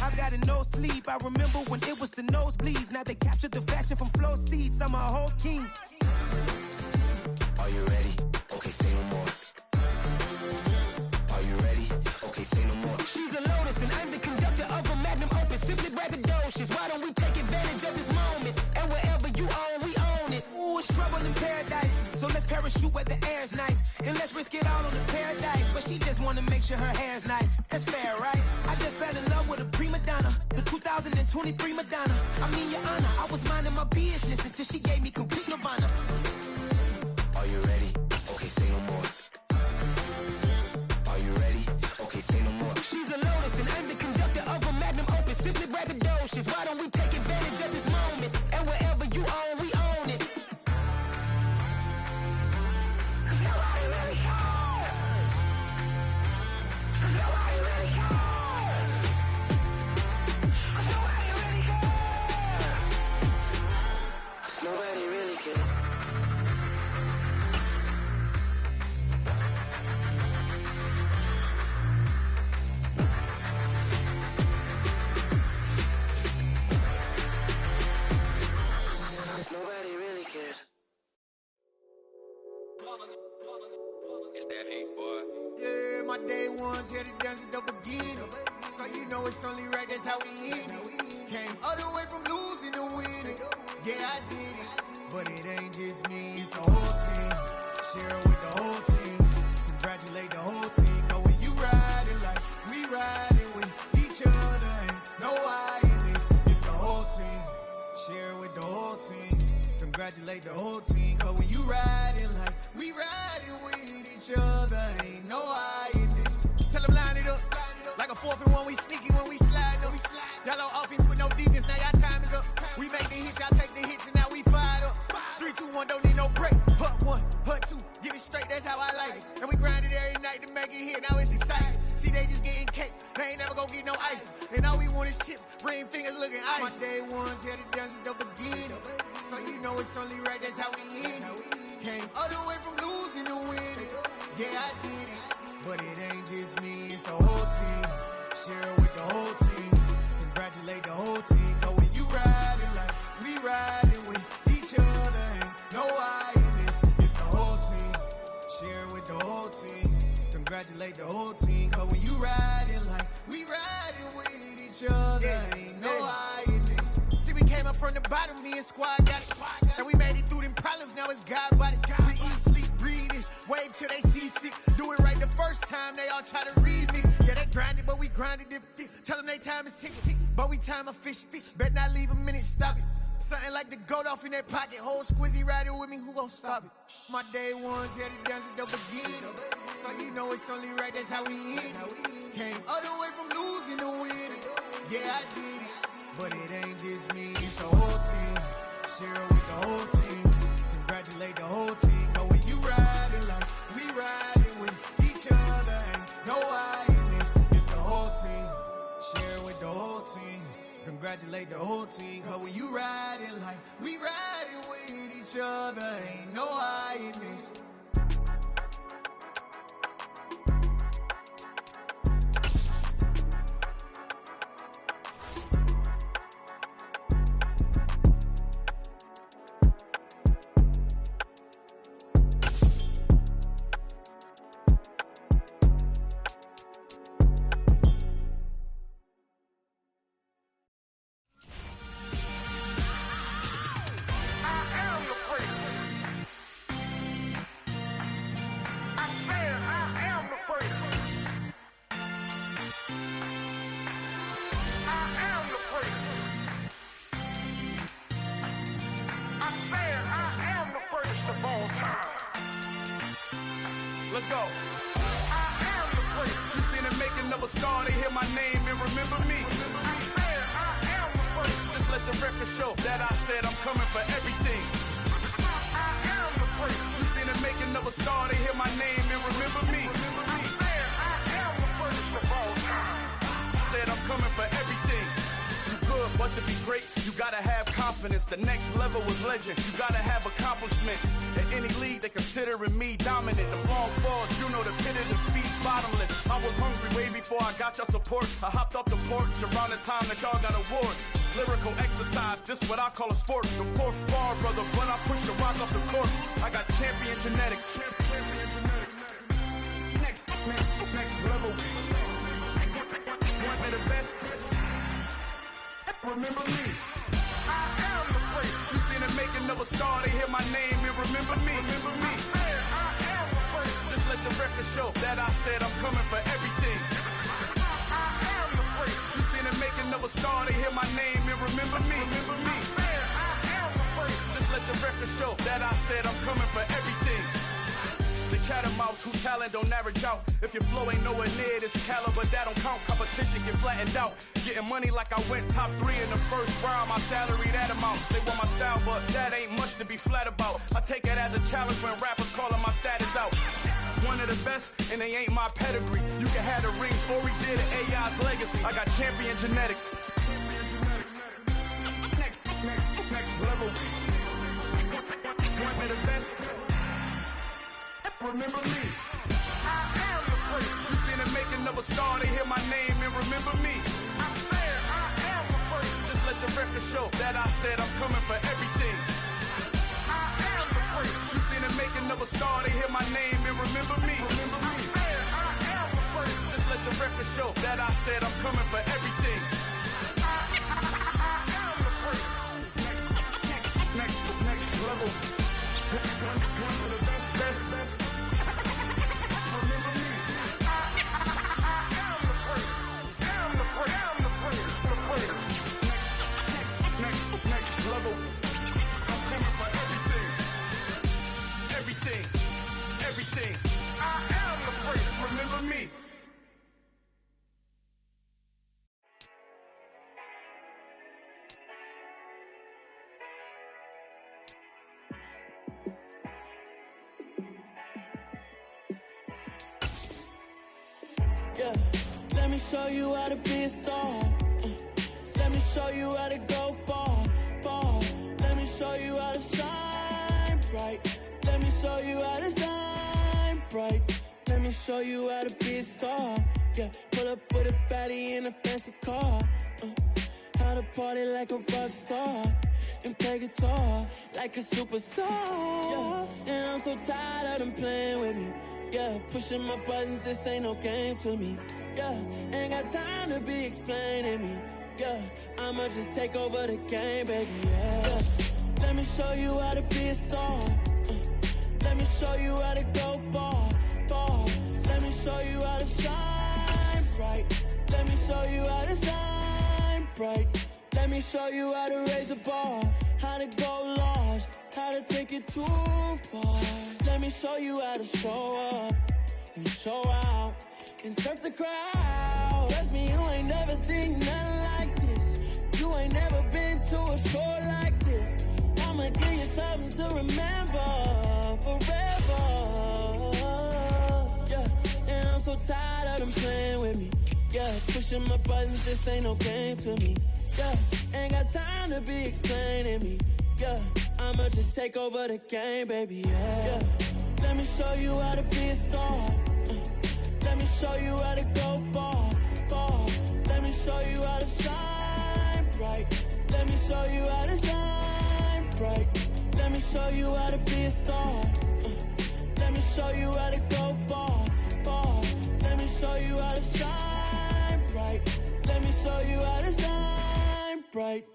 I've got no sleep. I remember when it was the nosebleeds. Now they captured the fashion from floor seats. I'm a whole king. Are you ready? Okay, say no more. Are you ready? Okay, say no more. She's a Lotus and I'm the conductor of a magnum opus. Simply braggadocious. Why don't we take advantage of this moment? And wherever you are, parachute where the air's nice. And let's risk it all on the paradise. But she just wanna make sure her hair's nice. That's fair, right? I just fell in love with a prima donna, the 2023 Madonna. I mean, your honor, I was minding my business until she gave me complete nirvana. Are you ready? Okay, say no more. Are you ready? Okay, say no more. She's a lotus and I'm the conductor of a magnum opus. Simply braggadocious. Why don't we take advantage of this moment? And wherever you own, we own it. Cause nobody really cares. Cause nobody really cares. Cause nobody really cares. Nobody really cares. Nobody really cares. It's that hate, boy. Yeah, my day ones here to dance at the beginning. So you know it's only right, that's how we end it. Came all the way from losing to winning. Yeah, I did it. But it ain't just me, it's the whole team. Share it with the whole team. Congratulate the whole team. Cause when you riding like we riding with each other, ain't no I in this. It's the whole team. Share it with the whole team. Congratulate the whole team. Cause when you riding like we riding with each other, ain't no I in this. Tell them line it up. Like a 4th and 1, we sneaky when we slide them. Yellow offense with no defense, now y'all time is up. We make the hits, y'all take the hits, and now we fired up. 3, 2, 1, don't need no break. Hut 1, hut 2, give it straight, that's how I like it. And we grind it every night to make it hit, now it's exciting. See, they just getting cake, they ain't never gonna get no ice. And all we want is chips, ring fingers looking ice. My day ones here to dance at the beginning. So you know it's only right, that's how we end it. Came all the way from losing to winning. Yeah, I did it. But it ain't just me, it's the whole team. Share it with the whole team. Congratulate the whole team. Cause when you riding like we riding with each other, ain't no I in this. It's the whole team. Share it with the whole team. Congratulate the whole team. Cause when you riding like we riding with each other, ain't no I in this. See, we came up from the bottom, me and squad got it. And we made it through them problems, now it's God body. We eat, sleep, breathe this, wave till they seasick. Do it right the first time, they all try to remix. Yeah, they grinded, but we grinded different. Tell them they time is ticking, but we time a fish. Bet not leave a minute, stop it. Something like the goat off in their pocket. Whole squizzy riding with me, who gon' stop it? My day ones here to dance at the beginning. So you know it's only right, that's how we end it. Came all the way from losing to winning. Yeah, I did it. But it ain't just me, it's the whole team. Share it with the whole team. Congratulate the whole team. Cause when you riding like we riding with each other, ain't no I in this. It's the whole team. Share it with the whole team. Congratulate the whole team. Cause when you riding like we riding with each other, ain't no I in this. Let's go. You seen the making of a star, they hear my name and remember me. Just let the record show that I said I'm coming for everything. You seen the making of a star, they hear my name and remember me. Said I'm coming for everything. You good, but to be great, you gotta have confidence. The next level was legend. You gotta have accomplishments. In any league, they considering me dominant. The wrong falls, you know the pit of defeat, bottomless. I was hungry way before I got your support. I hopped off the porch around the time that y'all got awards. Lyrical exercise, this what I call a sport. The fourth bar, brother, when I push the rock off the court. I got champion genetics. Next level. One of the best. Remember me. I am the place. You seen the making of a star, they hear my name and remember me. Remember me. show that I said I'm coming for everything. You seen the making of a star, they hear my name and remember me. Just let the record show that I said I'm coming for everything. The catamounts who talent don't average out. If your flow ain't nowhere near this caliber, that don't count. Competition get flattened out. Getting money like I went top 3 in the first round. My salary that amount. They want my style, but that ain't much to be flat about. I take it as a challenge when rappers calling my status out. One of the best, and they ain't my pedigree. You can have the rings, or we did it, AI's legacy. I got champion genetics. Next level. One of the best. Remember me. You seen the making of a star, they hear my name and remember me. Just let the record show that I said I'm coming for everything. You seen the making of a star, they hear my name and remember me. Just let the record show that I said I'm coming for everything. Next level. One of the best. Next level. I'm coming for everything. Everything. I am the prince. Remember me. Yeah, let me show you how to be a star. Let me show you how to go far. Let me show you how to shine bright. Let me show you how to shine bright. Let me show you how to be a star. Yeah, pull up with a baddie in a fancy car. How to party like a rock star and play guitar like a superstar. Yeah, and I'm so tired of them playing with me. Yeah, pushing my buttons, this ain't no game to me. Yeah, ain't got time to be explaining me. Yeah, I'ma just take over the game, baby, yeah. Let me show you how to be a star. Let me show you how to go far. Let me show you how to shine bright. Let me show you how to shine bright. Let me show you how to raise a bar. How to go large, how to take it too far. Let me show you how to show up and show out and surf the crowd. Trust me, you ain't never seen nothing like this. You ain't never been to a show like this. I'ma give you something to remember forever. Yeah, and I'm so tired of them playing with me. Yeah, pushing my buttons, this ain't no game to me. Yeah, ain't got time to be explaining me. Yeah, I'ma just take over the game, baby, yeah. Let me show you how to be a star. Let me show you how to go far. Let me show you how to shine bright. Let me show you how to shine bright. Let me show you how to be a star. Let me show you how to go far. Let me show you how to shine bright. Let me show you how to shine bright.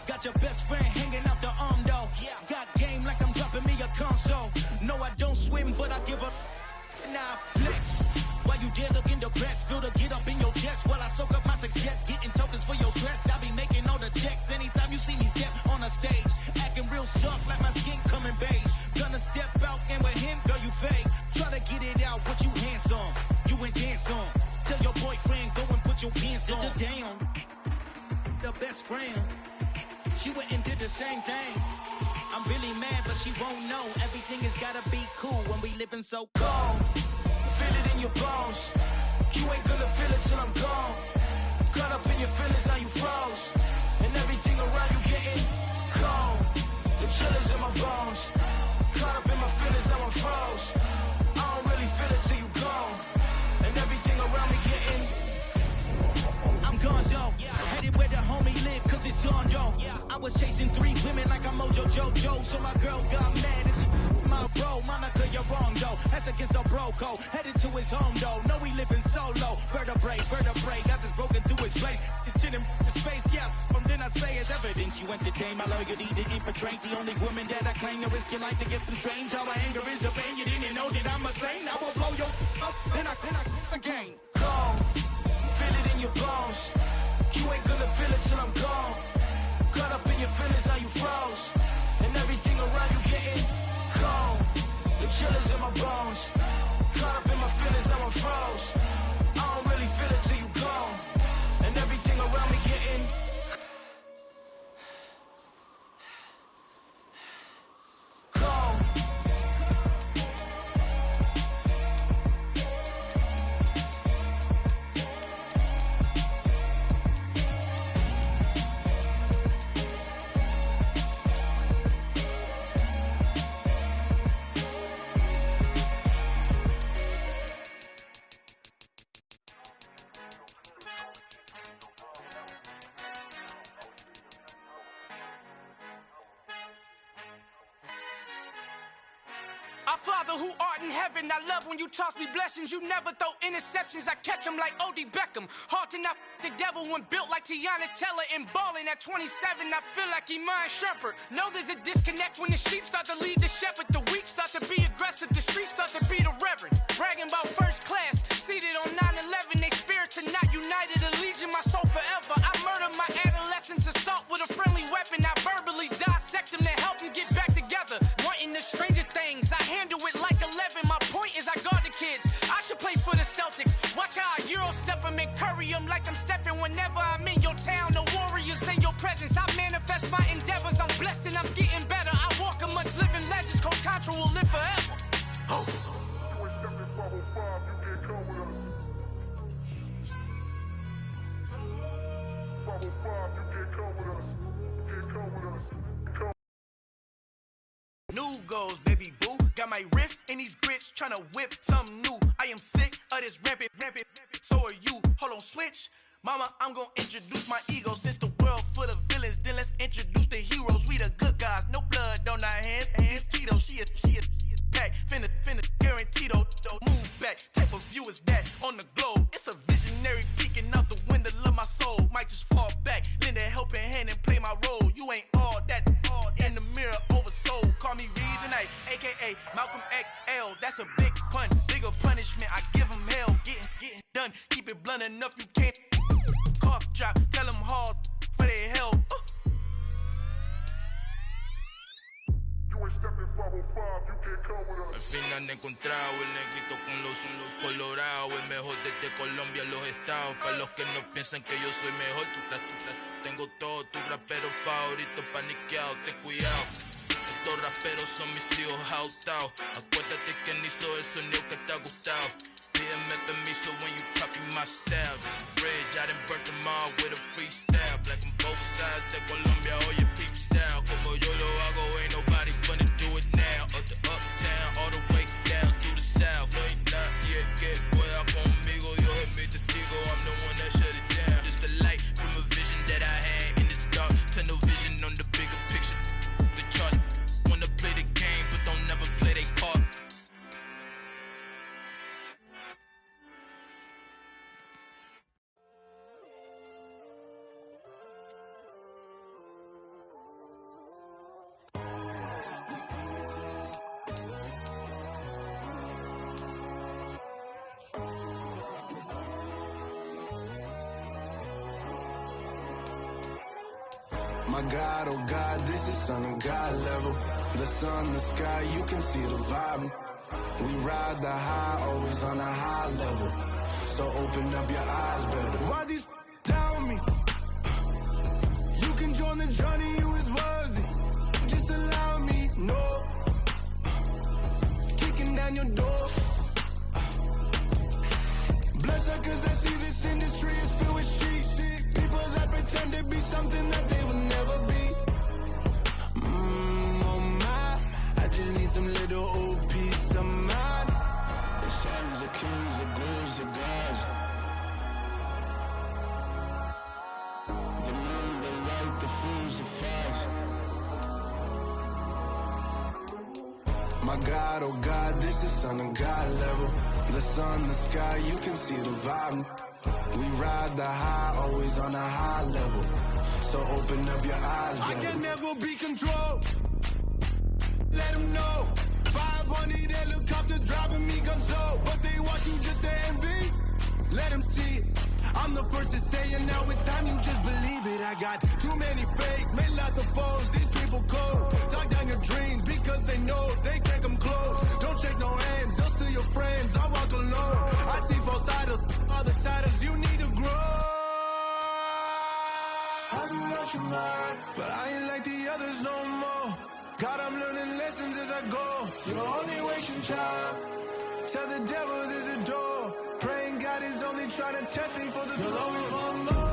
Got your best friend hanging out the arm though. Got game like I'm dropping me a console. No, I don't swim, but I give a nah flex. While you there looking depressed, feel to get up in your chest while I soak up my success, getting tokens for your stress. I be making all the checks anytime you see me step on a stage, acting real soft like my skin coming beige. Gonna step out and with him, girl, you fake. Try to get it out, what you handsome, you ain't dance on. Tell your boyfriend go and put your pants on. Down, the best friend. She went and did the same thing. I'm really mad, but she won't know. Everything has gotta be cool when we living so cold. Feel it in your bones. You ain't gonna feel it till I'm gone. Caught up in your feelings, now you froze. And everything around you getting cold. The chillers in my bones. Caught up in my feelings, now I'm froze. I don't really feel it till you gone. And everything around me getting I'm gone, yo. Headed where the homie live, cause it's Zondo. I was chasing 3 women like I'm Mojo Jojo, so my girl got mad and she my bro. Monica, you're wrong though. That's against a bro code. Headed to his home though. No, we living solo. Vertebrae. Got this broken to his place. It's chin in his face, yeah. From then I say it's evidence you entertain my loyalty to infiltrate. The only woman that I claim to risk your life to get some strange. All my anger is a pain. You didn't know that I'm a saint. I will blow your up. Then I again. Gone. Feel it in your bones. You ain't gonna feel it till I'm gone. Caught up in your feelings, now you froze. And everything around you getting cold. The chillers in my bones. Caught up in my feelings, now I'm froze. I don't really feel it till you gone. And everything around me getting cold. Our Father who art in heaven, I love when you toss me blessings. You never throw interceptions, I catch them like O.D. Beckham. Hard to not the devil when built like Tiana Teller and balling at 27. I feel like Iman Shumpert. Know there's a disconnect when the sheep start to lead the shepherd. The weak start to be aggressive, the streets start to be the reverend. Bragging about first class, seated on 9/11. They spirits are not united, a legion, my soul forever. I murder my adolescence, assault with a friendly weapon. I verbally dissect them to help them get back together. Wanting the stranger things, I handle it like 11. My point is I guard the kids. I should play for the Celtics. Watch how I Euro step them and curry them like I'm stepping. Whenever I'm in your town, the warriors in your presence. I manifest my endeavors. I'm blessed and I'm getting better. I walk amongst living legends. Coach Contra will live forever. Oh. New goals, baby boo. Got my wrist in these grits, tryna whip something new. I am sick of this rampant. So are you. Hold on, switch. Mama, I'm gonna introduce my ego. Since the world full of villains, then let's introduce the heroes. We the good guys, no blood on our hands. It's Tito, she is back. Finna, guaranteed though. Move back. Type of view is that on the globe? It's a visionary peeking out the window of my soul. Might just fall back, lend a helping hand and play my role. You ain't all that in the mirror oversold. Call me Reason A, aka Malcolm XL. That's a big pun, bigger punishment. I give him hell, getting done. Keep it blunt enough, you can't cough drop. Tell them hard for their health. Al fin han encontrado el negrito con los colorados, el mejor desde Colombia, los estados. Para los que no piensan que yo soy mejor, tengo todo, tu rapero favorito paniqueado, ten cuidado. Estos raperos son mis hijos jautados. Acuérdate que ni hizo el sonido que te ha gustado. Pídeme permiso when you copy my style. This bridge, I done burnt them all with a freestyle. Black on both sides de Colombia, oye peep style. Como yo lo hago, ain't nobody finna do it now. Up to uptown, all the way down through the south. No hay nadie que pueda conmigo, Dios es mi testigo. I'm the one that shut it down. Just the light from a vision that I had in the dark. Tunnel vision on the bigger picture. The charts wanna play the game, but don't never play their part. My God, oh God, this is on a God level. The sun, the sky, you can see the vibe. We ride the high, always on a high level. So open up your eyes better. Why these tell me? You can join the journey, you is worthy. Just allow me, no. Kicking down your door. Bloodshot cause I see this industry is filled with sheep. People that pretend to be something that they will never be. Oh my, I just need some little old peace of mind. The sons of kings, the bulls, the gods. The moon, the light, the My God, oh God, this is son of God level. The sun, the sky, you can see the vibe. We ride the high, always on a high level. So open up your eyes, baby. I can never be controlled. Let them know. 500 helicopters driving me gonzo. But they watch you just to envy. Let them see it. I'm the first to say it, now it's time you just believe it. I got too many fakes, made lots of foes. These people cold. Talk down your dreams because they know they can't come close. Don't shake no hands, they'll steal your friends. I walk alone. I see false idols, other titles. You need to grow. Have you lost your mind? But I ain't like the others no more. God, I'm learning lessons as I go. You're only wasting time. Tell the devil there's a door. Praying God is only trying to test me for the glory. Always want more.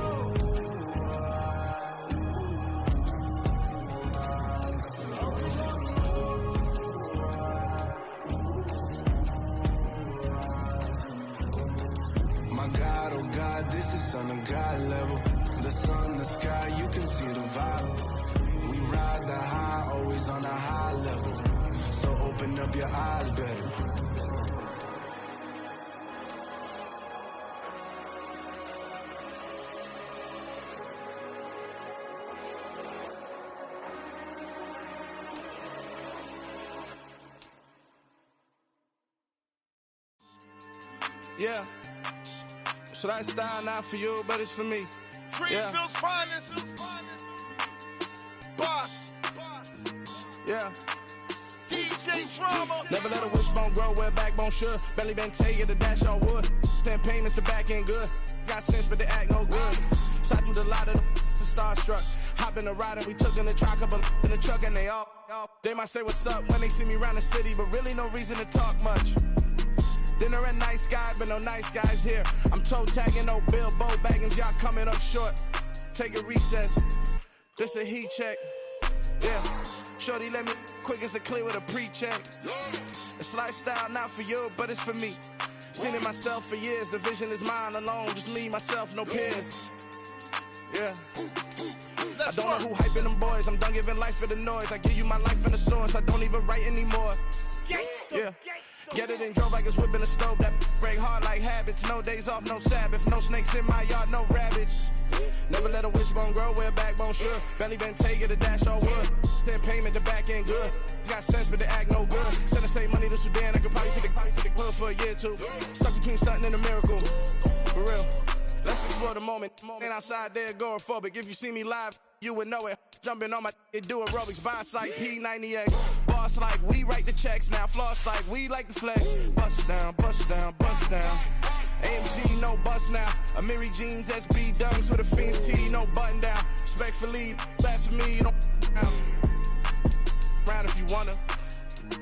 My God, oh God, this is son of God level. The sun, the sky, you can see the vibe. We ride the high, always on a high level. So open up your eyes, better. Yeah. So that style not for you, but it's for me. Greenfield's finest. Boss. Yeah. DJ Drama. Never let a wishbone grow where a backbone should. Belly been taken to dash all wood. 10 payments, the back end good. Got sense, but they act no good. So I threw the lot of the starstruck. Hop in the ride and we took in the truck up in the truck and they all. They might say what's up when they see me around the city, but really no reason to talk much. Dinner at nice guy, but no nice guys here. I'm toe tagging, no Bilbo bagging, y'all coming up short. Take a recess. This a heat check. Yeah. Shorty let me quick as a clear with a pre-check. It's lifestyle not for you, but it's for me. Seen it myself for years. The vision is mine alone. Just me, myself, no peers. Yeah. I don't know who hyping them boys. I'm done giving life for the noise. I give you my life in the source. I don't even write anymore. Yeah. Get it and drove like it's whipping a stove. That break hard like habits. No days off, no Sabbath. No snakes in my yard, no rabbits. Never let a wishbone grow where a backbone should. Belly been taken to dash all wood. 10 payment, the back end good. Got sense, but they act no good. Send the same money to Sudan. I could probably take the hood for a year or two. Stuck between stunting and a miracle. For real. Let's explore the moment. Ain't outside there agoraphobic. If you see me live, you would know it. Jumping on my do aerobics, boss like P90X. Boss like we write the checks now. Floss like we like the flex. Bust down, bust down, bust down. AMG, no bust now. Amiri jeans, SB dunks with a Fiends T, no button down. Respectfully, that's for me, you don't round if you wanna.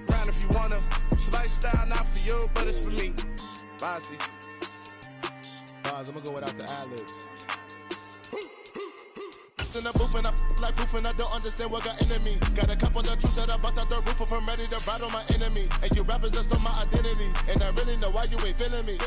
Round if you wanna. It's lifestyle not for you, but it's for me. Bossy. I'm gonna go without the ad-libs. In the booth and I like proof and I don't understand what got into me. Got a couple of truths that I bust out the roof of. I'm ready to ride on my enemy. And you rappers just stole my identity. And I really know why you ain't feeling me.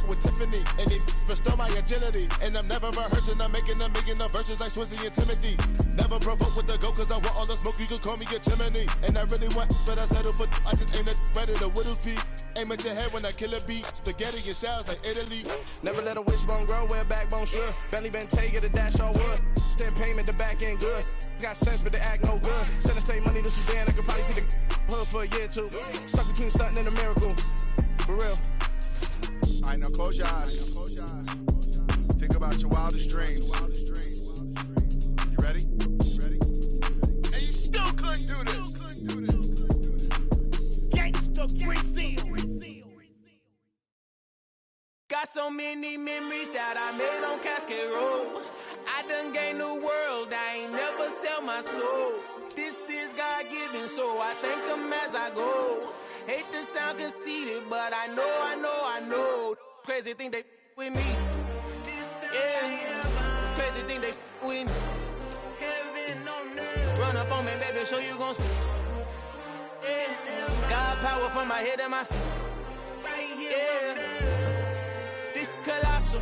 With Tiffany and they restore my agility. And I'm never rehearsing, I'm making a million of verses like Swizzy and Timothy. Never provoke with the go cause I want all the smoke, you can call me a chimney. And I really want, but I settle for I just ain't ready to widow's peak. Aim at your head when I kill a beat. Spaghetti and shells like Italy. Never let a wishbone grow where a backbone should. Belly been taken to dash all wood. 10 payment, the back end good. Got sense, but they act no good. Send the same money to Sudan, I could probably take the hood for a year or two. Stuck between stunting and a miracle. For real. Alright, now close your eyes. Think about your wildest dreams. You ready? And you still couldn't do this. Gangsta Brazil. Got so many memories that I made on Cascade Road. I done gained the world, I ain't never sell my soul. This is God-given, so I thank him as I go. Hate to sound conceited, but I know. Crazy thing they with me. Yeah, crazy thing they with me. Run up on me, baby, show you gon' see. Yeah, God power from my head and my feet. Yeah, this colossal.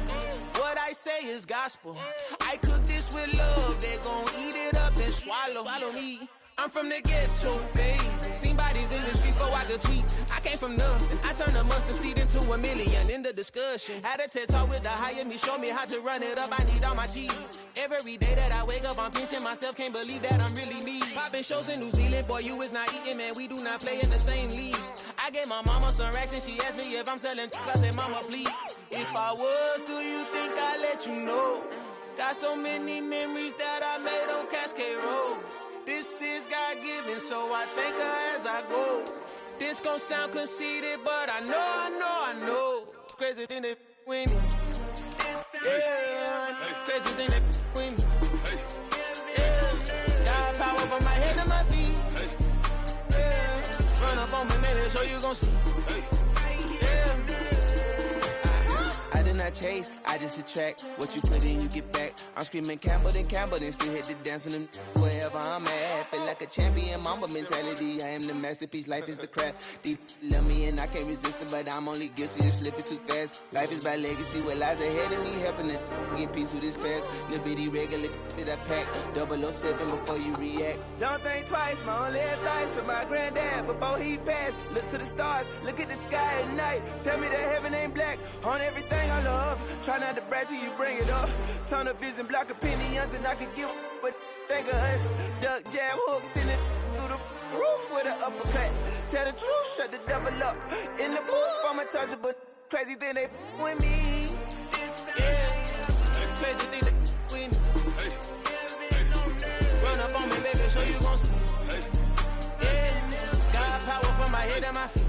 What I say is gospel. I cook this with love, they gon' eat it up and swallow me. I'm from the ghetto, babe. Seen bodies in the streets before I could tweet. I came from nothing. I turned a mustard seed into a million in the discussion. Had a TED talk with the higher me, show me how to run it up. I need all my cheese. Every day that I wake up, I'm pinching myself. Can't believe that I'm really me. Popping shows in New Zealand, boy, you is not eating, man. We do not play in the same league. I gave my mama some racks and she asked me if I'm selling. I said, mama, please. If I was, do you think I'd let you know? Got so many memories that I made on Cascade Road. This is God-given, so I thank her as I go. This gon' sound conceited, but I know. Crazy thing that with me. Yeah, crazy thing that with me. Yeah, got power from my head to my feet. Yeah, run up on me, maybe so you gon' see. Yeah. I did not chase, I just attract. What you put in, you get back. I'm screaming Campbell, then still hit the dance and them wherever I'm at. Feel like a champion, mamba mentality. I am the masterpiece, life is the crap. These love me and I can't resist it, but I'm only guilty of slipping too fast. Life is by legacy, what lies ahead of me, helping to get peace with this past. Little bitty regular that I pack, 007 before you react. Don't think twice, my only advice for my granddad before he passed. Look to the stars, look at the sky at night. Tell me that heaven ain't black on everything I love. Try not to brag till you bring it up. Tunnel vision, block opinions, and I could give what think of us. Duck jab hooks in it through the roof with an uppercut. Tell the truth, shut the devil up. In the booth, I'm untouchable. Crazy thing they with me. Yeah, crazy thing they with me. Run up on me, baby, so you gon' see. Yeah, got power from my head and my feet.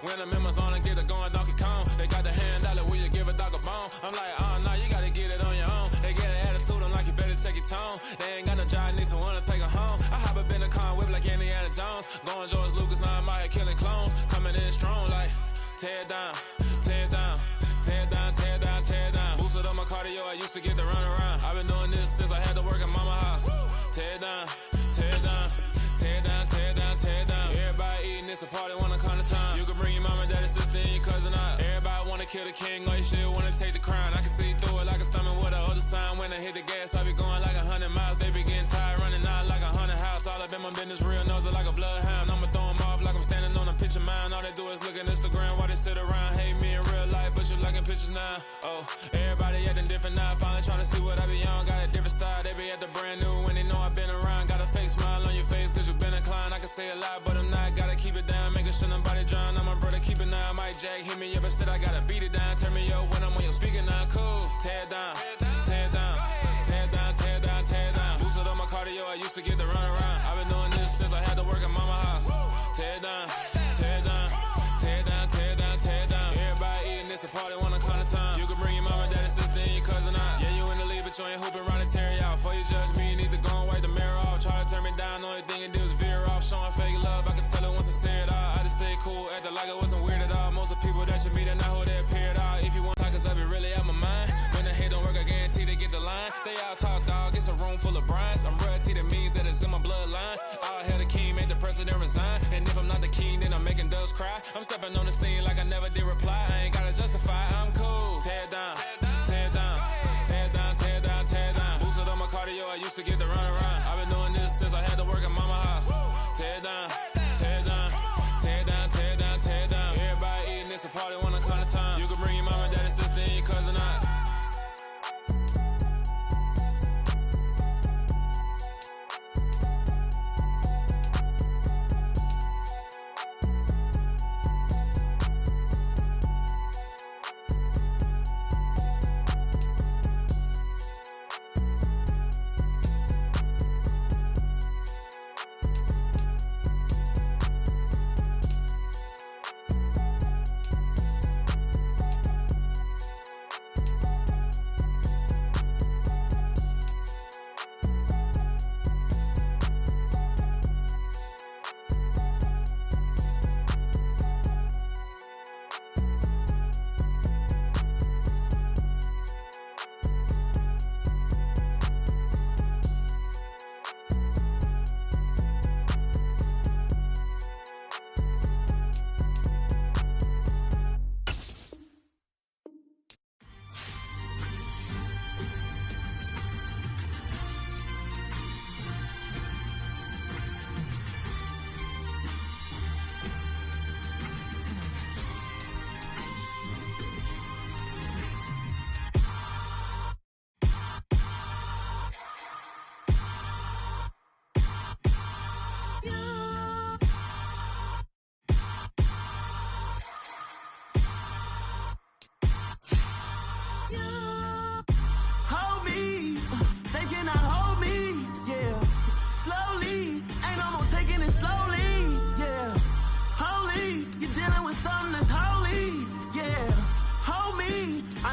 When I'm in my zone and get it going Donkey Kong. They got the hand dollar, will you give a dog a bone? I'm like, oh no, you gotta get it on your own. They get an attitude, I'm like, you better check your tone. They ain't got no job, need someone to take her home. I hop up in the car, whip like Indiana Jones. Going George Lucas, now I'm out here killing clones. Coming in strong like, tear down, tear down, tear down, tear down, tear down. Boosted up my cardio, I used to get to run around. I've been doing this since I had to work at mama house. Tear down, tear down, tear down, tear down, tear down. Everybody eating, it's a party, wanna come to time. You can bring your mama, daddy, sister, and your cousin out. Everybody wanna kill the king, or you shit wanna take the crown. I can see through it like a stomach with a other sign. When I hit the gas, I be going like 100 miles. They be getting tired, running out like 100 house. All up in my business, real nose like a bloodhound. I'ma throw them off like I'm standing on a picture mine. All they do is look at Instagram while they sit around. Hate me in real life, but you liking pictures now. Oh, everybody acting different now. Finally trying to see what I be on. Got a different style, they be at the brand new when they know I've been around. Got a fake smile on your face, cause you been inclined. I can say a lot, but I'm not. Gotta keep it down, making sure nobody drown. I'm a brother, keep it now. Mike Jack hit me up and said I gotta beat it down. Turn me up when I'm on your speaker now. Cool, tear down, tear down, tear down, tear down, tear down. Boosted up my cardio, I used to get to run around. I've been doing this since I had to work at mama house. Tear down, tear down, tear down, tear down, tear down. Everybody eating, it's a party, wanna come to time. You can bring your mama, daddy, sister, and your cousin out. Yeah, you in the lead, but you ain't hooping around and tear out. Before you judge me, you need to go and wipe the mirror off. Try to turn me down, the only thing you did was veer off. Showing fake love, I can tell it once I say it all. I just stay cool, acting like it wasn't weird at all. Most of the people that you meet are not who they appear at all. If you want to talk, cause I be really out my mind. When the hate don't work, I guarantee they get the line. They all talk, dog, it's a room full of brinds. I'm royalty, that means that it's in my bloodline. All hell the king, made the president resign. And if I'm not the king, then I'm making doves cry. I'm stepping on the scene like I never did reply. I ain't gotta justify, I'm cool. Tear down, tear down, tear down, tear down, tear down. Boosted up my cardio, I used to get to run around. I've been doing this since I had to work at mama house. Tear down, tear down, tear down, tear down, tear down. Everybody eating, it's a party, wanna come to time. You can bring your mama, daddy, sister, and your cousin out.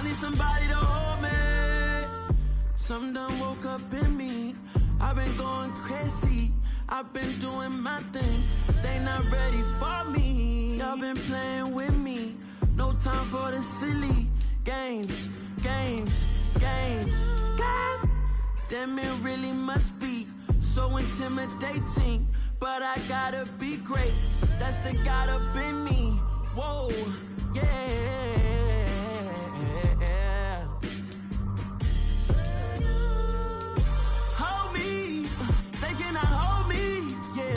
I need somebody to hold me. Something done woke up in me. I've been going crazy. I've been doing my thing. They not ready for me. Y'all been playing with me. No time for the silly games. Damn, it really must be so intimidating. But I gotta be great. That's the God up in me. Whoa, yeah. Hold me, they cannot hold me, yeah.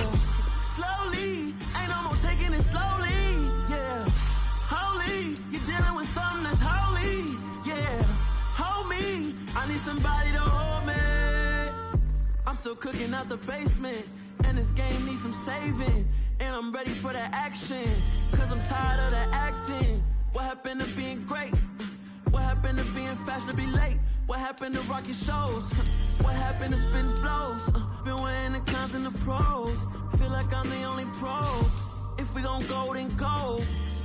Slowly, ain't no more taking it slowly, yeah. Holy, you're dealing with something that's holy, yeah. Hold me, I need somebody to hold me. I'm still cooking out the basement, and this game needs some saving. And I'm ready for the action, cause I'm tired of the acting. What happened to being great? What happened to being fashionably late? What happened to rocking shows? What happened to spitting flows? Been wearing the cons and the pros. Feel like I'm the only pro. If we gon' go, then go.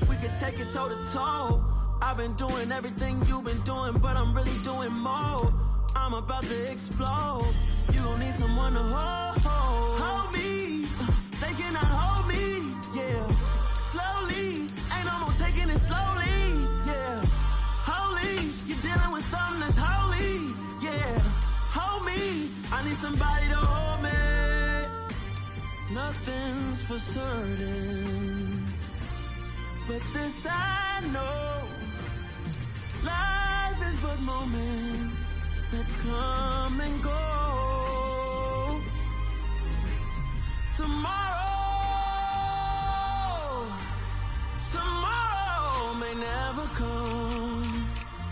We could take it toe to toe. I've been doing everything you've been doing, but I'm really doing more. I'm about to explode. You gon' need someone to hold me. They cannot hold me, yeah. Slowly, ain't no more taking it slowly, yeah. Holy, you're dealing with something that's holy, yeah. Hold me, I need somebody to hold me. Nothing's for certain, but this I know. Life is but moments that come and go. Tomorrow may never come,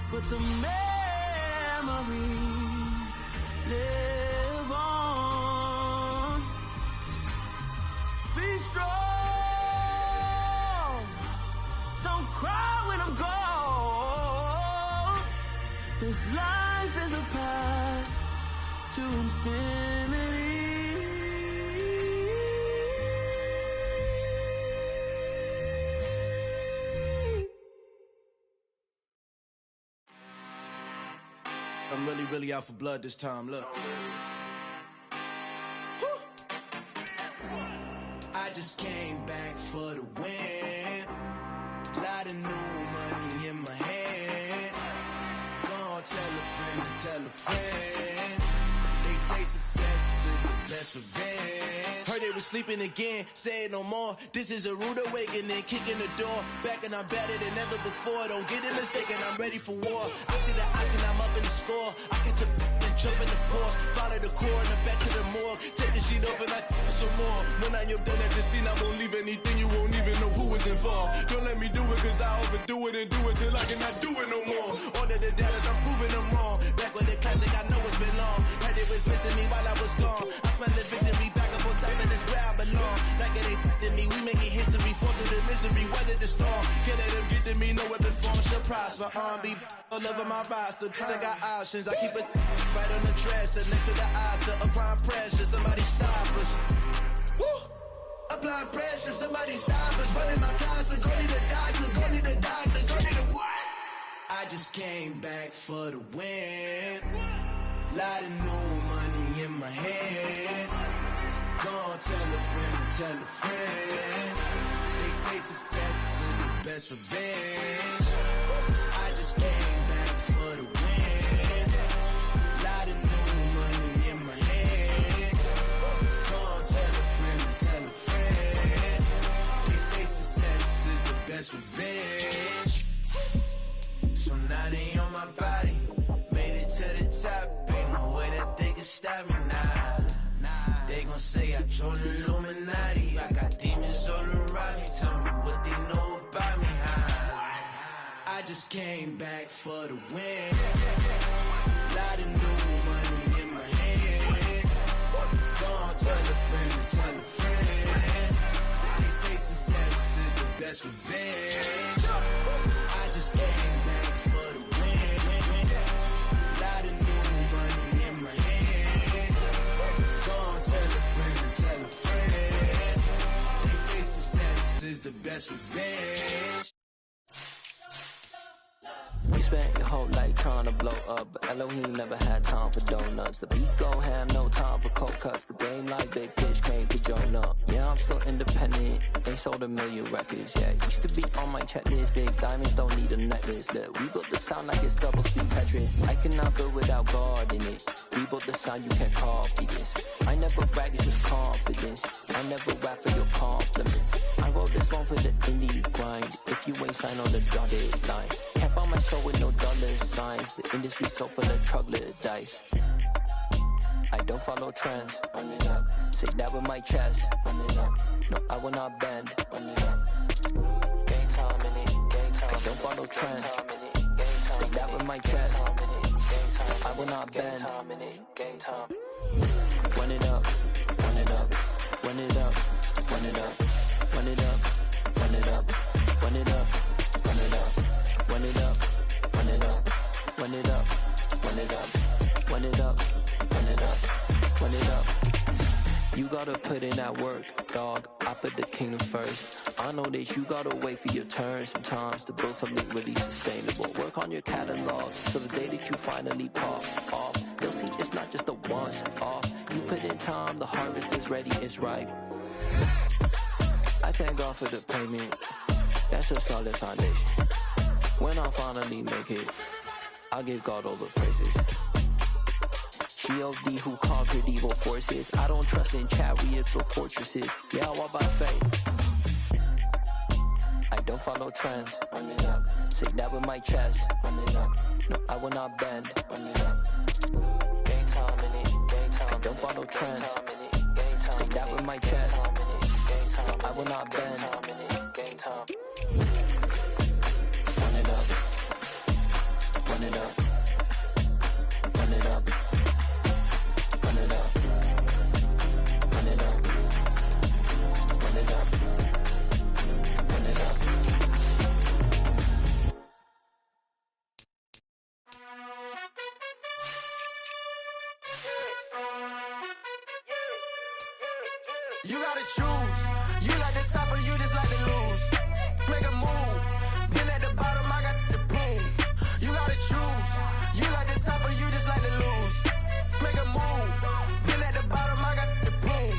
but the memories live on. Be strong, don't cry when I'm gone. This life is a path to infinity. I'm really out for blood this time, look. Woo. I just came back for the win. Lot of new money in my hand. Gonna tell a friend to tell a friend. They say success is the best revenge. Heard they was sleeping again, say it no more. This is a rude awakening, kicking the door. Back and I'm better than ever before. Don't get it mistaken, I'm ready for war. I see the option, I'm up in the score. I catch a and jump in the course. Follow the core and the back to the morgue. Take the sheet off and I some more. When I am done at the scene, I won't leave anything. You won't even know who was involved. Don't let me do it cause I overdo it and do it till I cannot do it no more. All of the doubters, I'm proving them wrong. Back with the classic, I know it's been long. Heard it was missing me while I was gone. I smell the victory back up on top and it's where I belong. Like it ain't to me, we making history. Fall through the misery, weather the storm. Can't let them get to me, no weapon form shall prosper. Be all over my roster. I got options, I keep it right on the dresser. Next to the Oscar, applying pressure. Somebody stop us. Woo! Applying pressure, somebody stop us. Running my closet, go need a doctor, go need a doctor, go need a what? I just came back for the win. Lot of new money in my hand. Gonna tell a friend to tell a friend. They say success is the best revenge. I just came back for the win. Lot of new money in my hand. Gonna tell a friend to tell a friend. They say success is the best revenge. So now they on my body. Made it to the top. Ain't no way that they can stop me now. They gon' say I joined the Illuminati. I got demons all around me. Tell me what they know about me, huh? I just came back for the win. Lot of new money in my hand. Gonna tell a friend to tell a friend. They say success is the best revenge. I just came back for the win. Lot of new money in my hand. Gonna tell a friend to tell a friend. They say success is the best revenge. You spent your whole life trying to blow up, but Elohim never had time for donuts. The beat go ham, no time for cold cuts. The game like big pitch came to join up. Yeah, I'm still independent, ain't sold a million records yet. Used to be on my checklist, big diamonds don't need a necklace. Look, we built the sound like it's double speed Tetris. I cannot build without God in it. We built the sound, you can't copy this. I never brag, it's just confidence. I never rap for your compliments. I wrote this one for the indie grind. If you ain't signed on the dotted line, can't buy my soul with no dollar signs. The industry so full of troglodytes. I don't follow trends. Run it up. Say that with my chest. Run it up. No, I will not bend. Run it up. Gang time in it. Gang time. I don't follow trends. Say that with my chest. I will not bend. Gang time. Run it up. Run it up. Run it up. Run it up. Run it up. Run it up. Run it up. Run it up. Run it up. Run it up. Run it up. Run it up. Run it up. Run it up. Run it up. You gotta put in that work, dog. I put the kingdom first. I know that you gotta wait for your turn sometimes to build something really sustainable. Work on your catalog, so the day that you finally pop off, you'll see it's not just a once off. You put in time, the harvest is ready, it's ripe. I thank God for the payment. That's a solid foundation. When I finally make it, I'll give God all the praises. G.O.D. who conquered evil forces. I don't trust in chariots or fortresses. Yeah, I walk by faith. I don't follow trends. Run it up. Say that with my chest. Run it up. No, I will not bend. Run it up. Gang time in it. Gang time. I don't follow trends. Say that with my chest. I will not bend. Gang time. Run it up. Run it up. Run it up. Run it up. Run it up. Run it up. Run it up. You gotta choose. You like the top or you just like to lose. Make a move. Been at the bottom, I got the proof. You gotta choose. You like the top or you just like to lose. Make a move. Been at the bottom, I got the proof.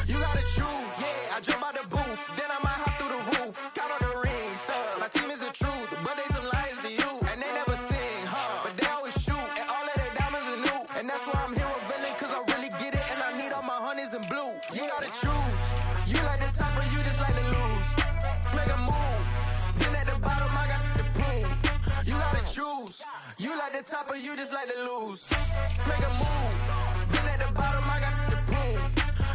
You gotta choose. Yeah, I jump out the booth. Then I might hop through the roof. Count all the rings, stuff. My team is the truth, but they some liars to you. And they never sing, but they always shoot. And all of their diamonds are new. And that's why I'm here with villain, cause I really get it. And I need all my honeys in blue. You gotta choose. You like the top or you just like to lose. Make a move. Been at the bottom, I got the proof. You gotta choose. You like the top or you just like to lose. Make a move. Been at the bottom, I got the proof.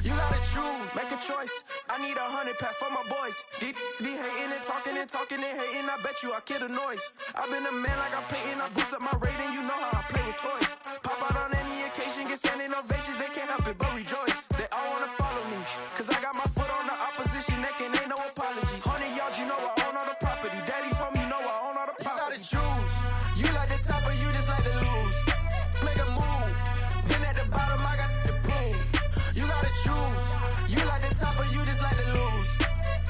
You gotta choose. Make a choice. I need 100 pack for my boys. Be hating and talking and talking and hating. I bet you I kill the noise. I've been a man like I'm Peyton. I boost up my rating. You know how I play with toys. Pop out on any occasion, get standing ovations. They can't help it but rejoice. They all wanna follow me, cause I got my foot on the opposition neck and ain't no apologies. 100 yards, you know I own all the property. Daddy's home, you know I own all the property. You gotta choose. You like the top or you just like to lose. Make a move. Been at the bottom, I got the proof. You gotta choose. You like the top or you just like to lose.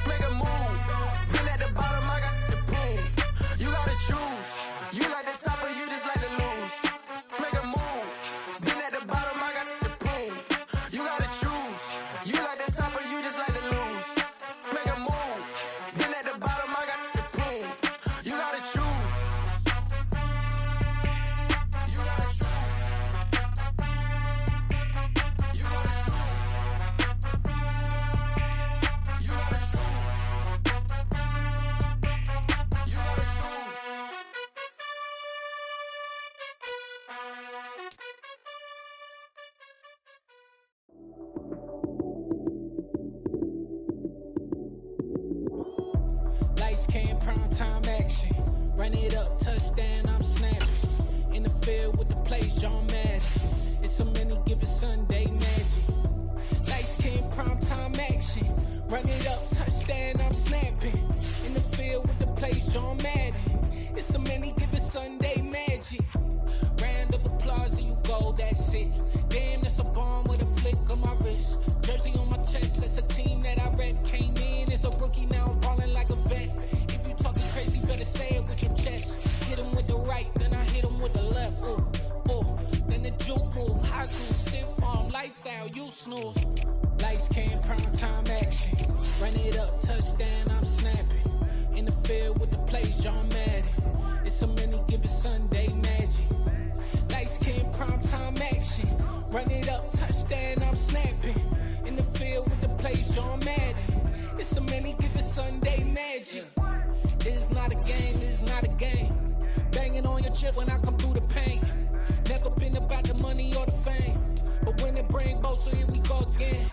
Make a move. Been at the bottom, I got the proof. You gotta choose. You like the top or you just like to lose. Make a move. Been at the bottom, I got the proof. You gotta choose. You like the top or you just like to lose. Make a move. Been at the bottom, I got the proof. You gotta choose. You gotta choose. You gotta choose. You gotta choose. You gotta choose. Lights came, prime time action. Run it up, touchdown, I'm snapping. In the field with the plays, John Madden. It's a many given Sunday magic. Lights came, prime time action. Run it up, touchdown, I'm snapping. In the field with the plays, John Madden. It's a many given Sunday magic. Round of applause and you go, that's it. Damn, that's a bomb with a flick on my wrist. Jersey on my chest, that's a team that I rep. Came in as a rookie, now I'm ballin' like a vet. If you talking crazy, better say it with your chest. Hit him with the right Sal, you snooze. Lights came, prime time action. Run it up, touchdown, I'm snapping. In the field with the plays, John Madden. It's a many given Sunday magic. Lights came, prime time action. Run it up, touchdown, I'm snapping. In the field with the plays, John Madden. It's a many given Sunday magic. It is not a game, it is not a game. Banging on your chip when I come through the paint. Never been about the money or the fame. But when it bring both, so here we go again.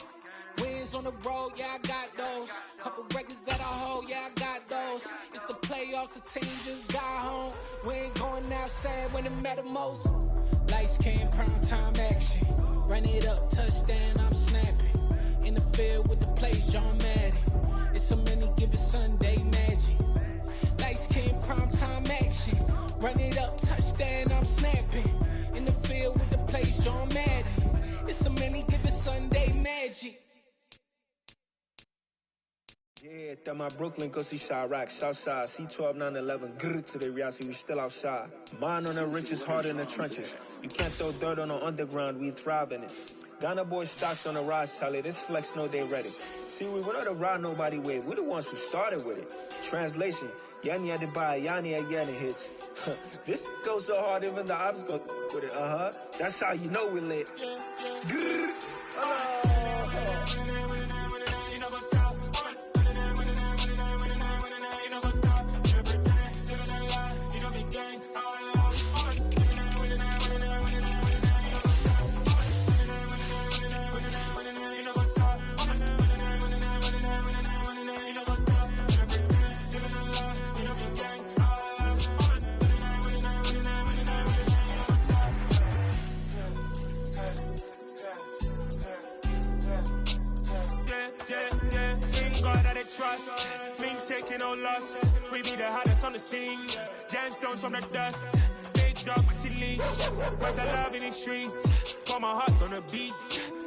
Wins on the road, yeah, I got those. Couple records that I hold, yeah, I got those. It's the playoffs, the team just got home. We ain't going outside when it matter most. Lights came, prime time action. Run it up, touchdown, I'm snapping. In the field with the plays, John Madden. It's a many given Sunday magic. Lights came, prime time action. Run it up, touchdown, I'm snapping. In the field with the plays, John Madden. It's a many given Sunday magic. Yeah, that my Brooklyn, go see Chirac, Southside, C12, 911, grrr to the reality, we still outside. Mine on the richest, heart in the trenches. You can't throw dirt on the underground, we thrive in it. Ghana boys stocks on the rise, Charlie, this flex know they ready. See, we went on the ride nobody wave, we the ones who started with it. Translation, Yani had to buy, Yani again it hits. This goes so hard, even the ops go with it, That's how you know we lit. Grrr. Trust, mean taking no loss. We be the hottest on the scene. Gemstones from the dust. Big dog with your leash. Where's the love in the streets? Pour my heart on the beat.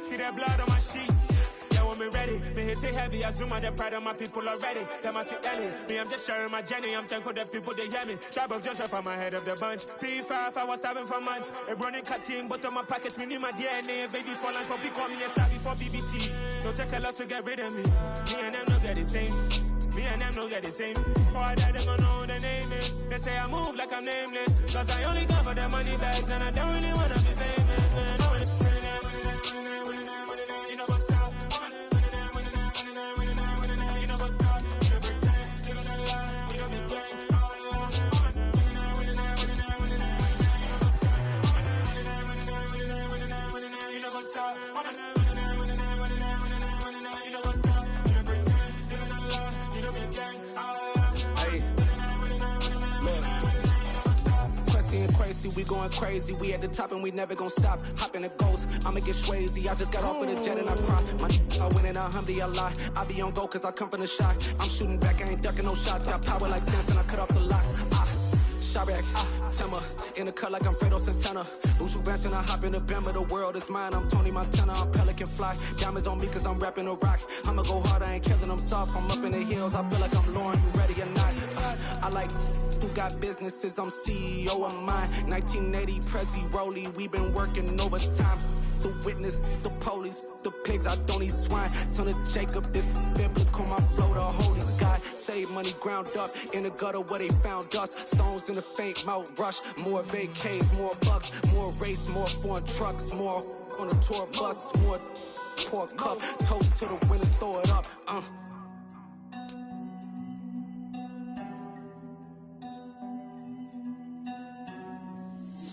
See that blood on my sheets. Yeah, when we ready, me hit it heavy. I zoom out the pride of my people already. Them I see Ellie. Me, I'm just sharing my journey. I'm thankful that people they hear me. Tribe of Joseph, I'm ahead of the bunch. P5, I was starving for months. A running cuts in, but on my pockets, me need my DNA. Baby for lunch, but call me a star before BBC. Don't take a lot to get rid of me. Me and them no get the same. Me and them no get the same. All that they gonna know the name is. They say I move like I'm nameless. Cause I only come for the money bags and I don't really wanna be famous, man. You know what's up? You know what's up? You pretend, living a lie. You know me gang. You know what's up? Crazy, we going crazy. We at the top and we never gonna stop. Hop in the ghost, I'ma get swayzy. I just got off with a jet and I cry. My I win in a Humvee, I lie. I be on go cause I come from the shot. I'm shooting back, I ain't ducking no shots. Got power like Samson, I cut off the locks. Chirac, Timmer, in the cut like I'm Fredo Santana. Buju Banton, I hop in the Bama, the world is mine. I'm Tony Montana, I'm Pelican Fly. Diamonds on me cause I'm rapping a rock. I'ma go hard, I ain't killing them soft. I'm up in the hills, I feel like I'm Lauren, you ready or not? I like who got businesses, I'm CEO of mine. 1980, Prezi Rolly, we been working overtime. The witness, the police, the pigs, I don't eat swine. Son of Jacob, this biblical, my flow, the holy God. Save money ground up in the gutter where they found us. Stones in the faint mouth rush. More vacays, more bucks, more race, more foreign trucks, more on a tour bus, more pork cup. Toast to the winners, throw it up.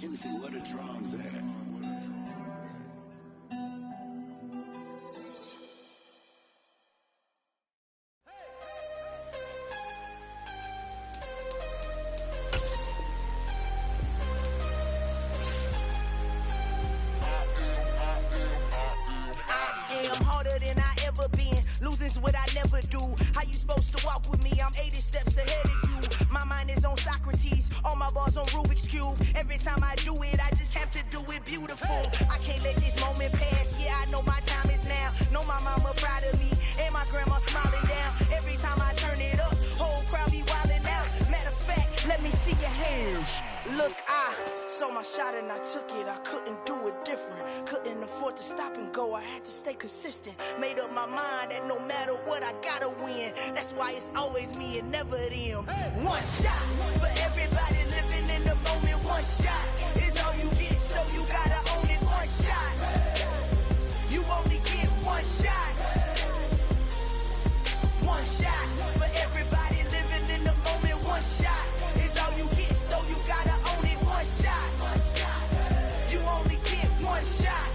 Juicy, where the drums at? Losing's what I never do. How you supposed to walk with me? I'm 80 steps ahead of you. My mind is on Socrates, all my bars on Rubik's Cube. Every time I do it, I just have to do it beautiful. I can't let this moment pass. Yeah, I know my time is now. Know my mama proud of me, and my grandma smiling down. Every time I turn it up, whole crowd be wildin' out. Matter of fact, let me see your hands. Look, I saw my shot and I took it. I couldn't do it different. Couldn't afford to stop and go. I had to stay consistent. Made up my mind that no matter what, I gotta win. That's why it's always me and never them. One shot for everybody living in the moment. One shot is all you get, so you gotta own it. One shot. You only get one shot. One shot for everybody living in the moment. One shot is all you get, so you gotta own it. One shot. You only get one shot.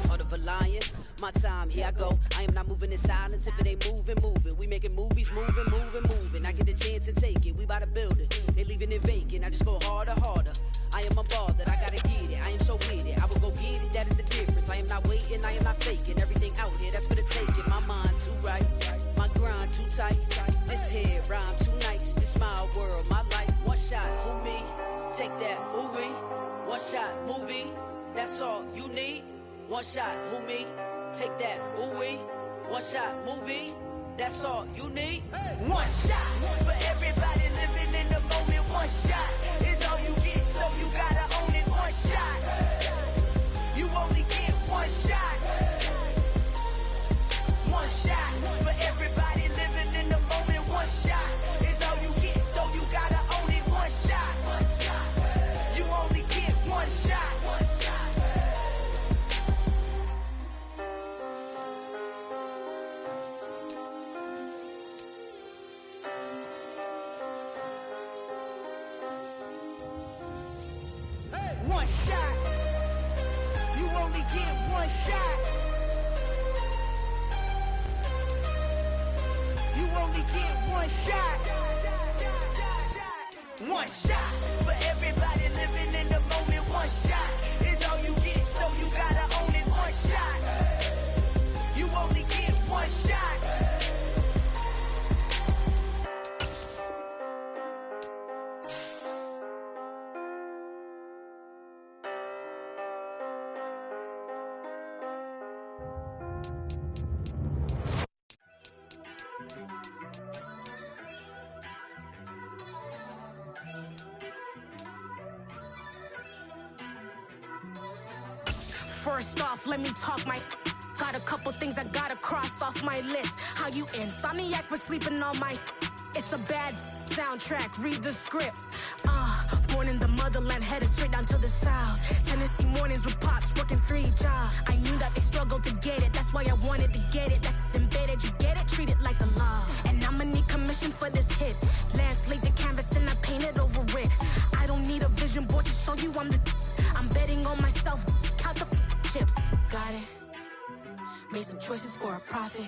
Heart of a lion, my time, here I go. I am not moving in silence. If it ain't moving, moving. We making movies, moving, moving, moving. I get the chance to take it. We bout to build it. They leaving it vacant. I just go harder, harder. I am a ball that I gotta get it. I am so with it. I will go get it. That is the difference. I am not waiting. I am not faking. Everything out here, that's for the taking. My mind too right. My grind too tight. This head rhyme too nice. This my world, my life. One shot, who me? Take that, ooh wee. One shot, movie. That's all you need. One shot, who me? Take that, ooh wee. One shot, movie. That's all you need. One shot for everybody living in the moment. One shot is all you get, so you gotta own it. One shot. You only get one shot. One shot for everybody living in the moment. One shot is all you get, so you gotta own it. One shot. You only get one shot. One shot. You only get one shot. You only get one shot. One shot for everybody living in the moment. One shot is all you get, so you gotta own it. One shot. You only get one shot. First off, let me talk my. Got a couple things I gotta cross off my list. How you insomniac for sleeping on my. It's a bad soundtrack, read the script. Born in the motherland, headed straight down to the south. Tennessee mornings with pops, working 3 jobs. I knew that they struggled to get it, that's why I wanted to get it. That embedded, you get it, treat it like a law. And I'ma need commission for this hit. Last laid the canvas and I painted over it. I don't need a vision board to show you I'm betting on myself, count the chips. Got it. Made some choices for a profit.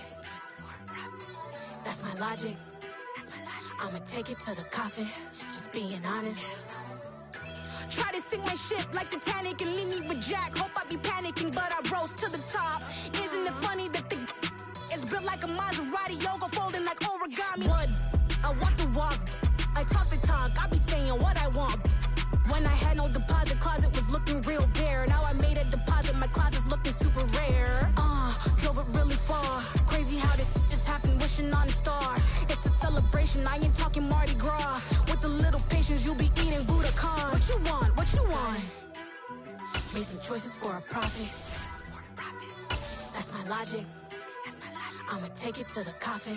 That's my logic. I'ma take it to the coffin. Just being honest. Try to sink my ship like Titanic and leave me with Jack. Hope I be panicking, but I rose to the top. Isn't it funny that the is built like a Maserati, yoga folding like origami? What? I walk the walk. I talk the talk. I be saying what I want. When I had no deposit, closet was looking real bare. Now I made a deposit, my closet's looking super rare. Drove it really far. Crazy how this just happened, wishing on a star. It's a celebration, I ain't talking Mardi Gras. With a little patience, you'll be eating Budokan. What you want? What you want? Made some choices for a profit. That's my logic. I'ma take it to the coffin.